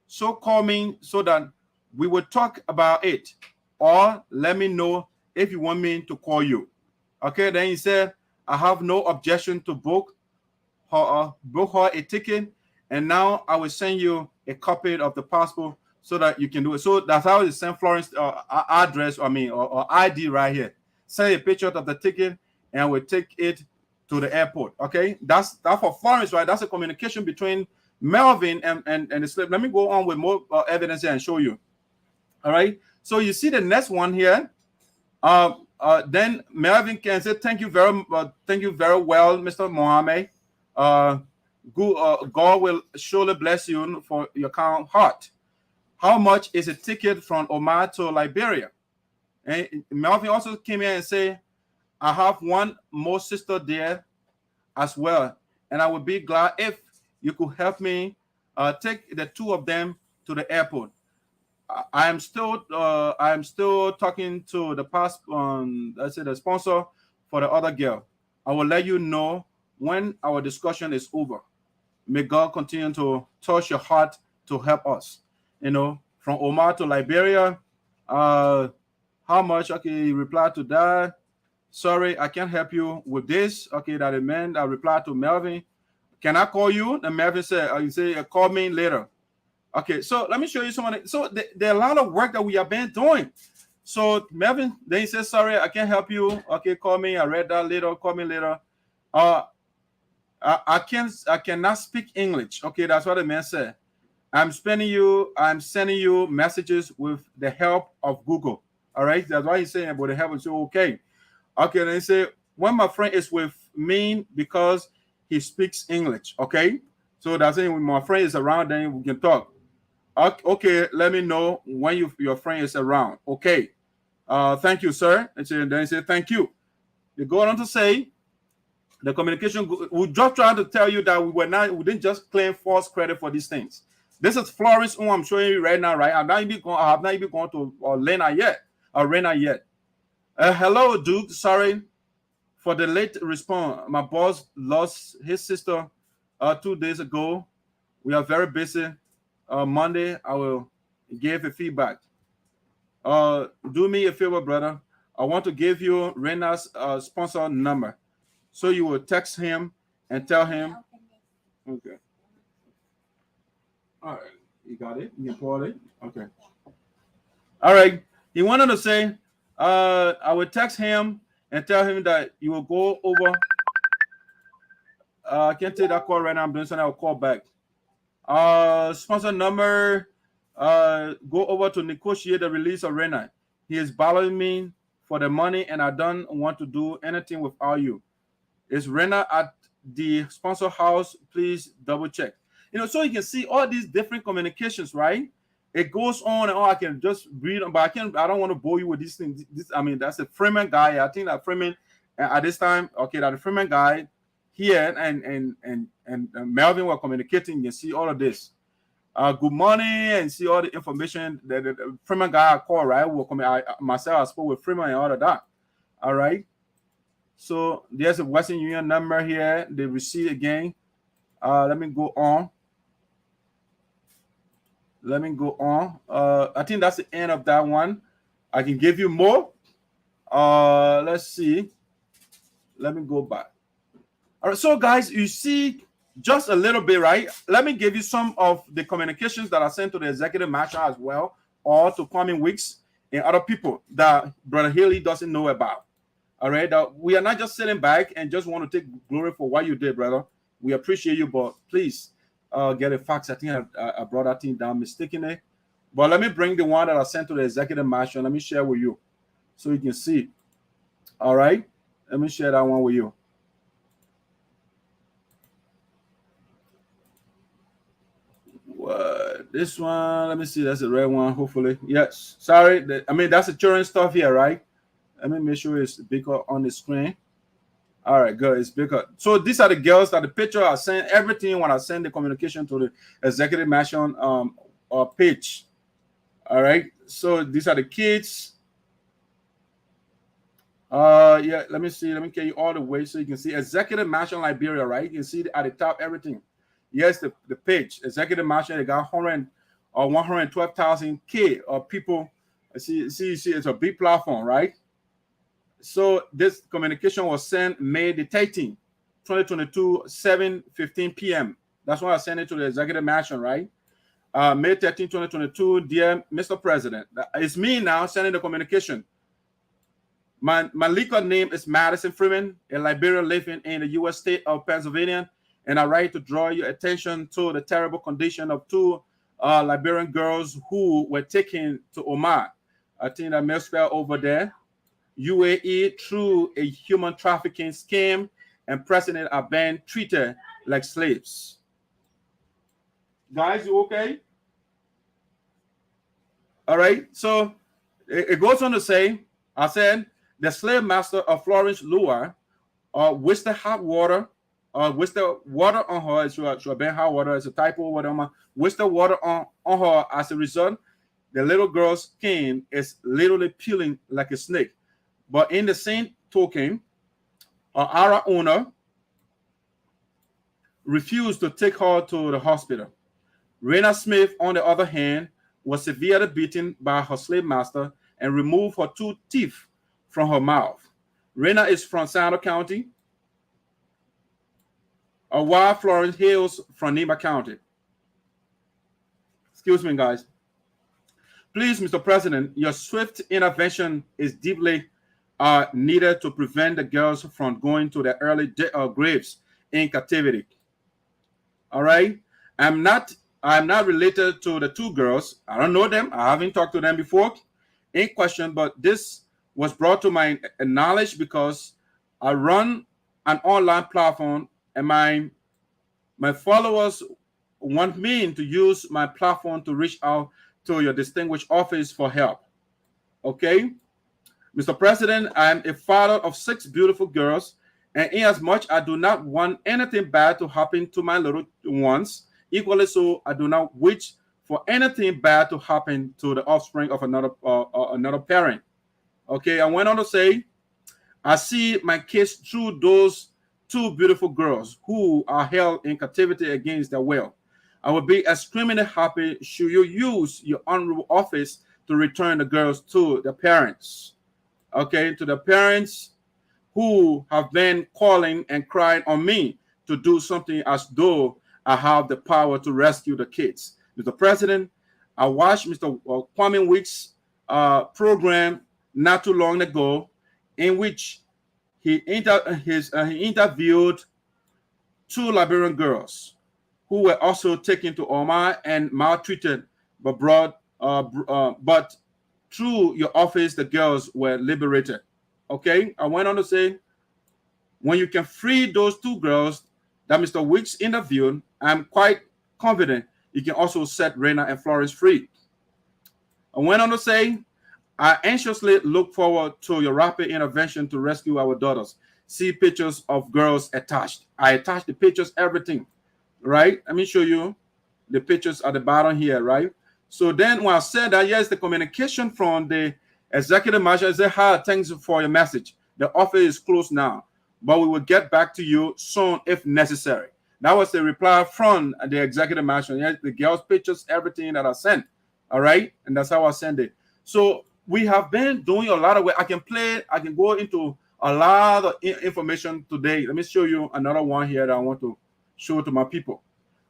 So call me so that we will talk about it, or let me know if you want me to call you. Okay, then he said, I have no objection to book her a ticket, and now I will send you a copy of the passport so that you can do it. So that's how you send Florence address, or ID right here. Send a picture of the ticket, and we'll take it to the airport. Okay, that's for Florence, right? That's a communication between Melvin and the slave. Let me go on with more evidence here and show you. All right. So you see the next one here. Then Melvin can say, thank you very well, Mr. Mohammed. God will surely bless you for your kind heart. How much is a ticket from Oman to Liberia? And Melvin also came here and said, I have one more sister there as well, and I would be glad if you could help me take the two of them to the airport. I am still talking to the the sponsor for the other girl. I will let you know when our discussion is over. May God continue to touch your heart to help us. You know, from Oman to Liberia. How much? Okay, he replied to that. Sorry, I can't help you with this. Okay, that the man that replied to Melvin. Can I call you? And Melvin said, you say, call me later. Okay, so let me show you some of it. So there are a lot of work that we have been doing. So Melvin, then he said, sorry, I can't help you. Okay, call me. I read that later. Call me later. I cannot speak English. Okay, that's what the man said. I'm sending you messages with the help of Google. All right, that's why he's saying about the help. And so okay. Okay, then he said, when my friend is with me because he speaks English. Okay, so that's it. When my friend is around, then we can talk. Okay, let me know when your friend is around. Okay, thank you, sir. And then he said, thank you. They go on to say, the communication. We just trying to tell you that we didn't just claim false credit for these things. This is Florence, who I'm showing you right now, right? I have not even gone to Rina yet. Hello, Duke. Sorry for the late response, my boss lost his sister 2 days ago. We are very busy. Monday, I will give a feedback. Do me a favor, brother. I want to give you Rina's sponsor number. So you will text him and tell him. Okay. All right. You got it? You can pull it? Okay. All right. He wanted to say, I will text him and tell him that you will go over. I can't take that call right now. I'm doing something. I'll call back. Sponsor number, go over to negotiate the release of Rina. He is bothering me for the money, and I don't want to do anything without you. Is Rina at the sponsor house? Please double check. You know, so you can see all these different communications, right? It goes on and on. I can just read them, but I don't want to bore you with these things. I mean, that's a Freeman guy. I think that Freeman at this time, okay, that the Freeman guy here and Melvin were communicating. You see all of this. Good morning, and see all the information that the Freeman guy I called, right? Myself, I spoke with Freeman and all of that. All right. So there's a Western Union number here. The receipt again. Let me go on. I think that's the end of that one. I can give you more. Let's see. Let me go back. All right, so guys, you see just a little bit, right? Let me give you some of the communications that I sent to the executive marshal as well, or to Kwame Weeks and other people that Brother Hailey doesn't know about. All right, we are not just sitting back and just want to take glory for what you did, brother. We appreciate you, but please get a fax. I think I brought that thing down mistakenly. But let me bring the one that I sent to the executive marshal. Let me share with you so you can see. All right, let me share that one with you. This one, let me see. That's the red one, hopefully. Yes. Sorry. That's the children's stuff here, right? Let me make sure it's bigger on the screen. All right, good. It's bigger. So these are the girls that the picture I sent. Everything when I send the communication to the executive marshal page. All right. So these are the kids. Yeah. Let me see. Let me get you all the way so you can see executive marshal Liberia, right? You can see at the top everything. Yes, the page executive marshal. They got 112,000 people. See, it's a big platform, right? So this communication was sent May the 13th, 2022, 7:15 p.m. That's why I sent it to the executive marshal, right? May 13, 2022, dear Mr. President. It's me now sending the communication. My legal name is Madison Freeman, a Liberian living in the U.S. state of Pennsylvania, and I write to draw your attention to the terrible condition of two Liberian girls who were taken to Oman. I think that may spell over there. UAE through a human trafficking scheme, and President are being treated like slaves. Guys, you okay? All right. So it goes on to say, I said, the slave master of Florence Lua with the hot water, with the water on her, it should have been hot water, it's a typo, whatever, with the water on her. As a result, the little girl's skin is literally peeling like a snake. But in the same token, our owner refused to take her to the hospital. Rina Smith, on the other hand, was severely beaten by her slave master and removed her 2 teeth from her mouth. Rina is from Sinoe County, while Florence hails from Nima County. Excuse me, guys. Please, Mr. President, your swift intervention is deeply needed to prevent the girls from going to their early graves in captivity. All right. I'm not related to the 2 girls. I don't know them. I haven't talked to them before in question, but this was brought to my knowledge because I run an online platform, and my followers want me to use my platform to reach out to your distinguished office for help. Okay. Mr. President, I am a father of 6 beautiful girls, and inasmuch I do not want anything bad to happen to my little ones, equally so I do not wish for anything bad to happen to the offspring of another parent. Okay, I went on to say, I see my case through those two beautiful girls who are held in captivity against their will. I would be extremely happy should you use your honorable office to return the girls to their parents. Okay, to the parents who have been calling and crying on me to do something as though I have the power to rescue the kids. Mr. President, I watched Mr. Kwame Weeks' program not too long ago, in which he interviewed two Liberian girls who were also taken to Omar and maltreated, but through your office, the girls were liberated. Okay, I went on to say, when you can free those two girls that Mr. Weeks interviewed, I'm quite confident you can also set Rina and Florence free. I went on to say, I anxiously look forward to your rapid intervention to rescue our daughters. See pictures of girls attached. I attached the pictures, everything, right? Let me show you the pictures at the bottom here, right? So then when I said that, yes, the communication from the executive manager said, hi, thanks for your message. The office is closed now, but we will get back to you soon if necessary. That was the reply from the executive manager. Yes, the girls' pictures, everything that I sent. All right, and that's how I send it. So we have been doing a lot of work. I can go into a lot of information today. Let me show you another one here that I want to show to my people,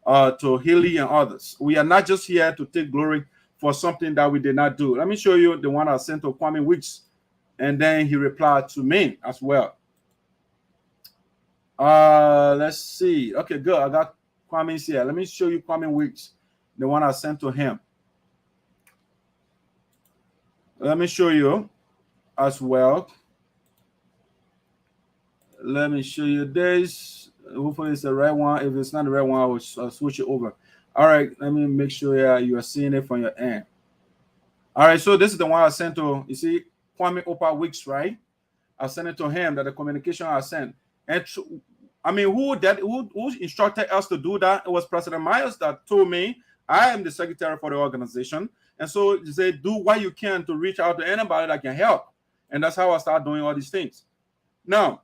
to Hailey and others. We are not just here to take glory for something that we did not do. Let me show you the one I sent to Kwame Weeks, and then he replied to me as well. Let's see. Okay, good. I got Kwame's here. Let me show you Kwame Weeks, the one I sent to him. Let me show you as well. Let me show you this. Hopefully it's the right one. If it's not the right one, I'll switch it over. All right, let me make sure you are seeing it from your end. All right, so this is the one I sent to, you see, Kwame Opa Weeks, right? I sent it to him, that the communication I sent. And I mean, who instructed us to do that? It was President Myers that told me. I am the secretary for the organization. And so he said, do what you can to reach out to anybody that can help. And that's how I started doing all these things. Now,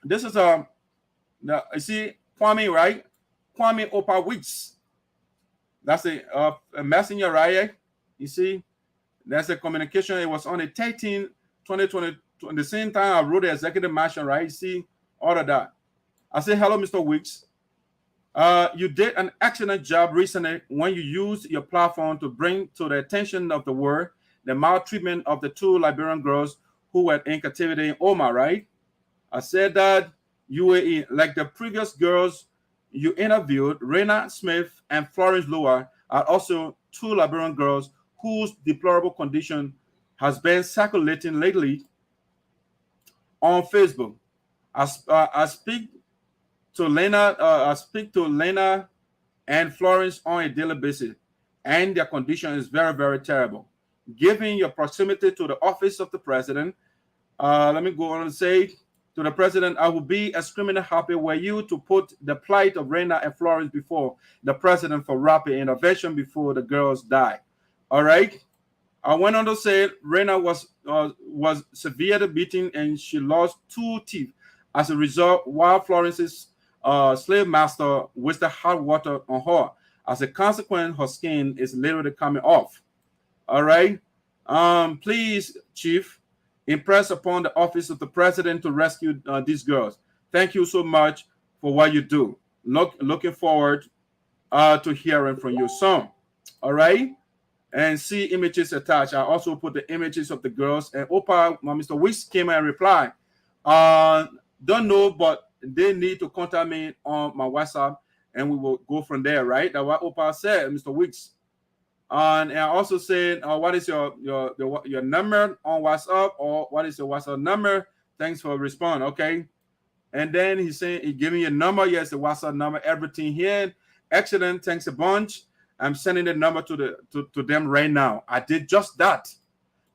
this is you see Kwame, right? Kwame Opa Weeks. That's a messenger, right? You see, that's the communication. It was on the 13th, 2020. At the same time, I wrote the executive mansion, right? You see, all of that. I say, hello, Mr. Weeks. You did an excellent job recently when you used your platform to bring to the attention of the world the maltreatment of the two Liberian girls who were in captivity in Omar, right? I said that you were like the previous girls you interviewed, Rina Smith and Florence Lower, are also two Liberian girls whose deplorable condition has been circulating lately on Facebook. I speak to Lena and Florence on a daily basis, and their condition is very, very terrible. Given your proximity to the office of the president, let me go on and say to the president, I would be extremely happy were you to put the plight of Rina and Florence before the president for rapid intervention before the girls die. All right. I went on to say Rina was severely beaten and she lost 2 teeth as a result, while Florence's slave master wasted hot water on her. As a consequence, her skin is literally coming off. All right. Please, Chief, impress upon the office of the president to rescue these girls. Thank you so much for what you do. Looking forward to hearing from you soon. All right. And see images attached. I also put the images of the girls. And Opa, Mr. Weeks came and replied, don't know, but they need to contact me on my WhatsApp and we will go from there, right? That's what Opa said, Mr. Weeks. And I also said, what is your number on WhatsApp, or what is your WhatsApp number? Thanks for responding, okay? And then he said, he gave me a number. Yes, the WhatsApp number, everything here. Excellent, thanks a bunch. I'm sending the number to them right now. I did just that.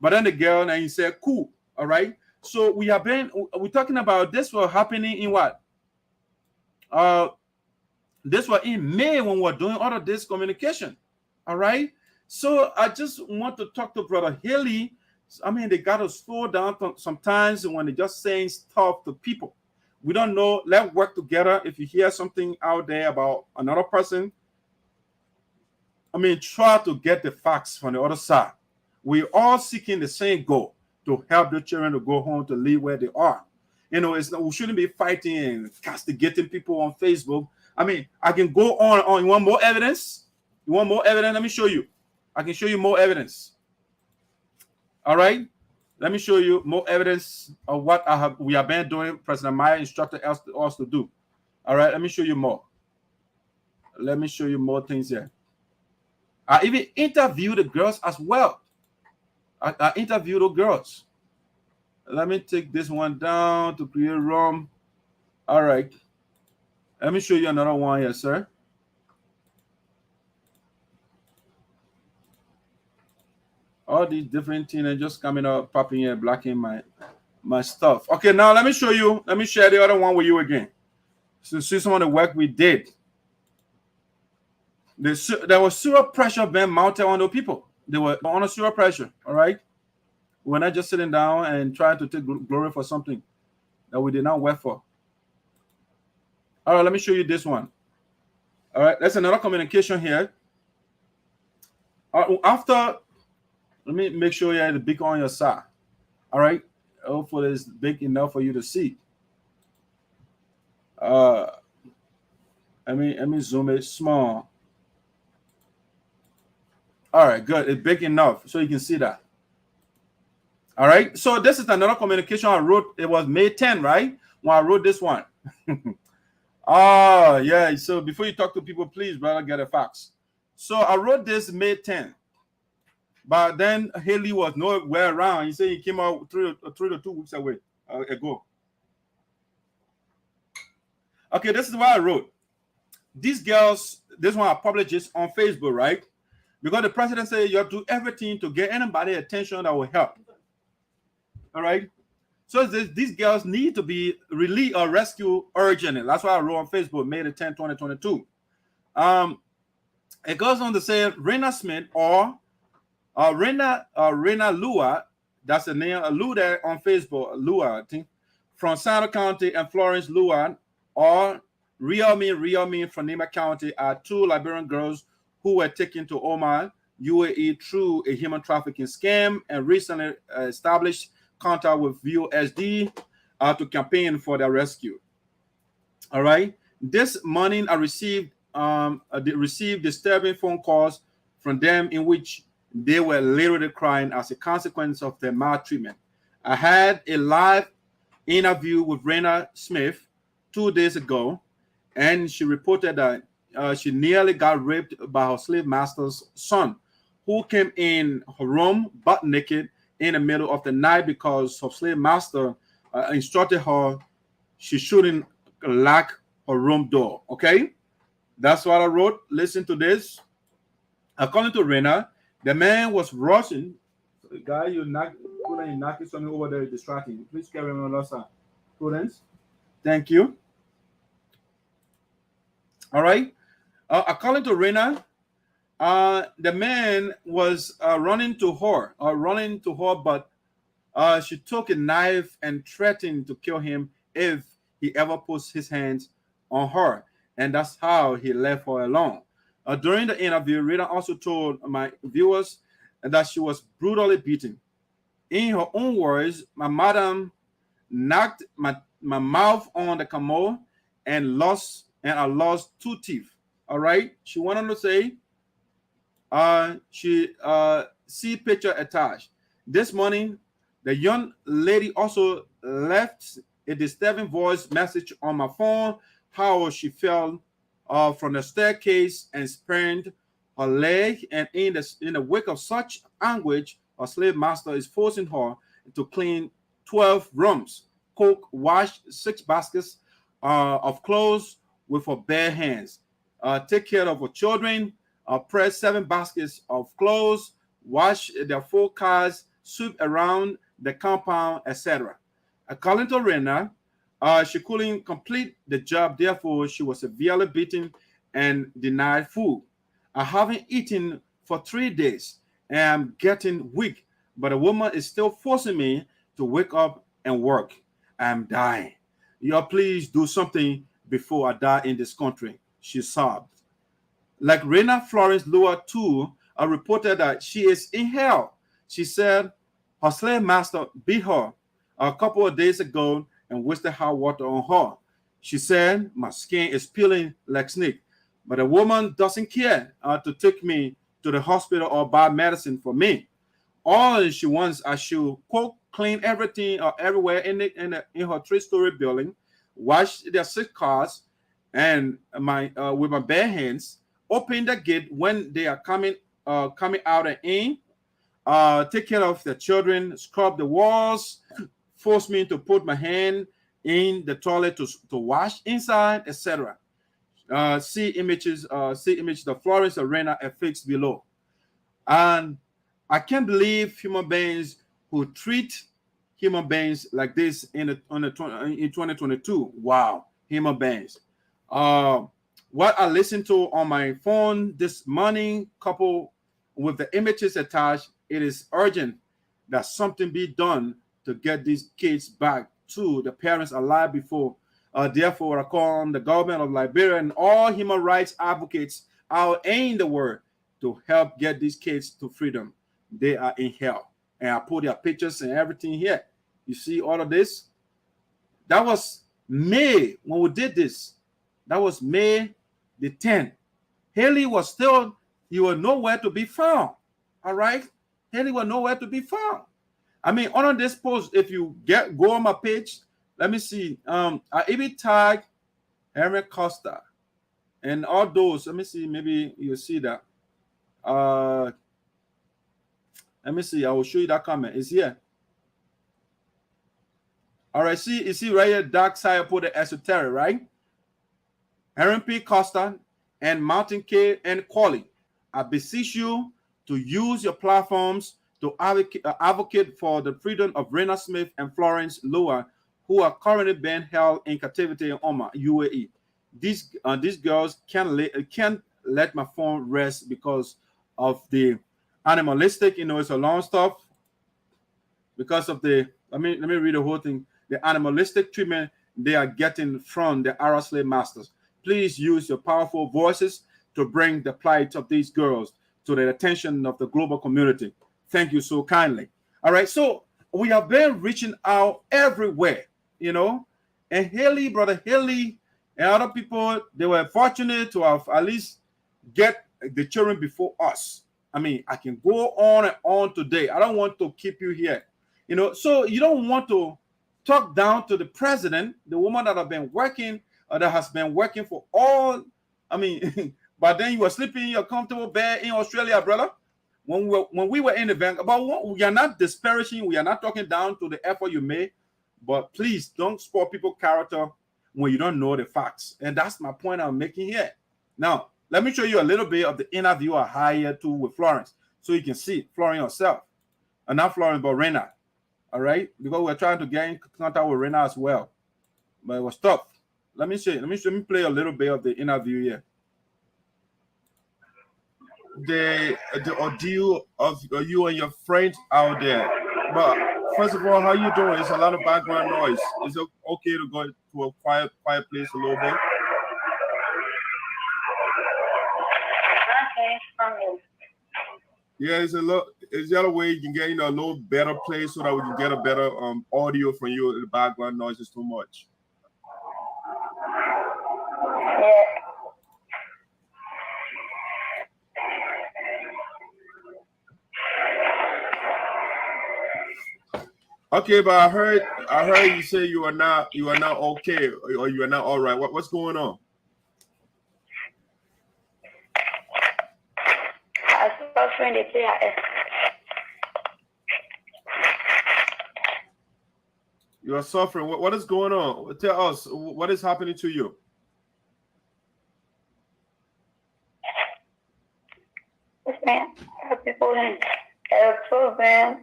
But then the girl, and he said, cool, all right? So we're talking about this was happening in what? This was in May when we were doing all of this communication, all right? So I just want to talk to Brother Hailey I mean, they got to slow down sometimes when they're just saying stuff to people. We don't know. Let's work together. If you hear something out there about another person, I mean, try to get the facts from the other side. We're all seeking the same goal, to help the children to go home, to live where they are. You know, we shouldn't be fighting and castigating people on Facebook. I mean, I can go on. You want more evidence? You want more evidence? Let me show you. I can show you more evidence. All right? Let me show you more evidence of what we have been doing. President Myers instructed us to do. All right, let me show you more. Let me show you more things here. I even interviewed the girls as well. I interviewed the girls. Let me take this one down to create room. All right. Let me show you another one here, sir. All these different things are just coming up, popping here, blocking my stuff. Okay, now let me show you. Let me share the other one with you again. So see some of the work we did. There was zero pressure being mounted on the people. They were under zero pressure. All right. We're not just sitting down and trying to take glory for something that we did not work for. All right, let me show you this one. All right, that's another communication here. After, let me make sure you have the big on your side. All right, hopefully it's big enough for you to see. Let me zoom it small. All right, good. It's big enough so you can see that. All right, so this is another communication I wrote. It was May 10, right? When I wrote this one. Oh, yeah. So before you talk to people, please, brother, get a fax. So I wrote this May 10. But then Hailey was nowhere around. He said he came out 3 to 2 weeks ago. Okay, this is what I wrote. These girls, this one I published this on Facebook, right? Because the president said you have to do everything to get anybody attention that will help. All right. So these girls need to be released or rescued urgently. That's why I wrote on Facebook, May the 10th, 2022. It goes on to say Rina Smith or Rina Lua, that's the name, Lua there on Facebook, Lua, I think, from Sinoe County, and Florence Lua, or Riomi from Nima County, are 2 Liberian girls who were taken to Oman, UAE, through a human trafficking scam, and recently established contact with VOSD to campaign for their rescue. All right. This morning, I received disturbing phone calls from them in which they were literally crying as a consequence of their maltreatment. I had a live interview with Rina Smith 2 days ago, and she reported that she nearly got raped by her slave master's son, who came in her room butt naked in the middle of the night because her slave master instructed her she shouldn't lock her room door. Okay, that's what I wrote. Listen to this. According to Rina, the man was rushing. Guy, you're knocking something over there, distracting. Please carry on, Losa. Prudence. Thank you. All right. According to Rina, the man was running to her, but she took a knife and threatened to kill him if he ever puts his hands on her, and that's how he left her alone. During the interview, Rina also told my viewers that she was brutally beaten. In her own words, my madam knocked my mouth on the commode and I lost 2 teeth. All right. She went on to say, see picture attached. This morning, the young lady also left a disturbing voice message on my phone, how she fell from the staircase and sprained her leg, and in the wake of such anguish, her slave master is forcing her to clean 12 rooms, cook, wash 6 baskets of clothes with her bare hands, take care of her children, press 7 baskets of clothes, wash their 4 cars, sweep around the compound, etc. According to Rina, she couldn't complete the job, therefore she was severely beaten and denied food. I haven't eaten for 3 days and I'm getting weak. but the woman is still forcing me to wake up and work. I'm dying. Y'all please do something before I die in this country, she sobbed. Like Rina Florence Lua too, reported that she is in hell. She said her slave master beat her a couple of days ago and wasted hot water on her. She said, my skin is peeling like snake, but the woman doesn't care to take me to the hospital or buy medicine for me. All she wants, I should quote, clean everything everywhere in her 3-story building, wash their sick cars, and with my bare hands, open the gate when they are coming out and in, take care of the children, scrub the walls, force me to put my hand in the toilet to wash inside, etc. See images of Florence Arena affixed below. And I can't believe human beings who treat human beings like this in 2022. Wow, human beings. What I listened to on my phone this morning, coupled with the images attached, it is urgent that something be done to get these kids back to the parents alive before. Therefore, I call on the government of Liberia and all human rights advocates out in the world to help get these kids to freedom. They are in hell. And I put their pictures and everything here. You see all of this? That was May when we did this. That was May the 10th. Hailey was still, he was nowhere to be found. All right? Hailey was nowhere to be found. I mean, on this post, if you go on my page, let me see. I even tag Henry Costa and all those. Let me see. Maybe you'll see that. Let me see. I will show you that comment. It's here. All right. See, you see right here, dark side, I put the esoteric, right? Henry P. Costa and Mountain K and Quali. I beseech you to use your platforms to advocate for the freedom of Rina Smith and Florence Lua, who are currently being held in captivity in Oman, UAE. These girls can't let my phone rest because of the animalistic, it's a long stuff. Because of the, let me read the whole thing. The animalistic treatment they are getting from the Arab slave masters. Please use your powerful voices to bring the plight of these girls to the attention of the global community. Thank you so kindly. All right, so we have been reaching out everywhere, and Hailey, brother Hailey, and other people, they were fortunate to have at least get the children before us. I mean, I can go on and on today. I don't want to keep you here, so you don't want to talk down to the president, the woman that has been working for all, but then you were sleeping in your comfortable bed in Australia, brother. When we were in the bank, we are not disparaging, we are not talking down to the effort you made, but please don't spoil people's character when you don't know the facts. And that's my point I'm making here. Now, let me show you a little bit of the interview I hired to with Florence, so you can see Florence herself. And not Florence, but Rina. All right? Because we're trying to get in contact with Rina as well. But it was tough. Let me play a little bit of the interview here. The ordeal of you and your friends out there. But first of all, how you doing? It's a lot of background noise. Is it okay to go to a quiet place a little bit? Yeah, is there a way you can get a little better place so that we can get a better audio from you? The background noise is too much. Okay, but I heard you say you are not okay, or you are not all right. What's going on? I'm suffering the DIASPORA. You are suffering. What is going on? Tell us what is happening to you. Yes, ma'am. People in a program.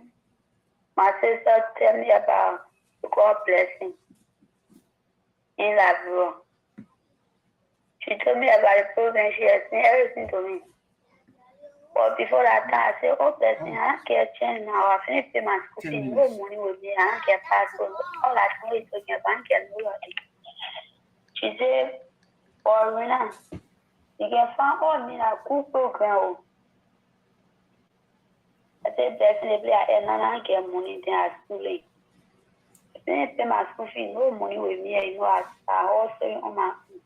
My sister tell me about God blessing in Liberia. She told me about the program. She has seen everything to me. But before that time, I said, oh, blessing, I don't care change now. I finished pay my school fee. No money with me. I don't care passport. All I know is talking about I don't care. She said, oh, Rina, you can find all me a cool program. I said, definitely, I don't get money there at schooling. I finished pay my school fee. No money with me. You know, I also on my own.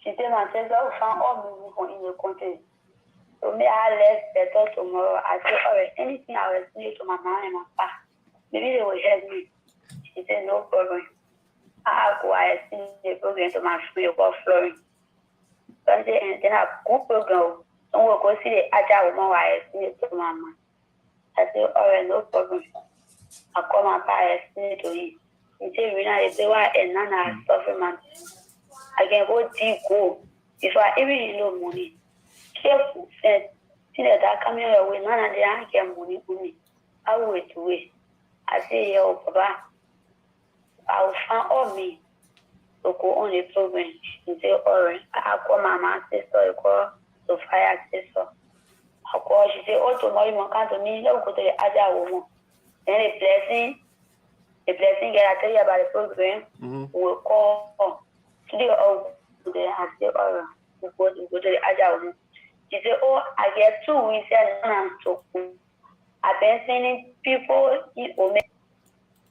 She said, my sister, I found all me in the country. So me, I left better tomorrow. I said, all right, anything I will say to my mom and my papa, maybe they will help me. She said, no problem. I go, I send the program to my friend about Florence. So I said, and then I go program. So we'll go see the agile woman while I send it to my mom. I said, all right, no problem. I call my papa, I send it to him. He said, Rina, they say, why and Nana suffering, man. I can go deep go. If I even know money, careful, said, see that coming away, none of the I get money for me. I will wait to wait. I say, yo, Papa, I will find all me to go on the program. She say, all right, I call my mom, sister, I call Sophia, sister. I call, she say, oh, tomorrow you come to me, let's go to the other woman. Then the blessing, get I tell you about the program, we'll call. Today, I say, all right, we go to the other woman. She said, oh, I get 2 weeks and I'm so cool. I've been sending people.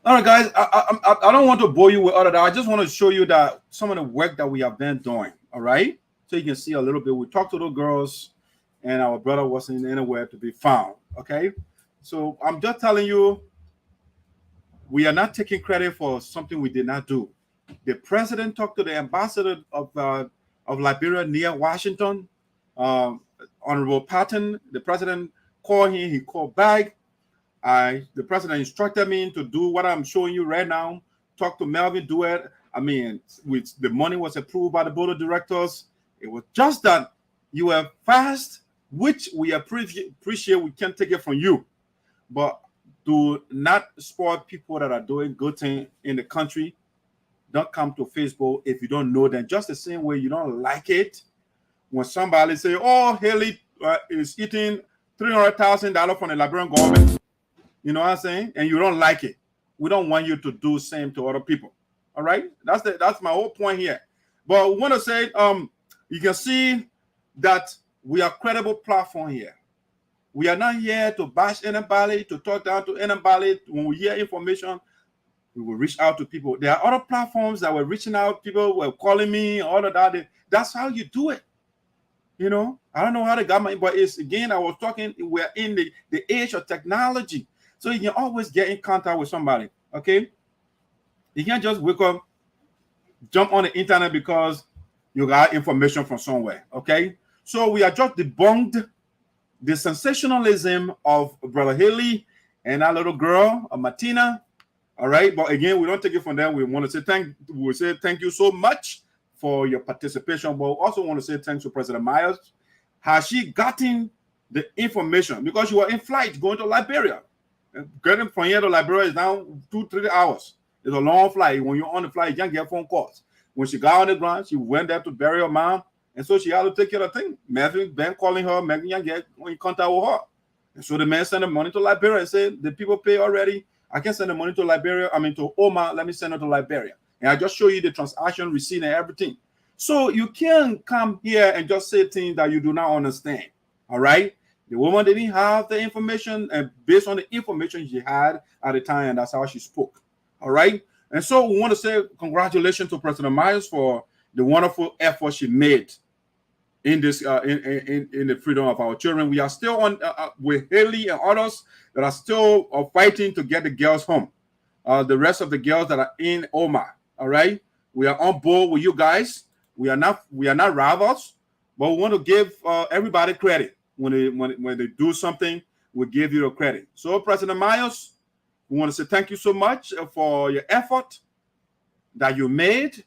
All right, guys, I don't want to bore you with all of that. I just want to show you that some of the work that we have been doing, all right? So you can see a little bit. We talked to the girls, and our brother wasn't anywhere to be found, okay? So I'm just telling you, we are not taking credit for something we did not do. The president talked to the ambassador of Liberia near Washington, Honorable Patton. The president called him, he called back. The president instructed me to do what I'm showing you right now. Talk to Melvin, do it. I mean, the money was approved by the board of directors. It was just that you were fast, which we appreciate. We can't take it from you. But do not spoil people that are doing good things in the country. Don't come to Facebook if you don't know them. Just the same way you don't like it when somebody say, oh, Hailey is eating $300,000 from the Liberian government. You know what I'm saying? And you don't like it. We don't want you to do the same to other people. All right? That's my whole point here. But we want to say, you can see that we are a credible platform here. We are not here to bash anybody, to talk down to anybody. When we hear information, we will reach out to people. There are other platforms that were reaching out. People were calling me, all of that. That's how you do it. You know, I don't know how they got my, but it's, again, I was talking, we're in the age of technology. So you can always get in contact with somebody, okay? You can't just wake up, jump on the internet because you got information from somewhere, okay? So we are just debunked the sensationalism of Brother Hailey and that little girl, Martina. All right, but again, we don't take it from them. We want to say thank you so much for your participation, but we also want to say thanks to President Myers. Has she gotten the information? Because you were in flight going to Liberia. Getting from here to Liberia is now 2-3 hours. It's a long flight. When you're on the flight, you can't get phone calls. When she got on the ground, she went there to bury her mom, and so she had to take care of things. Melvin been calling her, Megan can get in contact with her. And so the man sent the money to Liberia and said, the people pay already. I can send the money to Liberia, to Omar, let me send it to Liberia. And I just show you the transaction receipt and everything. So you can't come here and just say things that you do not understand. All right? The woman didn't have the information, and based on the information she had at the time, that's how she spoke. All right? And so we want to say congratulations to President Myers for the wonderful effort she made in this in the freedom of our children. We are still on with Hailey and others that are still fighting to get the girls home. The rest of the girls that are in Omar. All right, we are on board with you guys. We are not rivals, but we want to give everybody credit when they do something. We give you the credit. So President Myers, we want to say thank you so much for your effort that you made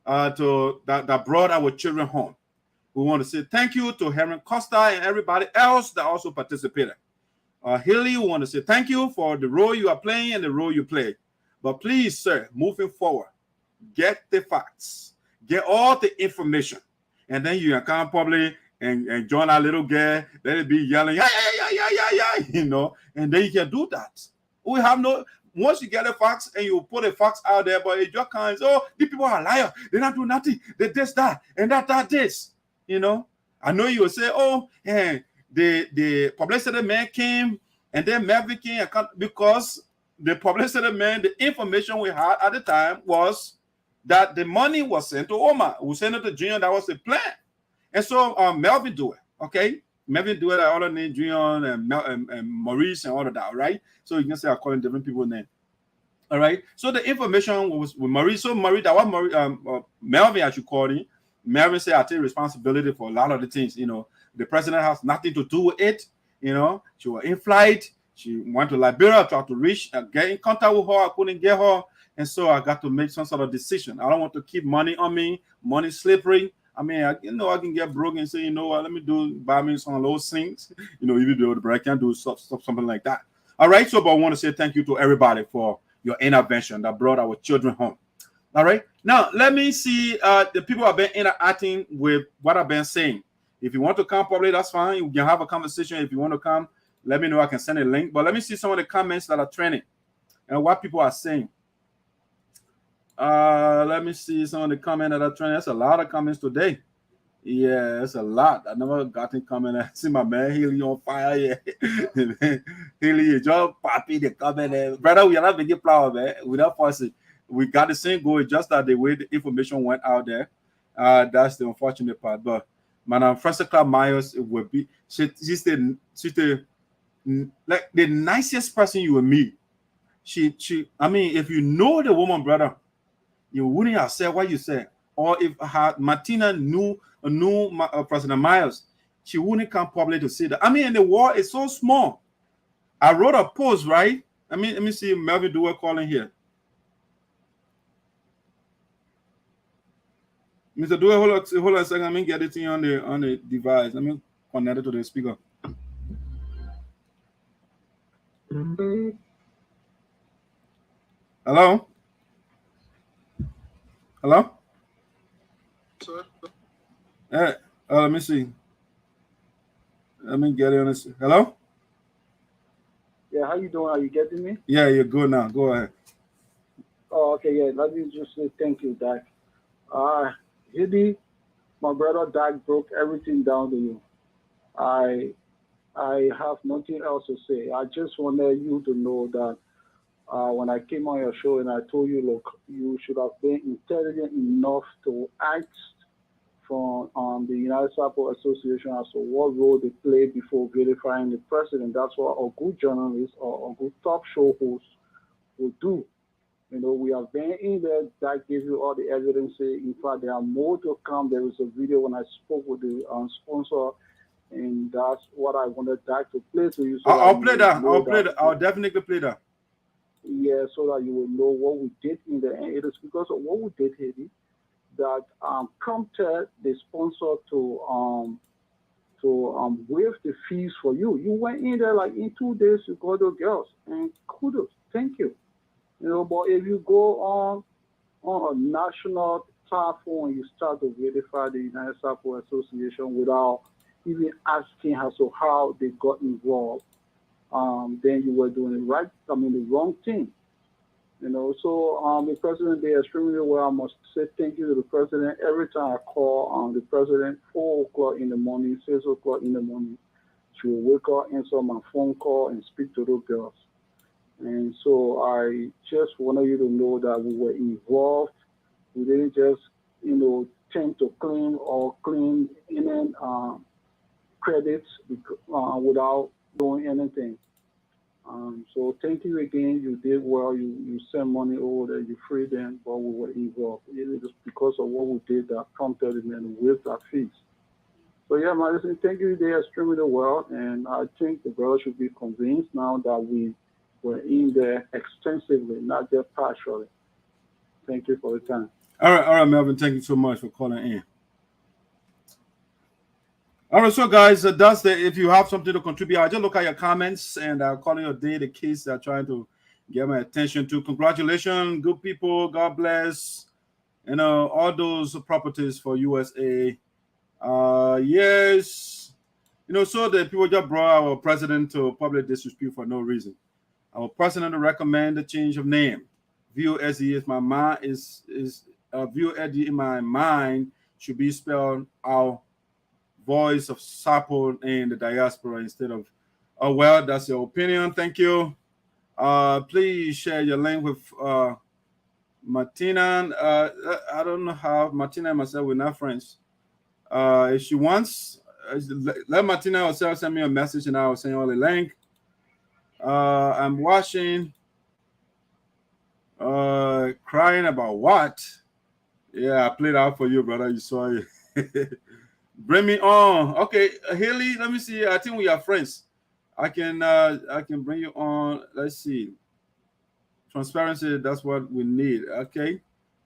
that brought our children home. We want to say thank you to Herman Costa and everybody else that also participated. Hailey, we want to say thank you for the role you are playing and the role you play. But please, sir, moving forward, get the facts, get all the information, and then you can come public and join our little girl, let it be yelling, yeah, you know, and then you can do that. We have no, once you get a fax and you put a fax out there, but it just comes, oh, these people are liars, they not do nothing, they this, that, and that, this, you know. I know you will say, oh, and the publicity man came, and then Melvin came, because the publicity man, the information we had at the time was that the money was sent to Omar. We sent it to Junior, that was the plan. And so Melvin do it, okay? Melvin do it, all the name Junior and Maurice and all of that, right? So you can say I'm calling different people's name. All right. So the information was with Maurice. So Maurice, that was Melvin, I should call him. Melvin said, I take responsibility for a lot of the things, you know. The president has nothing to do with it, you know. She was in flight. She went to Liberia, tried to reach, get in contact with her. I couldn't get her. And so I got to make some sort of decision. I don't want to keep money on me. Money slippery. I mean, I can get broke and say, you know what, let me buy me some of those things. You know, even though I can't do something like that. All right. So, but I want to say thank you to everybody for your intervention that brought our children home. All right. Now, let me see the people have been interacting with what I've been saying. If you want to come, probably that's fine. We can have a conversation. If you want to come, let me know. I can send a link. But let me see some of the comments that are trending and what people are saying. Let me see some of the comments that are trending. That's a lot of comments today. Yeah, it's a lot. I never got in comment. I see my man Hailey on fire. Yeah. Hailey is just poppy the comment. Brother, we are not making flower, man. Without forcing. We got the same goal, just that the way the information went out there. That's the unfortunate part. But Madam Francess Clarke Myers, it will be she's the like the nicest person you will meet. She I mean, if you know the woman, brother, you wouldn't have said what you said. Or if Martina knew President Myers, she wouldn't come public to say that. I mean, and the world is so small. I wrote a post, right? I mean, let me see Melvin Dewey calling here. Mr. Dewey, hold on a second. Let me get it on the device. Let me connect it to the speaker. Hello? Hello? Sir? Let me see. Let me get it on this. Hello? Yeah, how you doing? Are you getting me? Yeah, you're good now. Go ahead. Oh, okay, yeah. Let me just say thank you, Dak. Hidi, my brother Dak broke everything down to you. I have nothing else to say. I just wanted you to know that when I came on your show and I told you, look, you should have been intelligent enough to ask from the United SADAA Association as to what role they play before verifying the president. That's what a good journalist or a good talk show host would do. You know, we have been in there. That gives you all the evidence. In fact, there are more to come. There is a video when I spoke with the sponsor, and that's what I wanted that to play to you. So I'll play that. I'll definitely play that. Yeah, so that you will know what we did in there. And it is because of what we did, Haiti, that prompted the sponsor to waive the fees for you. You went in there like in 2 days. You got the girls, and kudos, thank you. You know, but if you go on a national platform and you start to verify the United SADAA Association without even asking as to how they got involved, then you were doing the wrong thing. You know, so the president did extremely well. I must say thank you to the president. Every time I call the president, 4 o'clock in the morning, 6 o'clock in the morning, she will wake up, answer my phone call, and speak to those girls. And so I just wanted you to know that we were involved. We didn't just, tend to claim any credits without doing anything. So thank you again. You did well. You sent money over there. You freed them, but we were involved. It is because of what we did that prompted them and waived our fees. So yeah, Madison, thank you. They are extremely well, and I think the girls should be convinced now that we were in there extensively, not just partially. Thank you for the time. All right, Melvin. Thank you so much for calling in. All right, so guys, if you have something to contribute, I'll just look at your comments and I'll call your day the case they're trying to get my attention to. Congratulations, good people. God bless. All those properties for USA. Yes. You know, so the people just brought our president to public disrepute for no reason. Our president recommend the change of name. VOSD is my mind is VOSD in my mind should be spelled out voice of Sapo in the diaspora instead of well, that's your opinion. Thank you. Please share your link with Martina. I don't know how Martina and myself we're not friends. If she wants, let Martina herself send me a message and I'll send you all the link. I'm watching. Crying about what? Yeah, I played out for you, brother. You saw it. Bring me on. Okay, Hailey, let me see. I think we are friends. I can bring you on. Let's see. Transparency, that's what we need. Okay.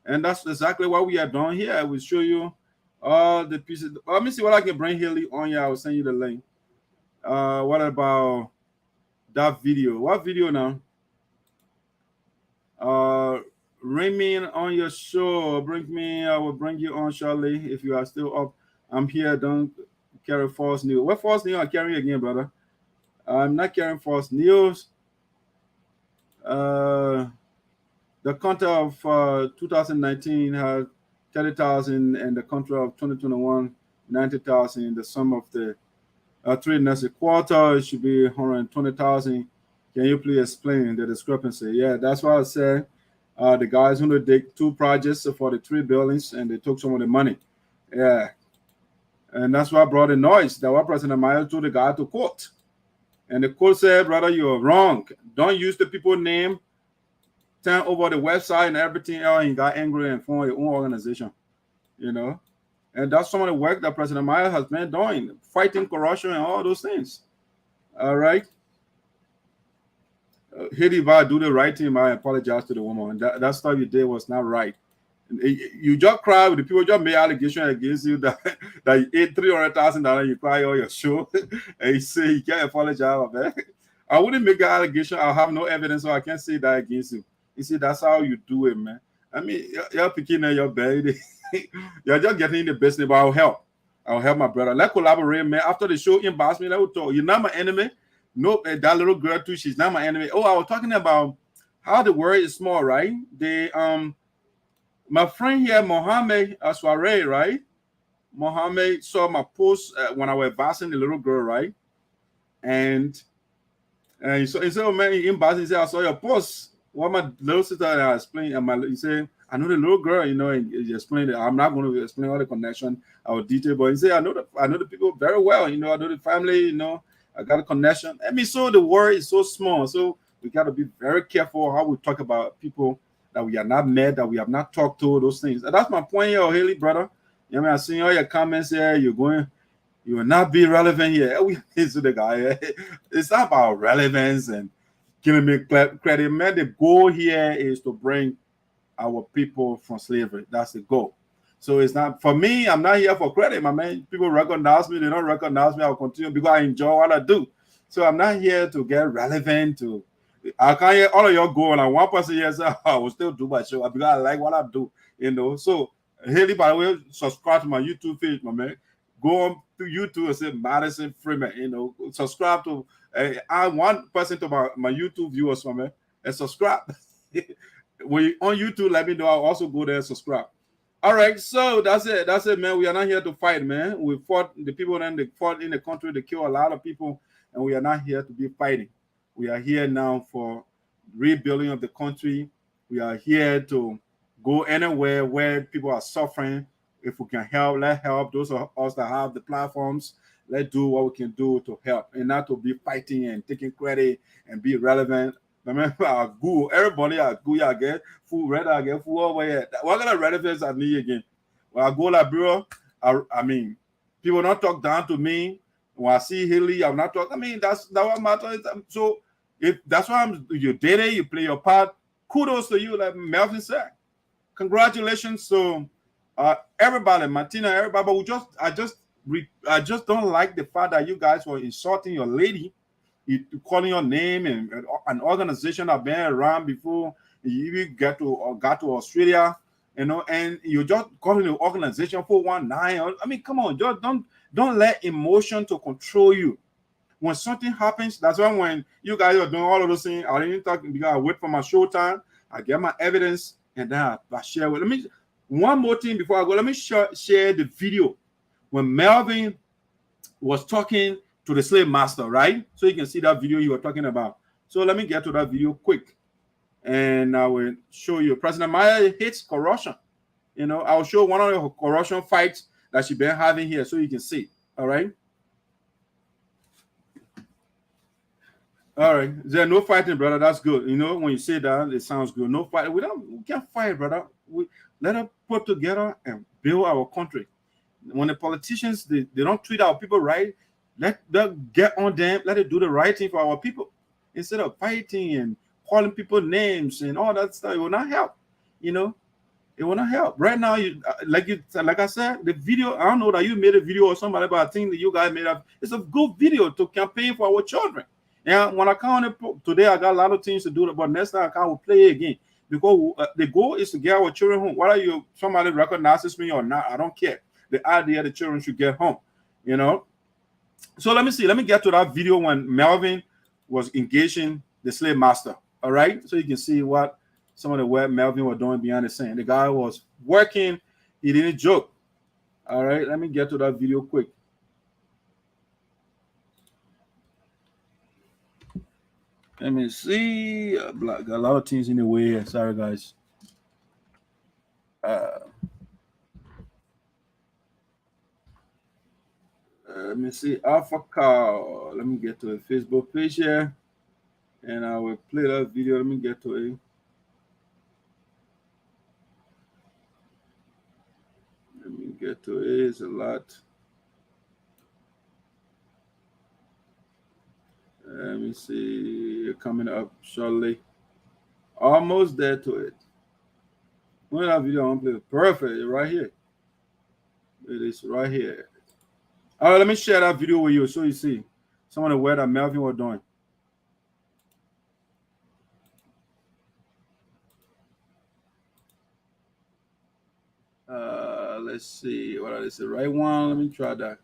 And that's exactly what we are doing here. I will show you all the pieces. Let me see what I can bring Hailey on here. I will send you the link. What about that video? What video now? Ring me on your show. Bring me. I will bring you on shortly if you are still up. I'm here. Don't carry false news. What false news I carry again, brother? I'm not carrying false news. The country of 2019 had 30,000, and the country of 2021 90,000. The sum of the three next quarter it should be 120,000. Can you please explain the discrepancy? Yeah, that's why I said the guys who did 2 projects for the 3 buildings and they took some of the money. Yeah. And that's why I brought the noise. That what President Myers told the guy to court. And the court said, brother, you're wrong. Don't use the people's name, turn over the website and everything else, and you got angry and formed your own organization. You know? And that's some of the work that President Myers has been doing, fighting corruption and all those things. All right. Hailey, if I do the right thing, I apologize to the woman. That stuff you did was not right. You just cry with the people just made allegation against you that you ate $300,000. You cry all your show, and you say you can't apologize for that. I wouldn't make an allegation. I'll have no evidence, so I can't say that against you. You see, that's how you do it, man. I mean, you're picking at your baby. You're just getting in the business, but I'll help. I'll help my brother. Let's collaborate, man. After the show, inbox me. Let's talk. You're not my enemy. Nope, that little girl too. She's not my enemy. Oh, I was talking about how the world is small, right? My friend here, Mohammed Asware, right? Mohammed saw my post when I was advising the little girl, right? And he said, oh man, he said, I saw your post. What my little sister explained, he said, I know the little girl, you know, and he explained it. I'm not going to explain all the connection, our detail, but he said, I know the people very well, you know, I know the family, you know, I got a connection. I mean, so the world is so small, so we got to be very careful how we talk about people that we are not met, that we have not talked to, those things. And that's my point here, Hailey, brother. You know, I seen all your comments here. You will not be relevant here. We to the guy. It's not about relevance and giving me credit. Man, the goal here is to bring our people from slavery. That's the goal. So it's not for me. I'm not here for credit, my man. People recognize me. They don't recognize me. I'll continue because I enjoy what I do. So I'm not here to get relevant to. I can't hear all of y'all go and one person here says, I will still do my show because I like what I do, you know. So, Hailey, by the way, subscribe to my YouTube page, my man. Go on to YouTube and say Madison Freeman, you know. Subscribe to, I want person to my YouTube viewers, my man, and subscribe. When you're on YouTube, let me know. I'll also go there and subscribe. All right, so that's it, man. We are not here to fight, man. We fought the people and they fought in the country. They killed a lot of people, and we are not here to be fighting. We are here now for rebuilding of the country. We are here to go anywhere where people are suffering. If we can help, let's help. Those of us that have the platforms, let's do what we can do to help and not to be fighting and taking credit and be relevant. Remember, our guru, everybody are guru again, full red again, full over here. What kind of relevance I need again? When I go Liberia, I mean, people don't talk down to me. When I see Hailey, I'm not talking. I mean, that's what matters. So if that's why you did it, you play your part. Kudos to you, like Melvin said. Congratulations to everybody, Martina, everybody. But I just don't like the fact that you guys were insulting your lady, calling your name and an organization that been around before you even got to Australia. you know, and you're just calling the organization 419. I mean, come on, just don't let emotion to control you. When something happens, that's why when you guys are doing all of those things, I didn't talk because I wait for my show time, I get my evidence, and then I share with. Let me one more thing before I go. Let me share the video when Melvin was talking to the slave master, right? So you can see that video you were talking about. So let me get to that video quick, and I will show you. President Myers hates corruption. You know, I'll show one of the corruption fights that she's been having here, so you can see. All right. All right. There's no fighting, brother. That's good. You know, when you say that, it sounds good. No fighting. We can't fight, brother. Let us put together and build our country. When the politicians they don't treat our people right, let them get on them. Let it do the right thing for our people instead of fighting and calling people names and all that stuff. It will not help. You know, it will not help. Right now, like I said, the video. I don't know that you made a video or somebody, but I think that you guys made up. It's a good video to campaign for our children. And when I come on it today, I got a lot of things to do, but next time I will play it again because the goal is to get our children home. Whether somebody recognizes me or not, I don't care. The idea the children should get home, you know. So let me see. Let me get to that video when Melvin was engaging the slave master. All right, so you can see what some of the work Melvin was doing behind the scene. The guy was working. He didn't joke. All right, let me get to that video quick. Let me see. Got a lot of things in the way here. Sorry, guys. Let me see. Alpha Cow. Let me get to a Facebook page here. And I will play that video. Let me get to it. Let me get to it. It's a lot. Let me see. Coming up shortly. Almost there to it. When that video I want to play? Perfect. Right here. It is right here. All right, let me share that video with you so you see some of the work that Melvin was doing. Let's see. What is the right one? Let me try that.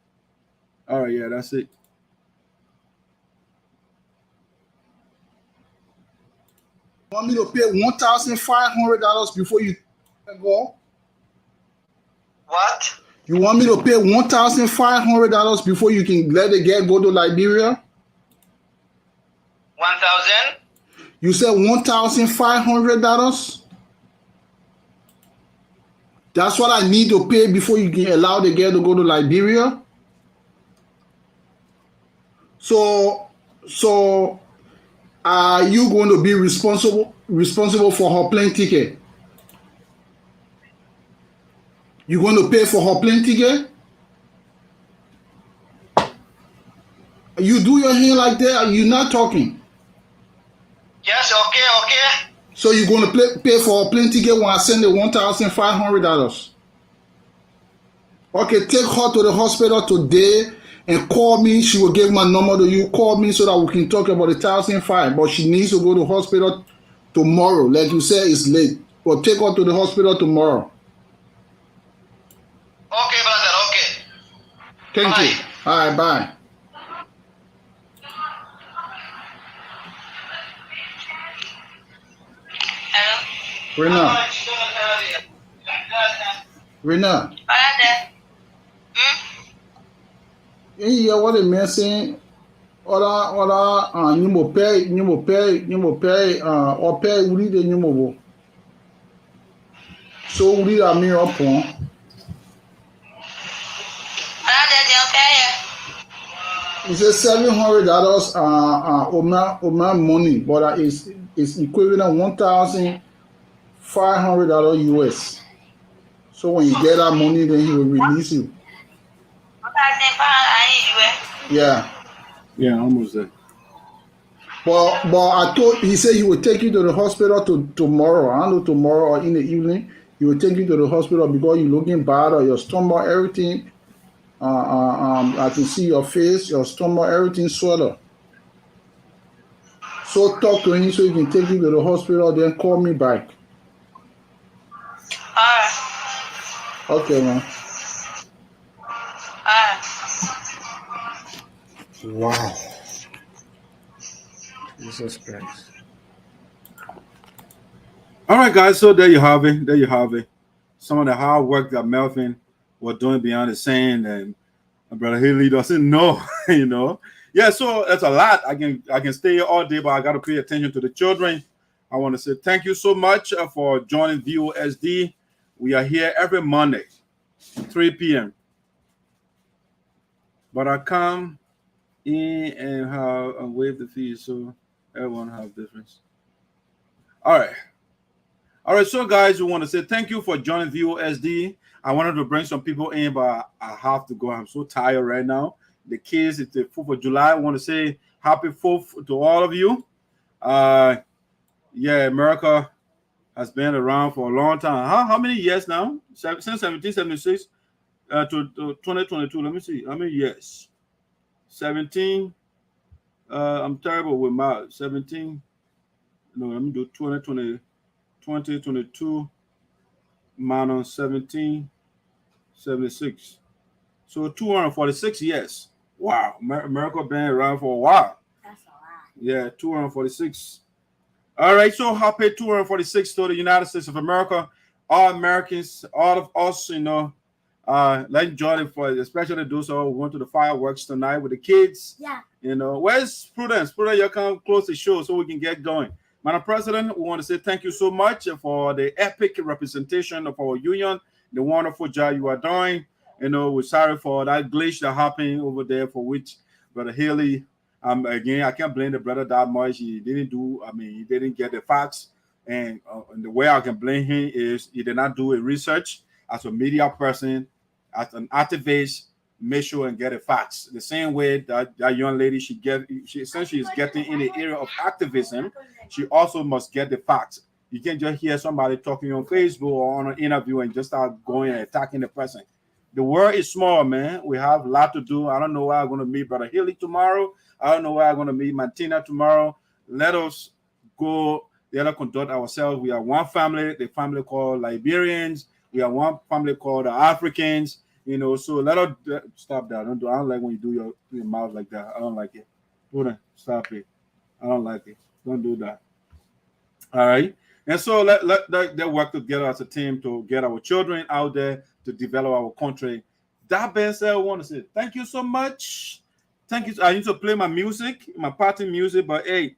All right, yeah, that's it. Want me to pay $1,500 before you go? What? You want me to pay $1,500 before you can let the girl go to Liberia? 1,000? You said $1,500? That's what I need to pay before you can allow the girl to go to Liberia? So are you going to be responsible for her plane ticket? You going to pay for her plane ticket? You do your hand like that? You're not talking. Yes, okay. So you're going to pay for her plane ticket when I send the $1,500? Okay, take her to the hospital today and call me. She will give my number to you. Call me so that we can talk about the $1,500. But she needs to go to the hospital tomorrow. Like you said, it's late. But take her to the hospital tomorrow. Okay, brother, okay. Thank you. All right, bye. Hello? Rina. Yeah, what the man saying? You mo pay, or pay uri de you mo. So uri a me upon. It's $700 Oman money, but it's equivalent $1,500 US. So when you get that money, then he will release you. Yeah. Yeah, almost there. But he said he would take you to the hospital tomorrow. I don't know, tomorrow or in the evening. He will take you to the hospital because you're looking bad or your stomach, everything. I can see your face, your stomach, everything swollen. So talk to him so he can take you to the hospital, then call me back. Alright. Okay, man. Wow. Jesus Christ. All right, guys. So there you have it. There you have it. Some of the hard work that Melvin was doing behind the scene, and my brother Hailey doesn't know, you know. Yeah, so that's a lot. I can stay here all day, but I got to pay attention to the children. I want to say thank you so much for joining VOSD. We are here every Monday, 3 p.m. But I come in and have and waive the fees, so everyone have difference. All right, so guys, we want to say thank you for joining VOSD. I wanted to bring some people in, but I have to go. I'm so tired right now. The kids, it's the 4th of July. I want to say happy 4th to all of you. Yeah, America has been around for a long time. How many years now? Since 1776 to 2022. Let me see. How many years? 17. I'm terrible with math. 17. No, let me do 2022 minus 1776. So 246 years. Wow, America been around for a while. That's a lot. Yeah, 246. All right, so happy 246 to the United States of America. All Americans, all of us, you know, let's enjoy it for especially those who went to the fireworks tonight with the kids. Yeah. You know, where's Prudence? Prudence, you come close the show so we can get going. Madam President, we want to say thank you so much for the epic representation of our union, the wonderful job you are doing. You know, we're sorry for that glitch that happened over there, for which Brother Hailey, again, I can't blame the brother that much. He didn't get the facts. And the way I can blame him is he did not do a research as a media person, as an activist, make sure and get the facts. The same way that young lady, she essentially is getting in the area of activism, she also must get the facts. You can't just hear somebody talking on Facebook or on an interview and just start going and attacking the person. The world is small, man. We have a lot to do. I don't know where I'm going to meet Brother Hailey tomorrow. I don't know where I'm going to meet Martina tomorrow. Let us go there to conduct ourselves. We are one family, the family called Liberians. We are one family called the Africans. You know, so let us stop that. I don't like when you do your mouth like that. I don't like it. Hold on, stop it. I don't like it. Don't do that. All right. And so let work together as a team to get our children out there to develop our country. That being said, I want to say thank you so much. Thank you. I need to play my music, my party music, but hey,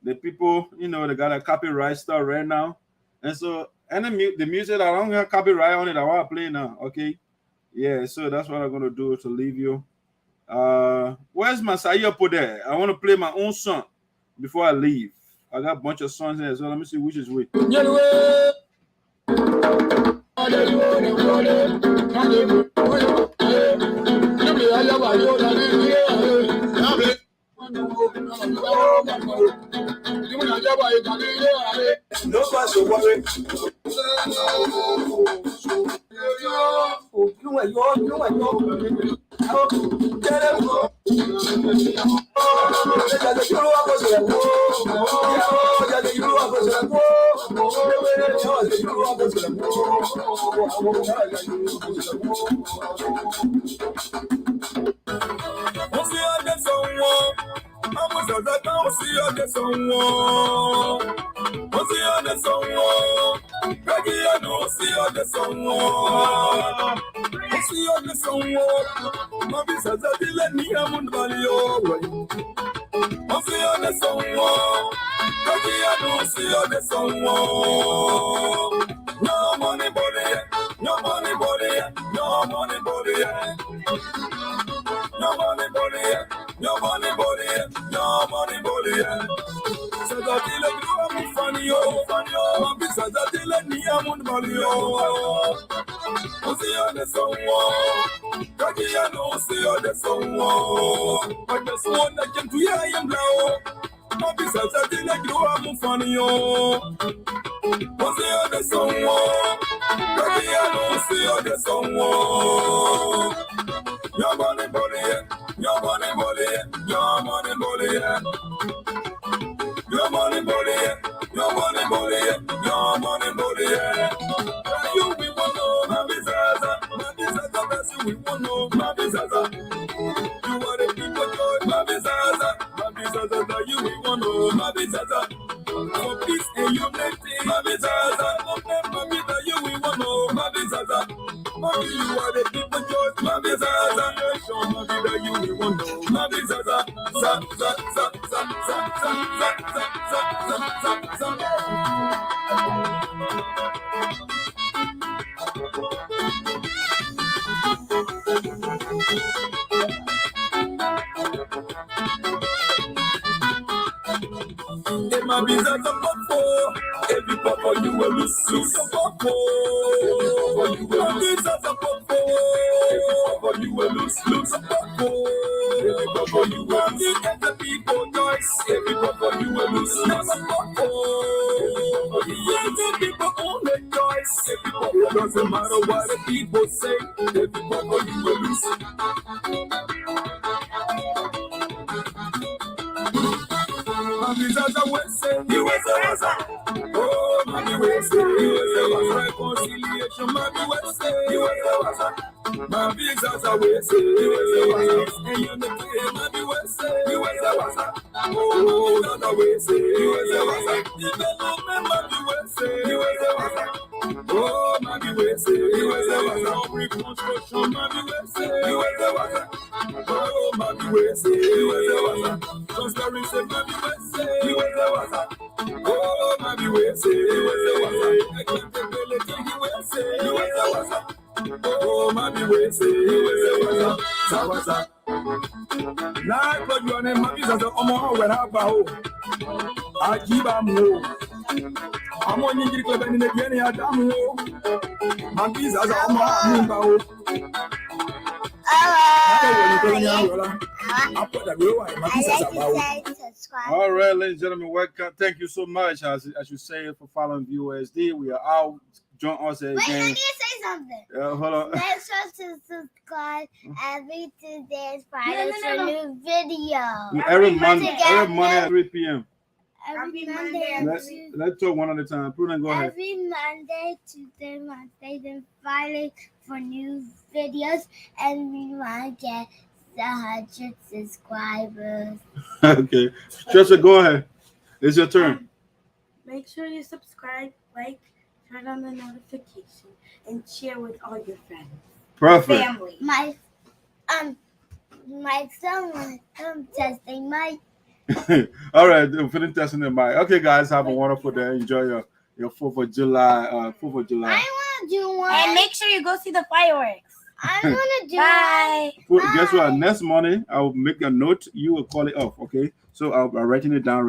the people, you know, they got a copyright stuff right now. And so the music that I don't have copyright on it, I want to play now. Okay. Yeah, so that's what I'm gonna do to leave you. Where's my Sayopo there? I want to play my own song before I leave. I got a bunch of songs here, so let me see which is which. No cause to worry. No money body, no money body, no money body, no money body, no money body, no money body. So that he let you have funny, oh, because that he let me have one body, oh. See on the song, Kaki, I know, see on the song, but the song that came to hear him blow. Because that he let you have funny, oh. See on the song, Kaki, I know, see on the song, your money body, your money body, your money body. Your money body, your money body, your money body. You people know my business. Mommy, you are the people choice. Mommy Zaza, show mommy that you will want. Mommy Zaza, za za za za za za za za za za za. My visa is a popo. Every popo you will lose a popo. Every visa is a popo. Every popo you will lose a popo. Every popo you will lose. Get the people choice. Every popo you will lose a popo. The people own the choice. Every popo doesn't matter what the people say. Every popo you will lose. Mommy Zaza will say, you will say, oh, mommy will say, you will say, reconciliation, mommy will say, you will say, mommy Zaza will say, you will say, and you know, mommy will say, you will say, oh, Zaza will say, you will say, development, mommy will say, you will say, oh, mommy will say, you will say, reconstruction, mommy will say, you will say, oh, mommy will say, you will say, transparency, mommy will say, you will say, oh, mommy will say, you will say, accountability, you will say, you will say, oh, mommy will say, you will say, what's up? Like what you are named, mommy says, oh, when I bow, I keep a move. I'm on you, club and in the beginning, I damn you. Mommy says, oh, bow. All right, ladies and gentlemen, welcome. Thank you so much, as you say, for following VOSD. We are out. Join us again. Wait, I need to say something. Hold on. Make sure to subscribe every Tuesday and Friday for a new video. Every Monday at 3 p.m. Every Monday. Let's talk one at a time. Prudent, go ahead. Every Monday, Tuesday, Wednesday, and Friday for new videos, and we want to get 100 subscribers. Okay. Trisha, go ahead. It's your turn. Make sure you subscribe, like, turn on the notification, and share with all your friends. Perfect. Family. My son testing my. All right, finish testing the mic. Okay, guys, have a wonderful day. Enjoy your 4th of July. I want to do one. And make sure you go see the fireworks. I want to do Bye. Guess what? Next morning, I will make a note. You will call it off. Okay, so I'll be writing it down right.